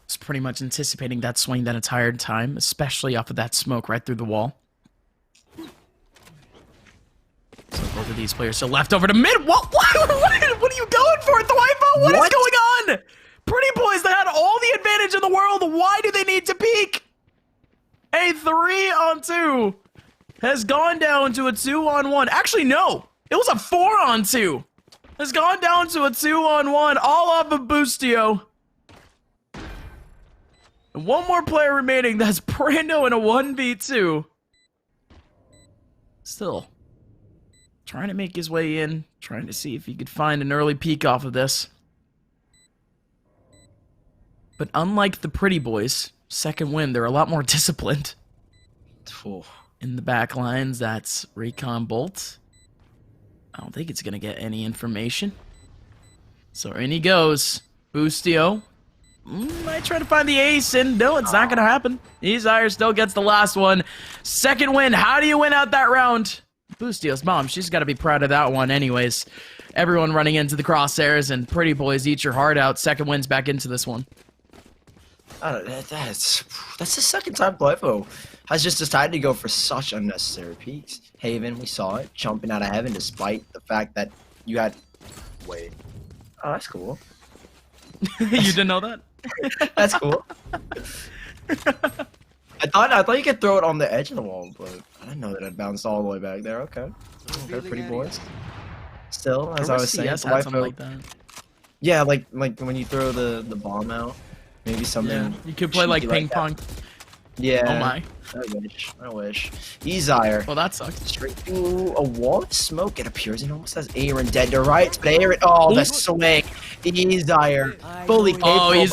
It's pretty much anticipating that swing that entire time, especially off of that smoke right through the wall. So both of these players are left over to mid. What are you going for, Thwipo? What is going on? Pretty Boys that had all the advantage in the world. Why do they need to peek? A 3-on-2 has gone down to a 2-on-1. Actually, no. It was a 4-on-2. Has gone down to a 2-on-1, all off of Boostio. And 1 more player remaining. That's Brando in a 1v2. Still trying to make his way in. Trying to see if he could find an early peek off of this. But unlike the Pretty Boys... Second win, they're a lot more disciplined. In the back lines, that's Recon Bolt. I don't think it's going to get any information. So in he goes. Boostio. Might try to find the ace, and no, it's not going to happen. Ezire still gets the last one. Second win, how do you win out that round? Boostio's mom, she's got to be proud of that one anyways. Everyone running into the crosshairs, and Pretty Boys eat your heart out. Second win's back into this one. That's the second time Blyfo has just decided to go for such unnecessary peaks. Haven, we saw it, jumping out of heaven despite the fact that you had... Wait. Oh, that's cool. You didn't know that? That's cool. I thought you could throw it on the edge of the wall, but I didn't know that it bounced all the way back there. Okay. Okay, Pretty Boys. Still, as I was saying, something like that. Yeah, like when you throw the bomb out. Maybe something. Yeah, you could play like ping pong. Yeah. Oh my. I wish. Ezire. Well, that sucks. Straight through a wall of smoke. It appears it almost has Aaron dead to rights, but Aaron. Oh, the swing. Ezire. Fully capable.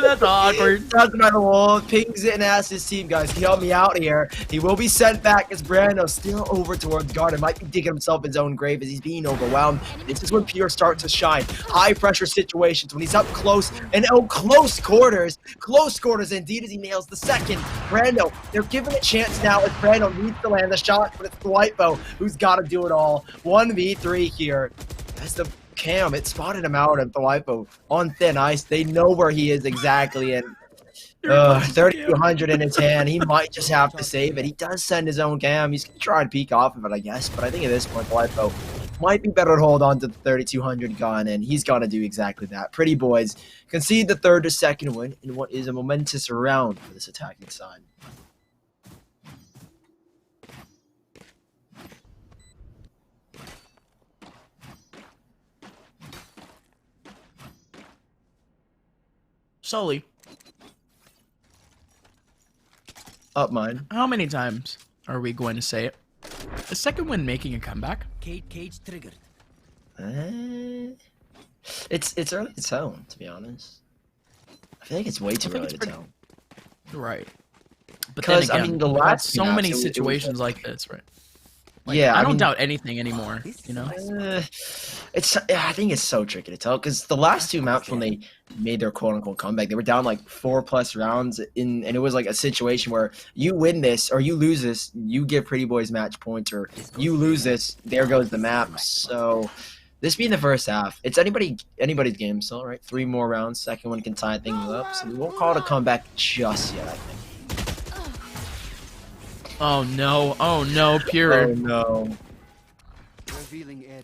That's awkward. Doesn't matter the wall. Pings it and asks his team, guys, help me out here. He will be sent back as Brando still over towards Garden. Might be digging himself in his own grave as he's being overwhelmed. This is when Pierre starts to shine. High pressure situations when he's up close and close quarters. Close quarters indeed as he nails the second. Brando, they're giving a chance now as Brando needs to land the shot, but it's Thwipo who's got to do it all. 1v3 here. As the cam, it spotted him out at Thwipo on thin ice. They know where he is exactly, and 3,200 in his hand. He might just have to save it. He does send his own cam. He's going to try and peek off of it, I guess, but I think at this point, Thwipo might be better to hold on to the 3,200 gun, and he's going to do exactly that. Pretty Boys concede the 3rd to 2nd win in what is a momentous round for this attacking side. Sully. Up mine. How many times Are we going to say it? The Second Wind making a comeback? Cage triggered. It's early to tell, to be honest. I feel like it's way too early to tell. Right. But then 'Cause, I again, mean, the we've had last so maps, many it was situations like this, right? Like, yeah, I don't mean, doubt anything anymore, you know? I think it's so tricky to tell because the last two maps when they made their quote unquote comeback, they were down like 4+ rounds and it was like a situation where you win this or you lose this, you give Pretty Boys match points, or you lose this, there goes the map. So this being the first half, it's anybody's game still, right? 3 more rounds, second one can tie things up, so we won't call it a comeback just yet, I think. Oh no, Pure. Oh no.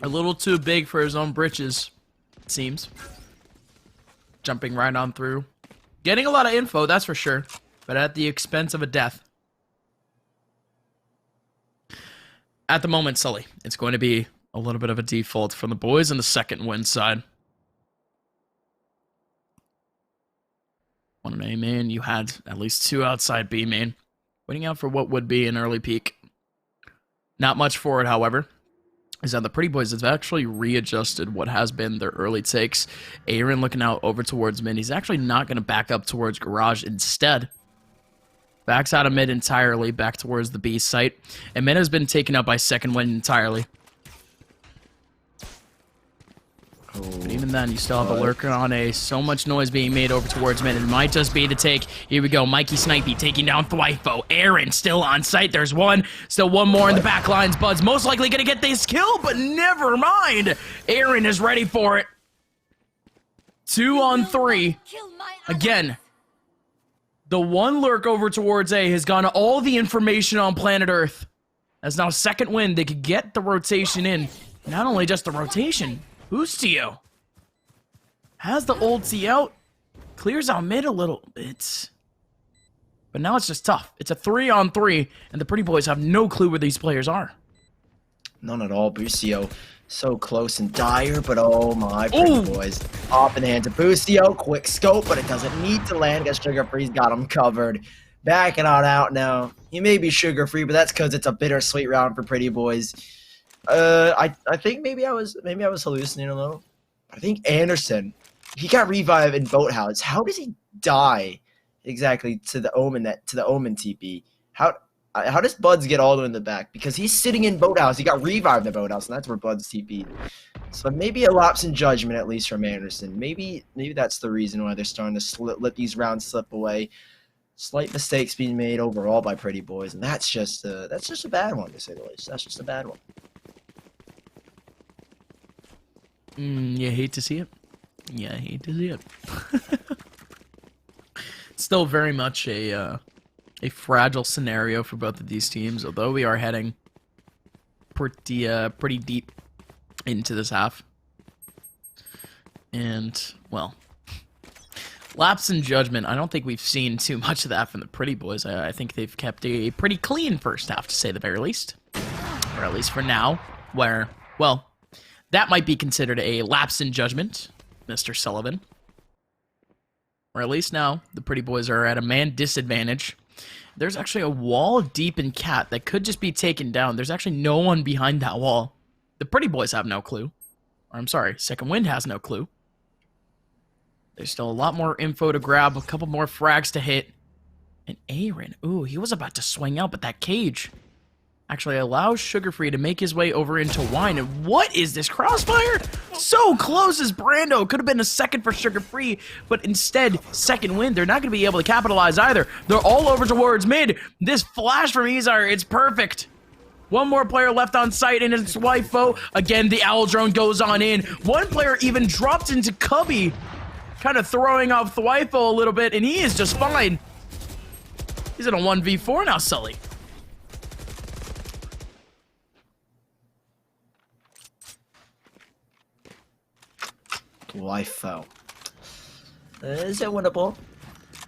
A little too big for his own britches, it seems. Jumping right on through. Getting a lot of info, that's for sure, but at the expense of a death. At the moment, Sully, it's going to be a little bit of a default from the boys on the Second Wind side. On an A main, you had at least 2 outside B main. Waiting out for what would be an early peak. Not much for it, however, is that the Pretty Boys have actually readjusted what has been their early takes. Aaron looking out over towards mid. He's actually not going to back up towards garage. Instead, backs out of mid entirely, back towards the B site. And mid has been taken up by Second Wind entirely. But even then, you still have a lurker on A. So much noise being made over towards mid. It might just be the take. Here we go. Mikey Snipey taking down Thwifo. Aaron still on site. There's one. Still one more in the back lines. Bud's most likely going to get this kill, but never mind. Aaron is ready for it. 2 on 3. Again, the one lurk over towards A has gotten all the information on planet Earth. As now Second Wind, they could get the rotation in. Not only just the rotation, Boostio has the ult out, clears out mid a little bit. But now it's just tough. It's a 3 on 3, and the Pretty Boys have no clue where these players are. None at all. Boostio so close and dire, but oh my Pretty Boys. Off in the hands of Boostio. Quick scope, but it doesn't need to land because Sugar Free's got him covered. Backing on out now. He may be Sugar Free, but that's because it's a bittersweet round for Pretty Boys. I think maybe I was hallucinating a little. I think Anderson, he got revived in Boathouse. How does he die exactly to the Omen TP? How does Buds get all the way in the back? Because he's sitting in Boathouse. He got revived in Boathouse, and that's where Buds TP'd. So maybe a lapse in judgment, at least from Anderson. Maybe that's the reason why they're starting to let these rounds slip away. Slight mistakes being made overall by Pretty Boys, and that's just a bad one, to say the least. That's just a bad one. You hate to see it. Yeah, I hate to see it. Still very much a fragile scenario for both of these teams, although we are heading pretty deep into this half. And, well, lapse in judgment, I don't think we've seen too much of that from the Pretty Boys. I think they've kept a pretty clean first half, to say the very least. Or at least for now, where, well, that might be considered a lapse in judgment, Mr. Sullivan. Or at least now, the Pretty Boys are at a man disadvantage. There's actually a wall deep in Cat that could just be taken down. There's actually no one behind that wall. The Pretty Boys have no clue. Or I'm sorry, Second Wind has no clue. There's still a lot more info to grab, a couple more frags to hit. And Aaron, ooh, he was about to swing out, but that cage actually allows Sugar Free to make his way over into Wine. And what is this crossfire? So close as Brando. Could have been a second for Sugar Free, but instead, Second Wind, they're not going to be able to capitalize either. They're all over towards mid. This flash from Izar, it's perfect. One more player left on site, and it's Wifo. Again, the Owl Drone goes on in. One player even dropped into Cubby, kind of throwing off Thwifo a little bit, and he is just fine. He's in a 1v4 now, Sully. Wifo. Is it winnable?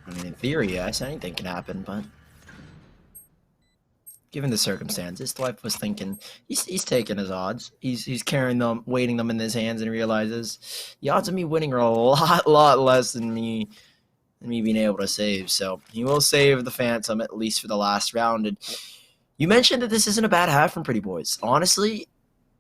I mean, in theory, yes, anything can happen, but given the circumstances, Dwight was thinking he's taking his odds. He's carrying them, weighting them in his hands, and realizes the odds of me winning are a lot less than me being able to save. So he will save the Phantom at least for the last round. And You mentioned that this isn't a bad half from Pretty Boys. Honestly,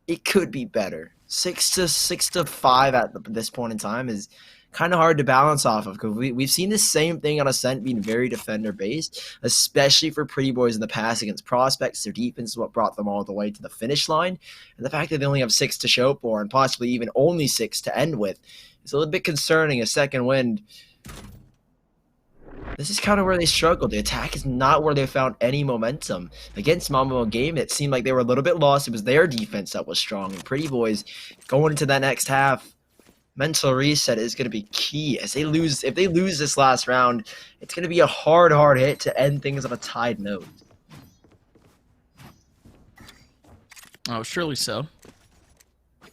it could be better. 6-5 at this point in time is kind of hard to balance off of, because we've seen the same thing on Ascent being very defender based, especially for Pretty Boys in the past against Prospects. Their defense is what brought them all the way to the finish line, and the fact that they only have 6 to show for and possibly even only 6 to end with is a little bit concerning. A Second Wind, this is kind of where they struggled. The attack is not where they found any momentum. Against Mamamo game, it seemed like they were a little bit lost. It was their defense that was strong. And Pretty Boys, going into that next half, mental reset is going to be key. As they lose, if they lose this last round, it's going to be a hard hit to end things on a tied note. Oh, surely so. I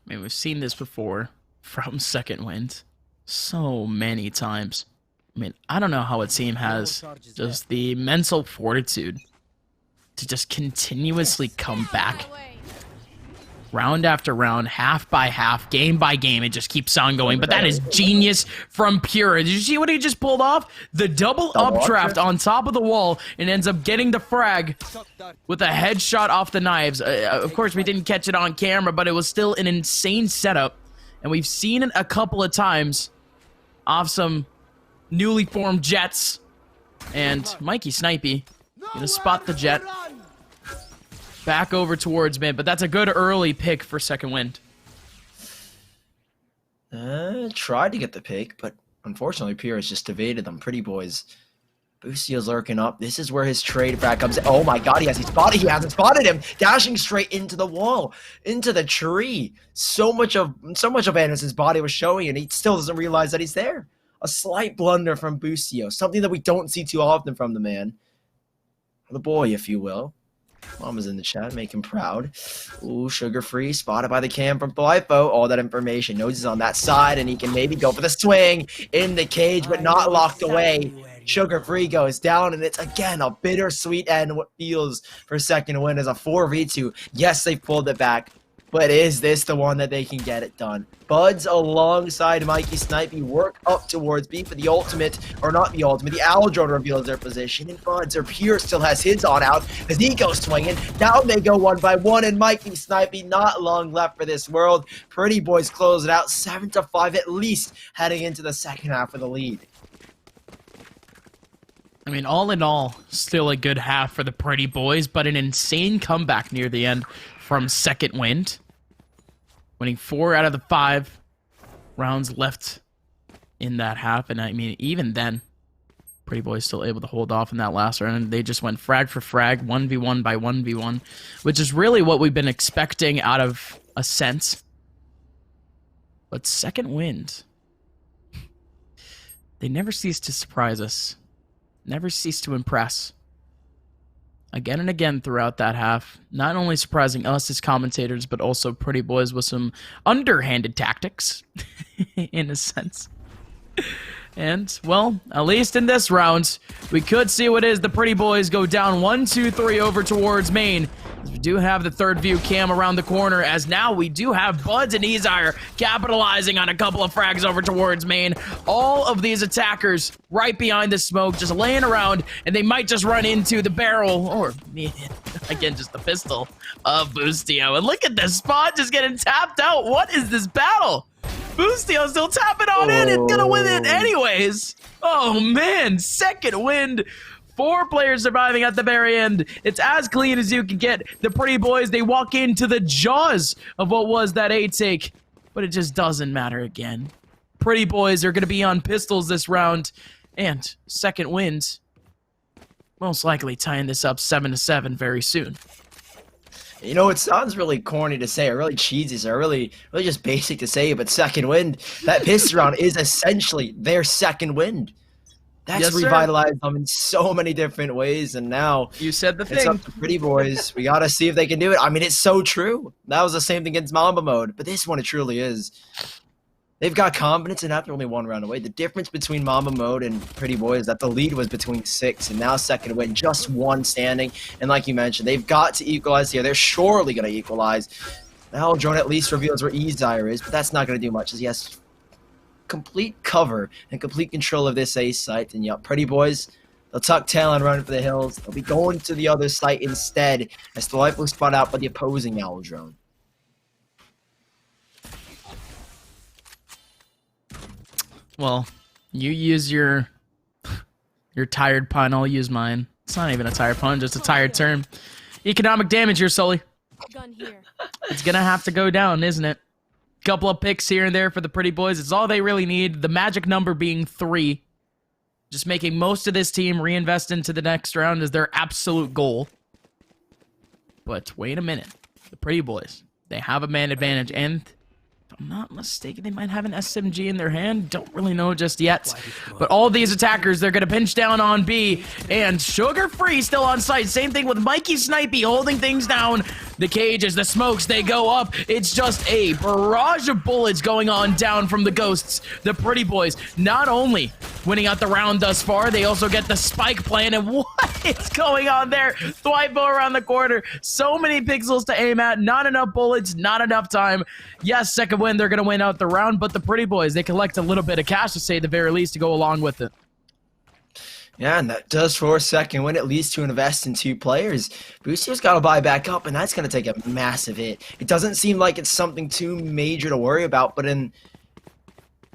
mean, we've seen this before from Second Wind so many times. I mean, I don't know how a team has just the mental fortitude to just continuously come back round after round, half by half, game by game. It just keeps on going. But that is genius from Pura. Did you see what he just pulled off? The double updraft on top of the wall and ends up getting the frag with a headshot off the knives. Of course, we didn't catch it on camera, but it was still an insane setup. And we've seen it a couple of times off some newly formed jets. And Mikey Snipey gonna spot the jet back over towards mid, but that's a good early pick for Second Wind. Tried to get the pick, but unfortunately Pierce just evaded them. Pretty Boys. Boostio's lurking up. This is where his trade frag comes in. Oh my god, he hasn't spotted him. Dashing straight into the wall, into the tree. So much of Anderson's body was showing, and he still doesn't realize that he's there. A slight blunder from Boostio, something that we don't see too often from the man. The boy, if you will. Mama's in the chat, make him proud. Ooh, sugar-free, spotted by the cam from Blyfo. All that information. Knows he's on that side, and he can maybe go for the swing in the cage, but not locked away. Sugar-free goes down, and it's, again, a bittersweet end. What feels for Second Wind as a 4v2. Yes, they pulled it back, but is this the one that they can get it done? Buds alongside Mikey Snipey work up towards B for the ultimate, or not the ultimate, the Owl Drone reveals their position, and Buds, or Pure, still has his on out as he goes swinging. Down they go one by one, and Mikey Snipey, not long left for this world. Pretty Boys close it out 7-5 at least, heading into the second half of the lead. I mean, all in all, still a good half for the Pretty Boys, but an insane comeback near the end from Second Wind. Winning 4 out of the 5 rounds left in that half. And I mean, even then, Pretty Boys still able to hold off in that last round. They just went frag for frag, 1v1 by 1v1, which is really what we've been expecting out of Ascent. But Second Wind, they never cease to surprise us. Never cease to impress. Again and again throughout that half, not only surprising us as commentators, but also Pretty Boys with some underhanded tactics, in a sense. And, well, at least in this round, we could see what is the Pretty Boys go down 1-2-3 over towards main. We do have the third view cam around the corner, as now we do have Buds and Ezire capitalizing on a couple of frags over towards main. All of these attackers right behind the smoke, just laying around, and they might just run into the barrel, or, again, just the pistol of Boostio. And look at this spot just getting tapped out. What is this battle? Boostio still tapping on in. It's gonna win it anyways. Oh, man. Second Wind. 4 players surviving at the very end. It's as clean as you can get. The Pretty Boys, they walk into the jaws of what was that A take, but it just doesn't matter again. Pretty Boys are going to be on pistols this round, and Second Wind most likely tying this up 7-7 very soon. You know, it sounds really corny to say, or really cheesy, or really just basic to say, but Second Wind, that pistol round is essentially their Second Wind. That's revitalized them in so many different ways, and now you said the thing. It's up to Pretty Boys. We gotta see if they can do it. I mean, it's so true. That was the same thing against Mamba mode, but this one it truly is. They've got confidence, and after only 1 round away, the difference between Mamba mode and Pretty Boys is that the lead was between 6, and now Second Wind just 1 standing. And like you mentioned, they've got to equalize here. They're surely gonna equalize. The Hell Drone at least reveals where Ezire is, but that's not gonna do much, as he has complete cover and complete control of this A site. And yeah, Pretty Boys, They'll tuck tail and run for the hills. They'll be going to the other site instead as the life was spun out by the opposing owl drone. Well, you use your tired pun, I'll use mine. It's not even a tired pun, just a tired term. Economic damage here, Sully. Gun here. It's gonna have to go down, isn't it? Couple of picks here and there for the Pretty Boys. It's all they really need. The magic number being 3. Just making most of this team reinvest into the next round is their absolute goal. But wait a minute. The Pretty Boys, they have a man advantage, and if I'm not mistaken, they might have an SMG in their hand. Don't really know just yet. But all these attackers, they're going to pinch down on B. And Sugar Free still on site. Same thing with Mikey Snipey holding things down. The cages, the smokes, they go up. It's just a barrage of bullets going on down from the Ghosts. The Pretty Boys not only winning out the round thus far, they also get the spike plan. And what is going on there? Thwipo around the corner. So many pixels to aim at. Not enough bullets, not enough time. Yes, Second Wind, they're going to win out the round, but the Pretty Boys, they collect a little bit of cash, to say the very least, to go along with it. Yeah, and that does force Second Wind at least to invest in 2 players. Boostio's got to buy back up, and that's going to take a massive hit. It doesn't seem like it's something too major to worry about, but in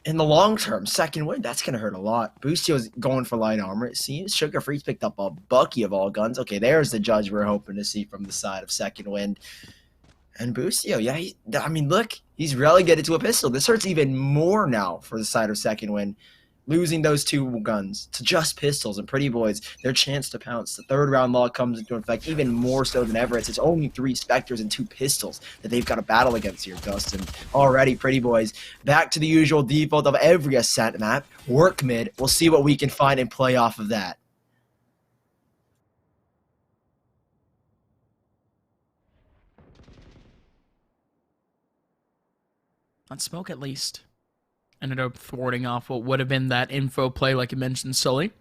the long term, Second Wind, that's going to hurt a lot. Boostio's going for light armor, it seems. Sugar Free's picked up a bucky of all guns. Okay, there's the judge we're hoping to see from the side of Second Wind. And Boostio, yeah, I mean, look, he's relegated to a pistol. This hurts even more now for the side of Second Wind. Losing those 2 guns to just pistols, and Pretty Boys, their chance to pounce. The 3rd round law comes into effect even more so than ever. It's only 3 Spectres and 2 pistols that they've got to battle against here, Dustin. Already, Pretty Boys, back to the usual default of every Ascent map. Work mid. We'll see what we can find and play off of that. On smoke, at least. Ended up thwarting off what would have been that info play, like you mentioned, Sully.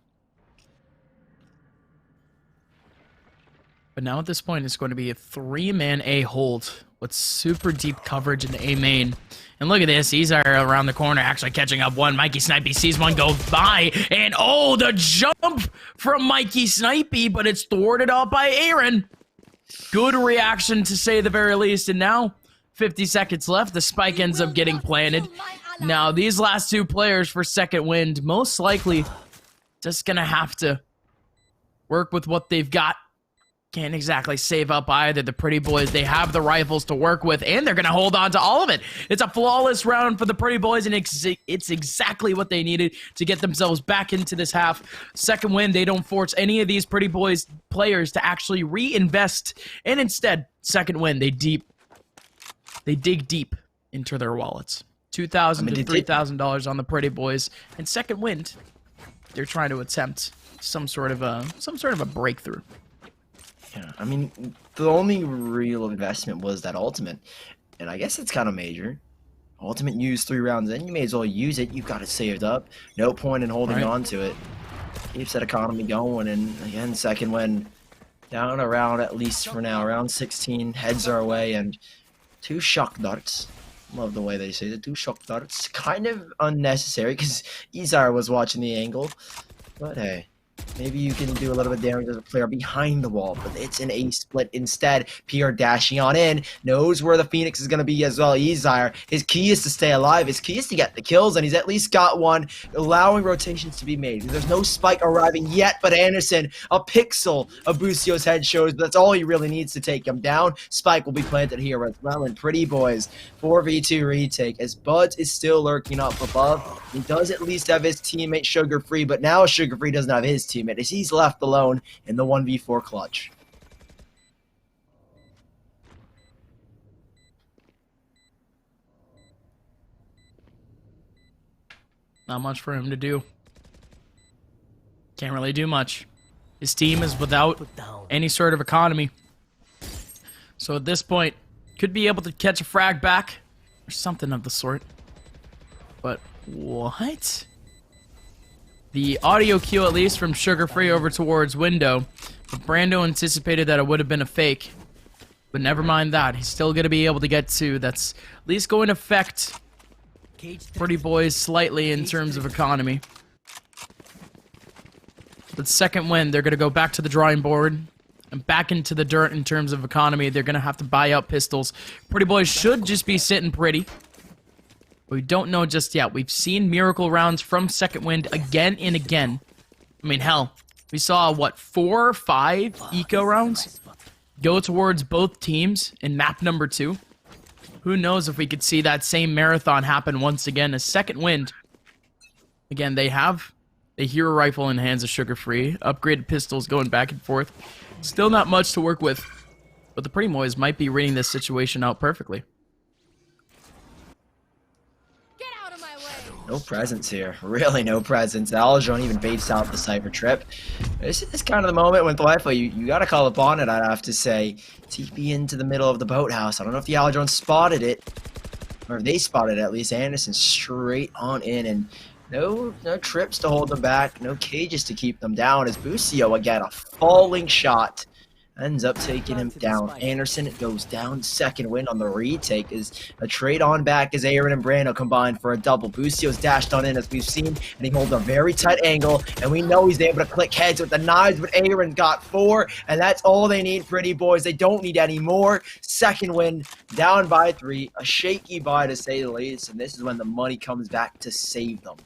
But now at this point, it's going to be a 3-man A hold with super deep coverage in the A main. And look at this, these are around the corner, actually catching up one. Mikey Snipey sees one go by, and oh, the jump from Mikey Snipey, but it's thwarted off by Aaron. Good reaction, to say the very least, and now 50 seconds left, the spike ends up getting planted. Now, these last 2 players for Second Wind, most likely just gonna have to work with what they've got. Can't exactly save up either. The Pretty Boys, they have the rifles to work with, and they're gonna hold on to all of it. It's a flawless round for the Pretty Boys, and it's exactly what they needed to get themselves back into this half. Second Wind, they don't force any of these Pretty Boys players to actually reinvest, and instead, Second Wind, they dig deep into their wallets. $2,000 to $3,000 on the Pretty Boys, and Second Wind, they're trying to attempt some sort of a breakthrough. Yeah, I mean, the only real investment was that ultimate, and I guess it's kind of major. Ultimate used 3 rounds in, you may as well use it. You've got it saved up. No point in holding on to it. Keeps that economy going, and again, Second Wind down around, at least for now, around 16, heads our way, and 2 shock darts. Love the way they say the 2 shock darts. Kind of unnecessary because Izar was watching the angle. But hey, maybe you can do a little bit of damage as a player behind the wall, but it's an A split instead. PR dashing on in, knows where the Phoenix is going to be as well. Izar, his key is to stay alive. His key is to get the kills, and he's at least got one, allowing rotations to be made. There's no spike arriving yet, but Anderson, a pixel of Boostio's head shows that's all he really needs to take him down. Spike will be planted here as well, and Pretty Boys 4v2 retake as Buds is still lurking up above. He does at least have his teammate Sugar Free, but now Sugar Free doesn't have his teammate as he's left alone in the 1v4 clutch. Not much for him to do. Can't really do much. His team is without any sort of economy. So at this point, could be able to catch a frag back or something of the sort. But what? The audio cue, at least, from Sugar Free over towards Window. But Brando anticipated that it would have been a fake. But never mind that. He's still going to be able to get 2. That's at least going to affect Pretty Boys slightly in terms of economy. But Second Wind, they're going to go back to the drawing board and back into the dirt in terms of economy. They're going to have to buy up pistols. Pretty Boys should just be sitting pretty. We don't know just yet. We've seen miracle rounds from Second Wind again and again. I mean, hell, we saw, what, 4 or 5 eco rounds go towards both teams in map number 2. Who knows if we could see that same marathon happen once again as Second Wind. Again, they have a hero rifle in hands of Sugar Free, upgraded pistols going back and forth. Still not much to work with, but the Pretty Boys might be reading this situation out perfectly. Get out of my way. No presence here. Really no presence. Aljon even baits out the Cypher trip. This is kind of the moment when Wi-Fi, you got to call upon it, I'd have to say. TP into the middle of the boathouse. I don't know if the Aljon spotted it, or if they spotted it at least. Anderson straight on in, and no trips to hold them back, no cages to keep them down, as Busio, again, a falling shot, ends up taking him down. Anderson goes down. Second Wind on the retake is a trade on back as Aaron and Brando combined for a double. Busio's dashed on in, as we've seen, and he holds a very tight angle, and we know he's able to click heads with the knives, but Aaron got 4, and that's all they need, Pretty Boys. They don't need any more. Second Wind down by 3, a shaky buy to say the least, and this is when the money comes back to save them.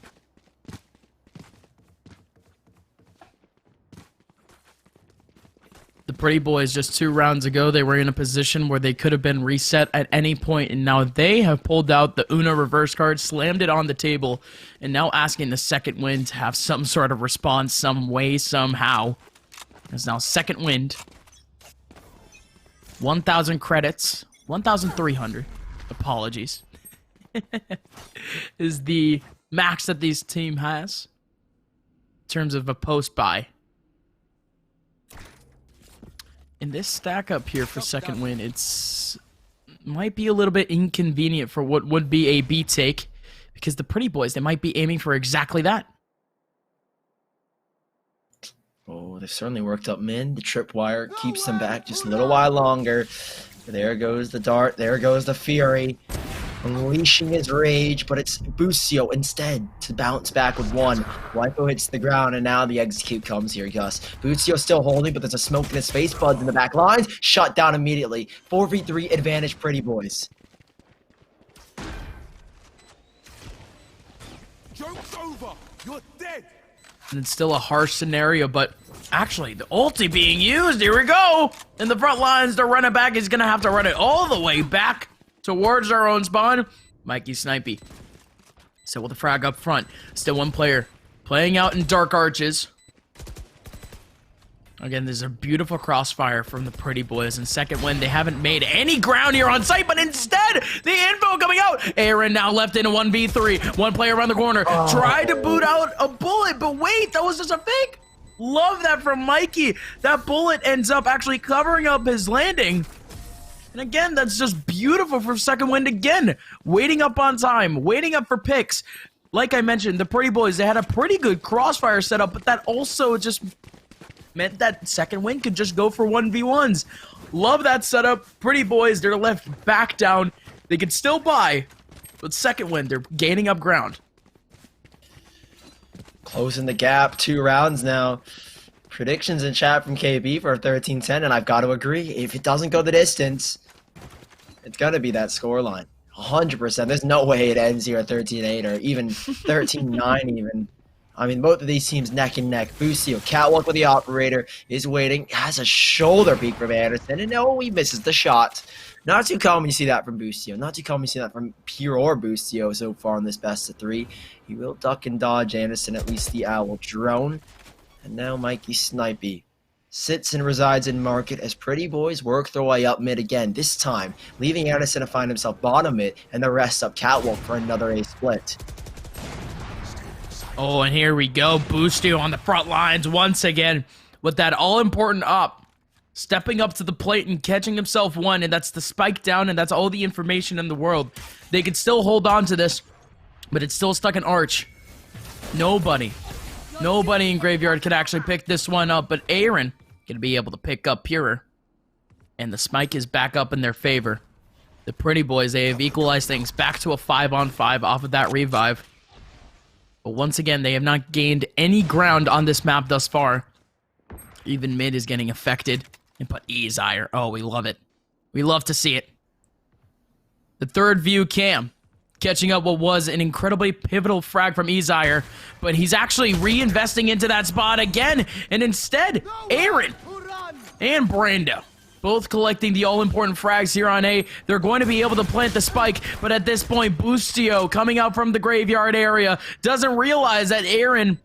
The Pretty Boys, just 2 rounds ago, they were in a position where they could have been reset at any point, and now they have pulled out the Uno reverse card, slammed it on the table, and now asking the Second Wind to have some sort of response, some way, somehow. It's now Second Wind. 1,000 credits. 1,300. Apologies. Is the max that this team has in terms of a post-buy. In this stack up here for Second Wind, it's might be a little bit inconvenient for what would be a B take, because the Pretty Boys, they might be aiming for exactly that. Oh, they've certainly worked up mid. The tripwire keeps them back just a little while longer. There goes the dart. There goes the fury. Unleashing his rage, but it's Busio instead to bounce back with 1. Waipo hits the ground, and now the execute comes here, Gus. Busio still holding, but there's a smoke in his face. Buds in the back lines. Shut down immediately. 4v3 advantage, Pretty Boys. Joke's over. You're dead. And it's still a harsh scenario, but actually, the ulti being used. Here we go. In the front lines, the running back is going to have to run it all the way back towards our own spawn. Mikey Snipey. Still with the frag up front. Still 1 player playing out in dark arches. Again, there's a beautiful crossfire from the Pretty Boys. And Second Wind, they haven't made any ground here on site, but instead, the info coming out. Aaron now left in a 1v3. 1 player around the corner. Tried to boot out a bullet, but wait, that was just a fake. Love that from Mikey. That bullet ends up actually covering up his landing. And again, that's just beautiful for Second Wind again. Waiting up on time, waiting up for picks. Like I mentioned, the Pretty Boys, they had a pretty good crossfire setup, but that also just meant that Second Wind could just go for 1v1s. Love that setup. Pretty Boys, they're left back down. They could still buy, but Second Wind, they're gaining up ground. Closing the gap, 2 rounds now. Predictions in chat from KB for 13-10, and I've got to agree. If it doesn't go the distance, it's going to be that scoreline. 100%. There's no way it ends here at 13-8 or even 13-9 even. I mean, both of these teams neck and neck. Busio, catwalk with the operator, is waiting. Has a shoulder peek from Anderson, and no, he misses the shot. Not too common you see that from Busio. Not too common you see that from Pure or Busio so far in this best of 3. He will duck and dodge Anderson, at least the owl drone. And now Mikey Snipey sits and resides in market as Pretty Boys work their way up mid again, this time leaving Anderson to find himself bottom mid and the rest up catwalk for another A split. Oh, and here we go. Busio on the front lines once again with that all-important op. Stepping up to the plate and catching himself 1, and that's the spike down, and that's all the information in the world. They could still hold on to this, but it's still stuck in arch. Nobody in Graveyard could actually pick this one up, but Aaron gonna be able to pick up Purer. And the spike is back up in their favor. The Pretty Boys, they have equalized things back to a 5-on-5 off of that revive. But once again, they have not gained any ground on this map thus far. Even mid is getting affected. And put Ezire. Oh, we love it. We love to see it. The third view cam. Catching up what was an incredibly pivotal frag from Ezire. But he's actually reinvesting into that spot again. And instead, Aaron and Brando. Both collecting the all-important frags here on A. They're going to be able to plant the spike, but at this point, Boostio, coming out from the graveyard area, doesn't realize that Aaron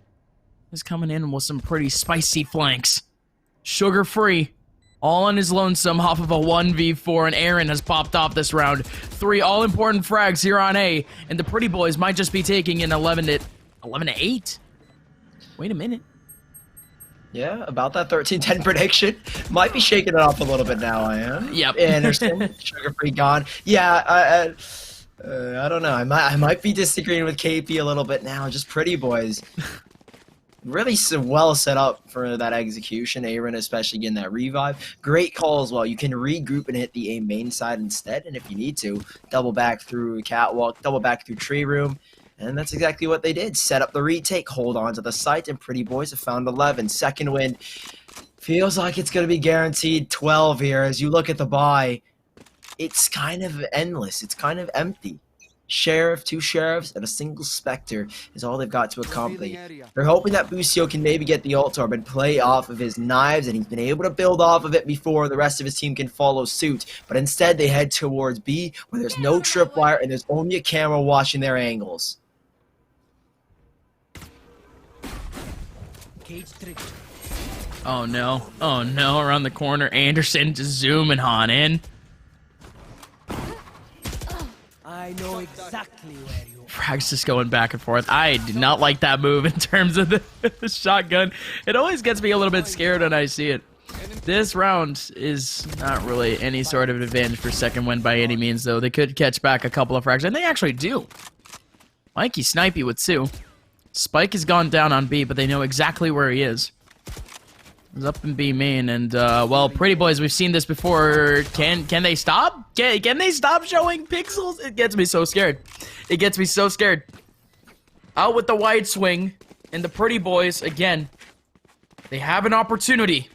is coming in with some pretty spicy flanks. Sugar-free, all on his lonesome off of a 1v4, and Aaron has popped off this round. 3 all-important frags here on A, and the Pretty Boys might just be taking an 11-8. Wait a minute. Yeah, about that 13-10 prediction. Might be shaking it off a little bit now, I am. Yep. Anderson, Sugar-free gone. Yeah, I don't know. I might be disagreeing with KP a little bit now. Just Pretty Boys. Really well set up for that execution. Aaron especially getting that revive. Great call as well. You can regroup and hit the A main side instead, and if you need to, double back through catwalk, double back through tree room. And that's exactly what they did. Set up the retake, hold on to the site, and Pretty Boys have found 11. Second Wind feels like it's going to be guaranteed 12 here. As you look at the buy, it's kind of endless. It's kind of empty. Sheriff, 2 sheriffs, and a single Spectre is all they've got to accomplish. They're hoping that Boostio can maybe get the ult orb and play off of his knives, and he's been able to build off of it before the rest of his team can follow suit. But instead, they head towards B, where there's no tripwire, and there's only a camera watching their angles. Oh no. Oh no, around the corner. Anderson just zooming on in. I know exactly where you are. Frag's just going back and forth. I did not like that move in terms of the shotgun. It always gets me a little bit scared when I see it. This round is not really any sort of advantage for Second Wind by any means, though. They could catch back a couple of frags, and they actually do. Mikey snipey with 2. Spike has gone down on B, but they know exactly where he is. He's up in B main, and, well, Pretty Boys, we've seen this before. Can they stop? Can they stop showing pixels? It gets me so scared. It gets me so scared. Out with the wide swing, and the Pretty Boys, again, they have an opportunity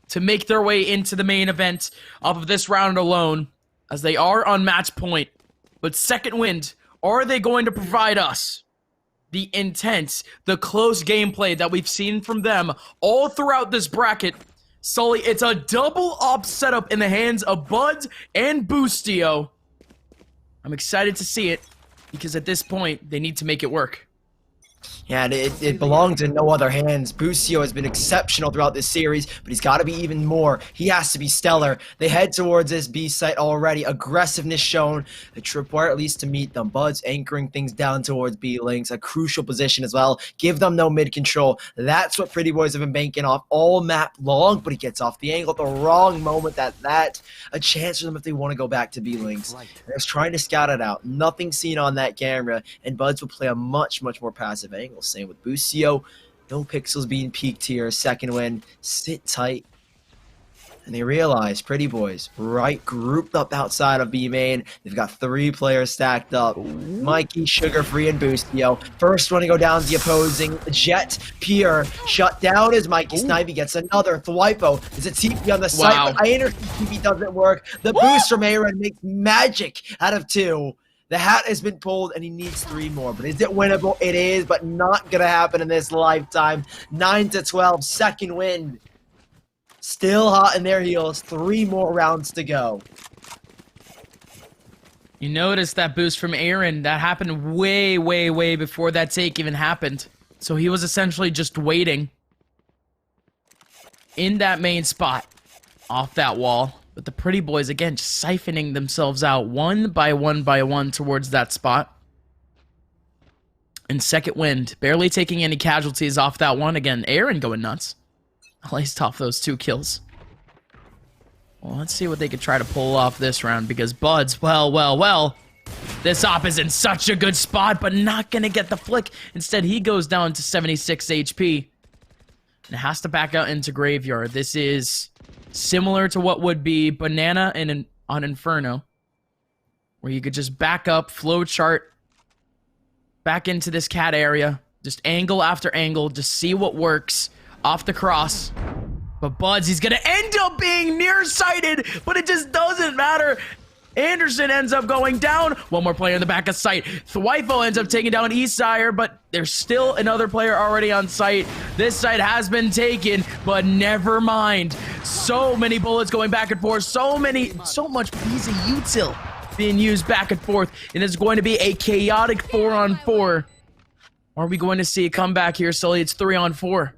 to make their way into the main event off of this round alone, as they are on match point. But Second Wind, are they going to provide us the intense, the close gameplay that we've seen from them all throughout this bracket? Sully, it's a double op setup in the hands of Buds and Boostio. I'm excited to see it, because at this point, they need to make it work. Yeah, it belongs in no other hands. Boostio has been exceptional throughout this series, but he's got to be even more. He has to be stellar. They head towards this B site already. Aggressiveness shown. A tripwire at least to meet them. Bud's anchoring things down towards B links. A crucial position as well. Give them no mid control. That's what Pretty Boys have been banking off all map long, but he gets off the angle at the wrong moment. That's a chance for them if they want to go back to B links. They're just trying to scout it out. Nothing seen on that camera, and Buds will play a much more passive angle. Same with Boostio. No pixels being peaked here. Second Wind. Sit tight. And they realize Pretty Boys grouped up outside of B main. They've got 3 players stacked up. Mikey, Sugar-Free, and Boostio. First one to go down is the opposing Jet. Pierre shut down as Mikey Snivy gets another. Thwipo is a TP on the side, but Anderson TP doesn't work. The boost from Aaron makes magic out of 2. The hat has been pulled, and he needs 3 more. But is it winnable? It is, but not going to happen in this lifetime. 9-12, Second Wind. Still hot in their heels. 3 more rounds to go. You notice that boost from Aaron, that happened way before that take even happened. So he was essentially just waiting in that main spot off that wall. But the Pretty Boys, again, just siphoning themselves out one by one towards that spot. And Second Wind, barely taking any casualties off that one. Again, Aaron going nuts. At least off those 2 kills. Well, let's see what they could try to pull off this round, because Buds, well. This op is in such a good spot, but not going to get the flick. Instead, he goes down to 76 HP. And has to back out into Graveyard. This is similar to what would be Banana on Inferno, where you could just back up, flow chart, back into this cat area, Just angle after angle. Just see what works. Off the cross. But Buds, he's going to end up being nearsighted, but it just doesn't matter. Anderson ends up going down. One more player in the back of sight. Thwifo ends up taking down Eastsire, but there's still another player already on site. This site has been taken, but never mind. So many bullets going back and forth. So much easy util being used back and forth. And it's going to be a chaotic 4-on-4. Are we going to see a comeback here, Sully? It's 3-on-4.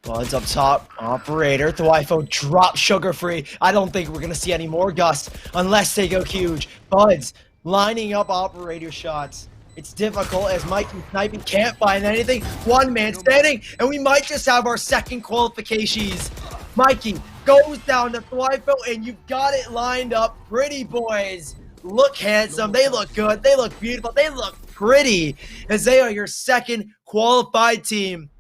Buds up top, operator, Thwifo drop sugar free. I don't think we're gonna see any more Gus unless they go huge. Buds lining up operator shots. It's difficult as Mikey sniping can't find anything. One man standing, and we might just have our second qualifications. Mikey goes down to Thwifo, and you've got it lined up. Pretty boys look handsome, they look good, they look beautiful, they look pretty as they are your second qualified team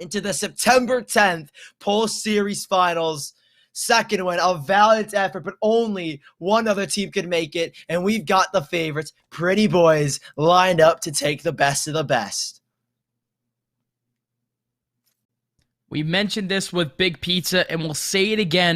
into the September 10th Pulse Series Finals. Second win, a valiant effort, but only one other team could make it, and we've got the favorites, Pretty Boys, lined up to take the best of the best. We mentioned this with Big Pizza, and we'll say it again.